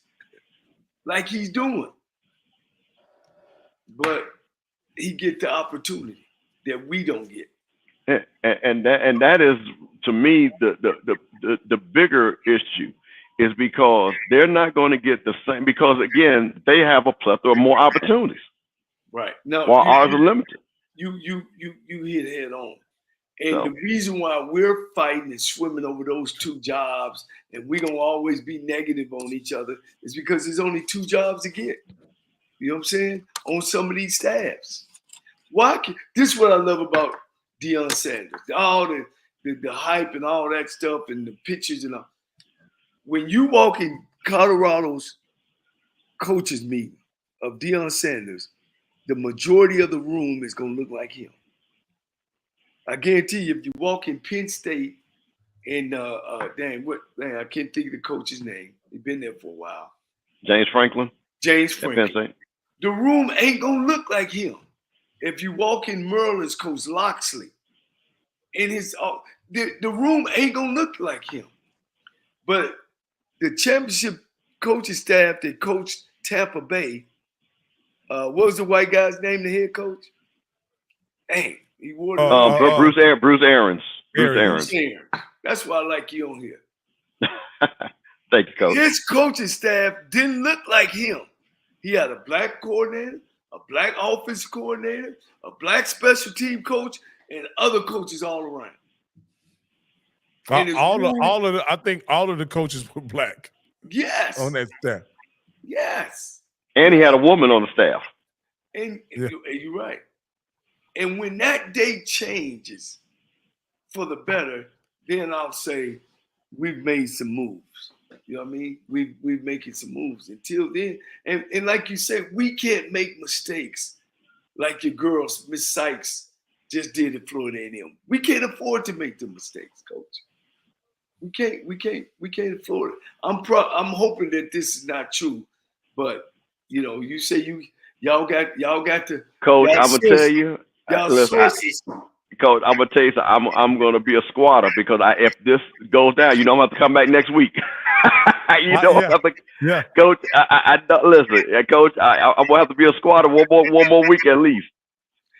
Speaker 2: like he's doing. But he get the opportunity that we don't get.
Speaker 3: And that is, to me, the bigger issue is because they're not going to get the same, because again, they have a plethora of more opportunities.
Speaker 2: Right. No,
Speaker 3: while ours are limited.
Speaker 2: You hit head on. And the reason why we're fighting and swimming over those 2 jobs, and we're gonna always be negative on each other, is because there's only 2 jobs to get. You know what I'm saying? On some of these staffs. This is what I love about Deion Sanders. All the hype and all that stuff and the pictures and all. When you walk in Colorado's coaches meeting of Deion Sanders, the majority of the room is going to look like him. I guarantee you, if you walk in Penn State and I can't think of the coach's name. He's been there for a while.
Speaker 3: James Franklin.
Speaker 2: The room ain't going to look like him. If you walk in Merlin's Coach Loxley, the room ain't going to look like him. But the championship coaching staff that coached Tampa Bay, what was the white guy's name, the head coach? Hey, he wore
Speaker 3: Bruce Arians.
Speaker 2: That's why I like you on here.
Speaker 3: Thank you, Coach.
Speaker 2: His coaching staff didn't look like him. He had a black coordinator, a black offensive coordinator, a black special team coach, and other coaches all around. And
Speaker 1: I think all of the coaches were black.
Speaker 2: Yes.
Speaker 1: On that staff.
Speaker 2: Yes.
Speaker 3: And he had a woman on the staff.
Speaker 2: And you're right. And when that day changes for the better, then I'll say we've made some moves. You know what I mean? We're making some moves. Until then, and like you said, we can't make mistakes like your girls, Miss Sykes, just did at Florida A&M. We can't afford to make the mistakes, Coach. We can't afford it. I'm hoping that this is not true, but you say y'all got to.
Speaker 3: Coach, I'm gonna tell you.
Speaker 2: Sources.
Speaker 3: Coach, I'm gonna tell you something. I'm gonna be a squatter because if this goes down, I'm gonna have to come back next week. Coach, I listen, Coach. I'm gonna have to be a squatter one more week at least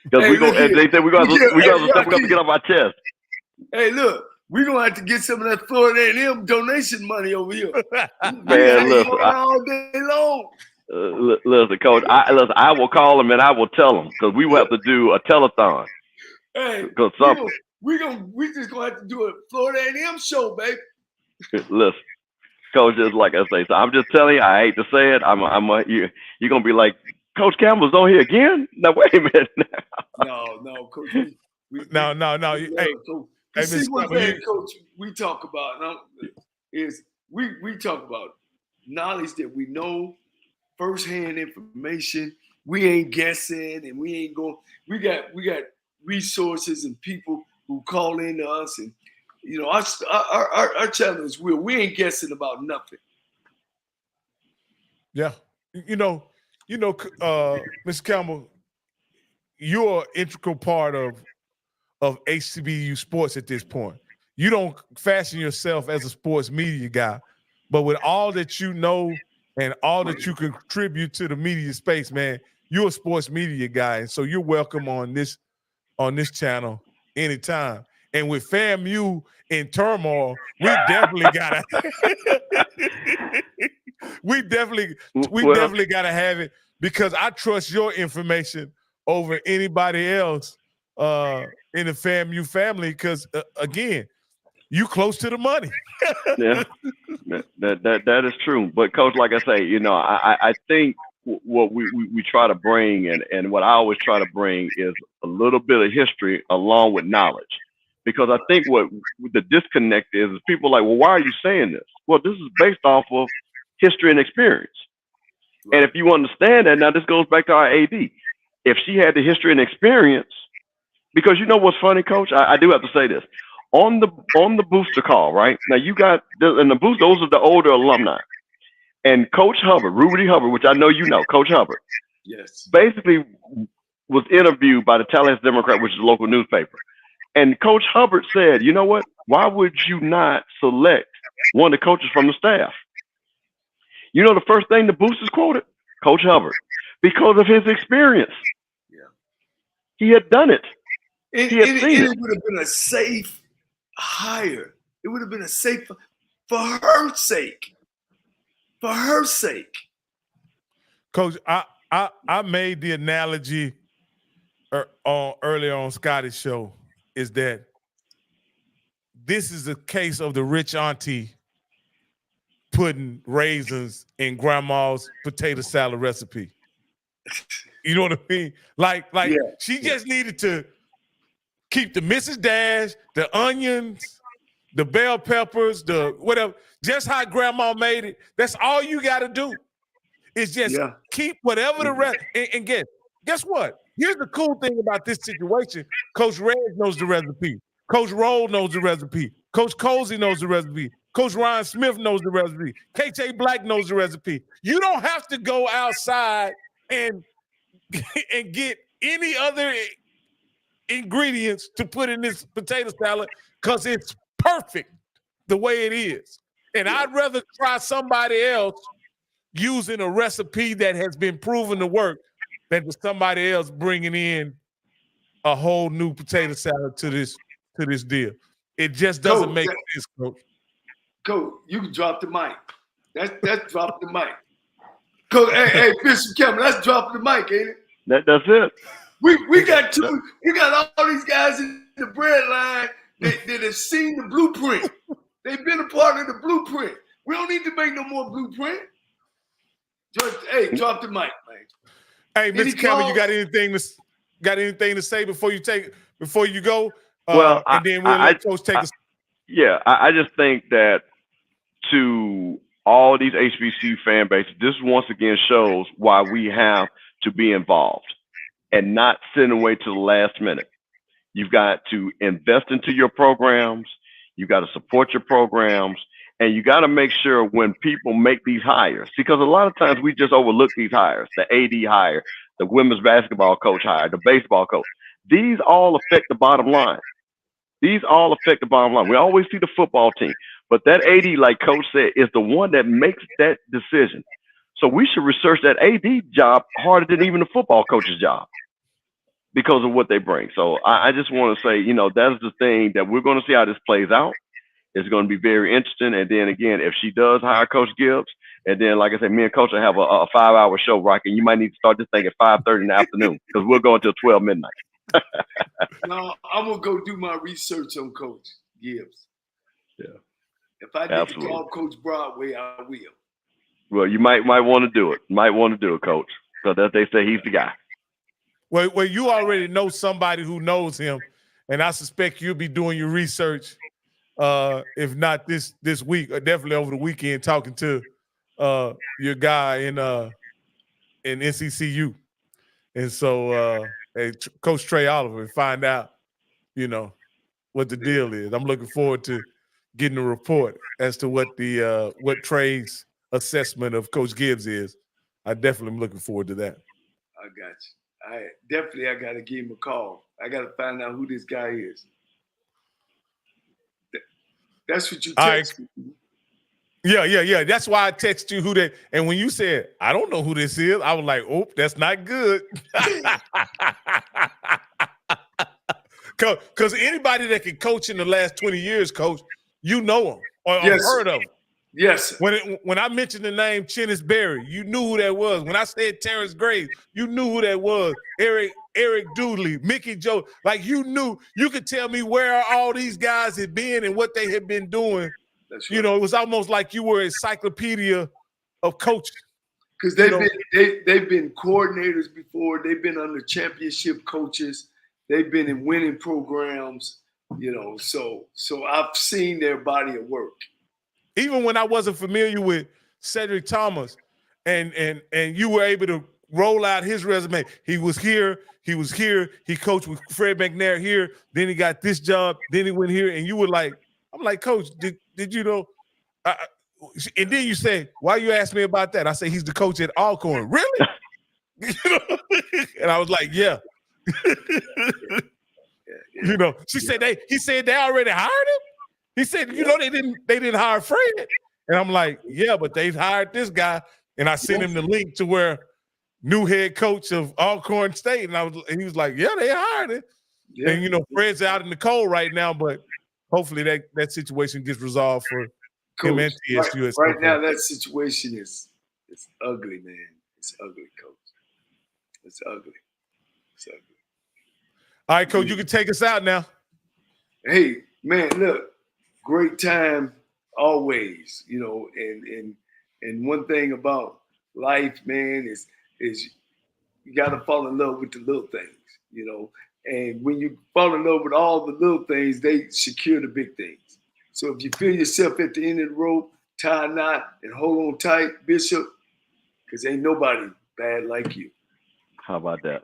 Speaker 3: because they said we got to get off our chest.
Speaker 2: Hey, look. We're going to have to get some of that Florida A&M donation money over here.
Speaker 3: Man, listen.
Speaker 2: All day long.
Speaker 3: Listen, Coach. I will call them and I will tell them because we will have to do a telethon.
Speaker 2: Hey, we just going to have to do a Florida A&M show, baby.
Speaker 3: Listen, Coach, just like I say, so I'm just telling you, I hate to say it. You're going to be like, Coach Campbell's on here again? No, wait a minute.
Speaker 2: No, Coach.
Speaker 1: No. Hey,
Speaker 2: see one thing, Coach, we talk about is we talk about knowledge that we know, firsthand information. We ain't guessing, and we ain't going. We got resources and people who call in to us, and our challenge is real. We ain't guessing about nothing.
Speaker 1: Yeah, Mr. Campbell, you're an integral part of HBCU sports at this point. You don't fashion yourself as a sports media guy, but with all that you know and all that you contribute to the media space, man, you're a sports media guy, and so you're welcome on this channel anytime. And with FAMU in turmoil, we definitely gotta gotta have it because I trust your information over anybody else in the FAMU family because again, you close to the money.
Speaker 3: Yeah, that is true. But Coach, like I say, I think what we try to bring and what I always try to bring is a little bit of history along with knowledge, because I think what the disconnect is people are like, well, why are you saying this? Well, this is based off of history and experience. And if you understand that, now this goes back to our AD. If she had the history and experience. Because you know what's funny, Coach? I do have to say this. On the booster call, right? Now you got in the booster, those are the older alumni. And Coach Hubbard, Rudy Hubbard, which I know you know, Coach Hubbard,
Speaker 2: yes,
Speaker 3: basically was interviewed by the Tallahassee Democrat, which is a local newspaper. And Coach Hubbard said, you know what? Why would you not select one of the coaches from the staff? You know the first thing the boosters quoted? Coach Hubbard. Because of his experience.
Speaker 2: Yeah.
Speaker 3: He had done it.
Speaker 2: It would have been a safe hire. It would have been a safe for her sake. For her sake.
Speaker 1: Coach, I made the analogy earlier on Scotty's show is that this is a case of the rich auntie putting raisins in grandma's potato salad recipe. You know what I mean? Like she just needed to keep the Mrs. Dash, the onions, the bell peppers, the whatever, just how grandma made it. That's all you got to do is just keep whatever the rest. And guess what? Here's the cool thing about this situation. Coach Reg knows the recipe. Coach Roll knows the recipe. Coach Cozy knows the recipe. Coach Ryan Smith knows the recipe. KJ Black knows the recipe. You don't have to go outside and get any other ingredients to put in this potato salad because it's perfect the way it is. And I'd rather try somebody else using a recipe that has been proven to work than somebody else bringing in a whole new potato salad to this deal. It just doesn't make sense, Coach.
Speaker 2: Coach, you can drop the mic. That's drop the mic. Coach, hey, Bishop Campbell, that's dropping the mic, ain't it?
Speaker 3: That's it.
Speaker 2: We got all these guys in the bread line that have seen the blueprint. They've been a part of the blueprint. We don't need to make no more blueprint. Hey, drop the mic, man.
Speaker 1: Hey, Mr. Kevin, you got anything to say before you go?
Speaker 3: Well,
Speaker 1: and then we'll let Coach take us.
Speaker 3: Yeah, I just think that to all these HBCU fan bases, this once again shows why we have to be involved and not sitting away to the last minute. You've got to invest into your programs. You got to support your programs, and you got to make sure when people make these hires, because a lot of times we just overlook these hires, the AD hire, the women's basketball coach hire, the baseball coach. These all affect the bottom line. These all affect the bottom line. We always see the football team, but that AD, like Coach said, is the one that makes that decision. So we should research that AD job harder than even the football coach's job because of what they bring. So I just want to say, that's the thing that we're going to see how this plays out. It's going to be very interesting. And then again, if she does hire Coach Gibbs, and then, like I said, me and Coach will have a 5-hour show, Rocky. You might need to start this thing at 5:30 in the afternoon because we'll go until 12 midnight.
Speaker 2: No, I'm going to go do my research on Coach Gibbs.
Speaker 3: Yeah.
Speaker 2: If I need to call Coach Broadway, I will.
Speaker 3: Well, you might want to do it. Might want to do it, Coach. Because they say he's the guy.
Speaker 1: Well, you already know somebody who knows him, and I suspect you'll be doing your research, if not this week, or definitely over the weekend, talking to your guy in NCCU, and so Coach Trey Oliver, and find out, what the deal is. I'm looking forward to getting a report as to what Trey's assessment of Coach Gibbs is. I definitely am looking forward to that.
Speaker 2: I got you. I got to give him a call. I got to find out who this guy is. That's what you text me.
Speaker 1: Yeah. That's why I text you who that. And when you said, I don't know who this is, I was like, oh, that's not good. Because anybody that can coach in the last 20 years, Coach, you know him or heard of him.
Speaker 2: Yes.
Speaker 1: When I mentioned the name Chennis Berry, you knew who that was. When I said Terrence Graves, you knew who that was. Eric Dooley, Mickey Joe, like you knew. You could tell me where all these guys had been and what they had been doing.
Speaker 2: That's right.
Speaker 1: It was almost like you were an encyclopedia of coaching.
Speaker 2: Because they've been coordinators before. They've been under championship coaches. They've been in winning programs. So I've seen their body of work.
Speaker 1: Even when I wasn't familiar with Cedric Thomas, and you were able to roll out his resume. He was here. He coached with Fred McNair here. Then he got this job. Then he went here. And you were like, I'm like, Coach, did you know? And then you say, why you ask me about that? I say, he's the coach at Alcorn. Really? And I was like, yeah. She said he said they already hired him. He said, they didn't hire Fred. And I'm like, yeah, but they've hired this guy. And I sent him the link to where new head coach of Alcorn State. And he was like, yeah, they hired him. Yeah. And, Fred's out in the cold right now, but hopefully that situation gets resolved for him and TSU.
Speaker 2: Right now, that situation it's ugly, man. It's ugly, Coach. It's ugly.
Speaker 1: All right, Coach, you can take us out now.
Speaker 2: Hey, man, look. Great time always, and one thing about life, man, is you got to fall in love with the little things, and when you fall in love with all the little things, they secure the big things. So if you feel yourself at the end of the rope, tie a knot and hold on tight, Bishop, because ain't nobody bad like you.
Speaker 3: How about that?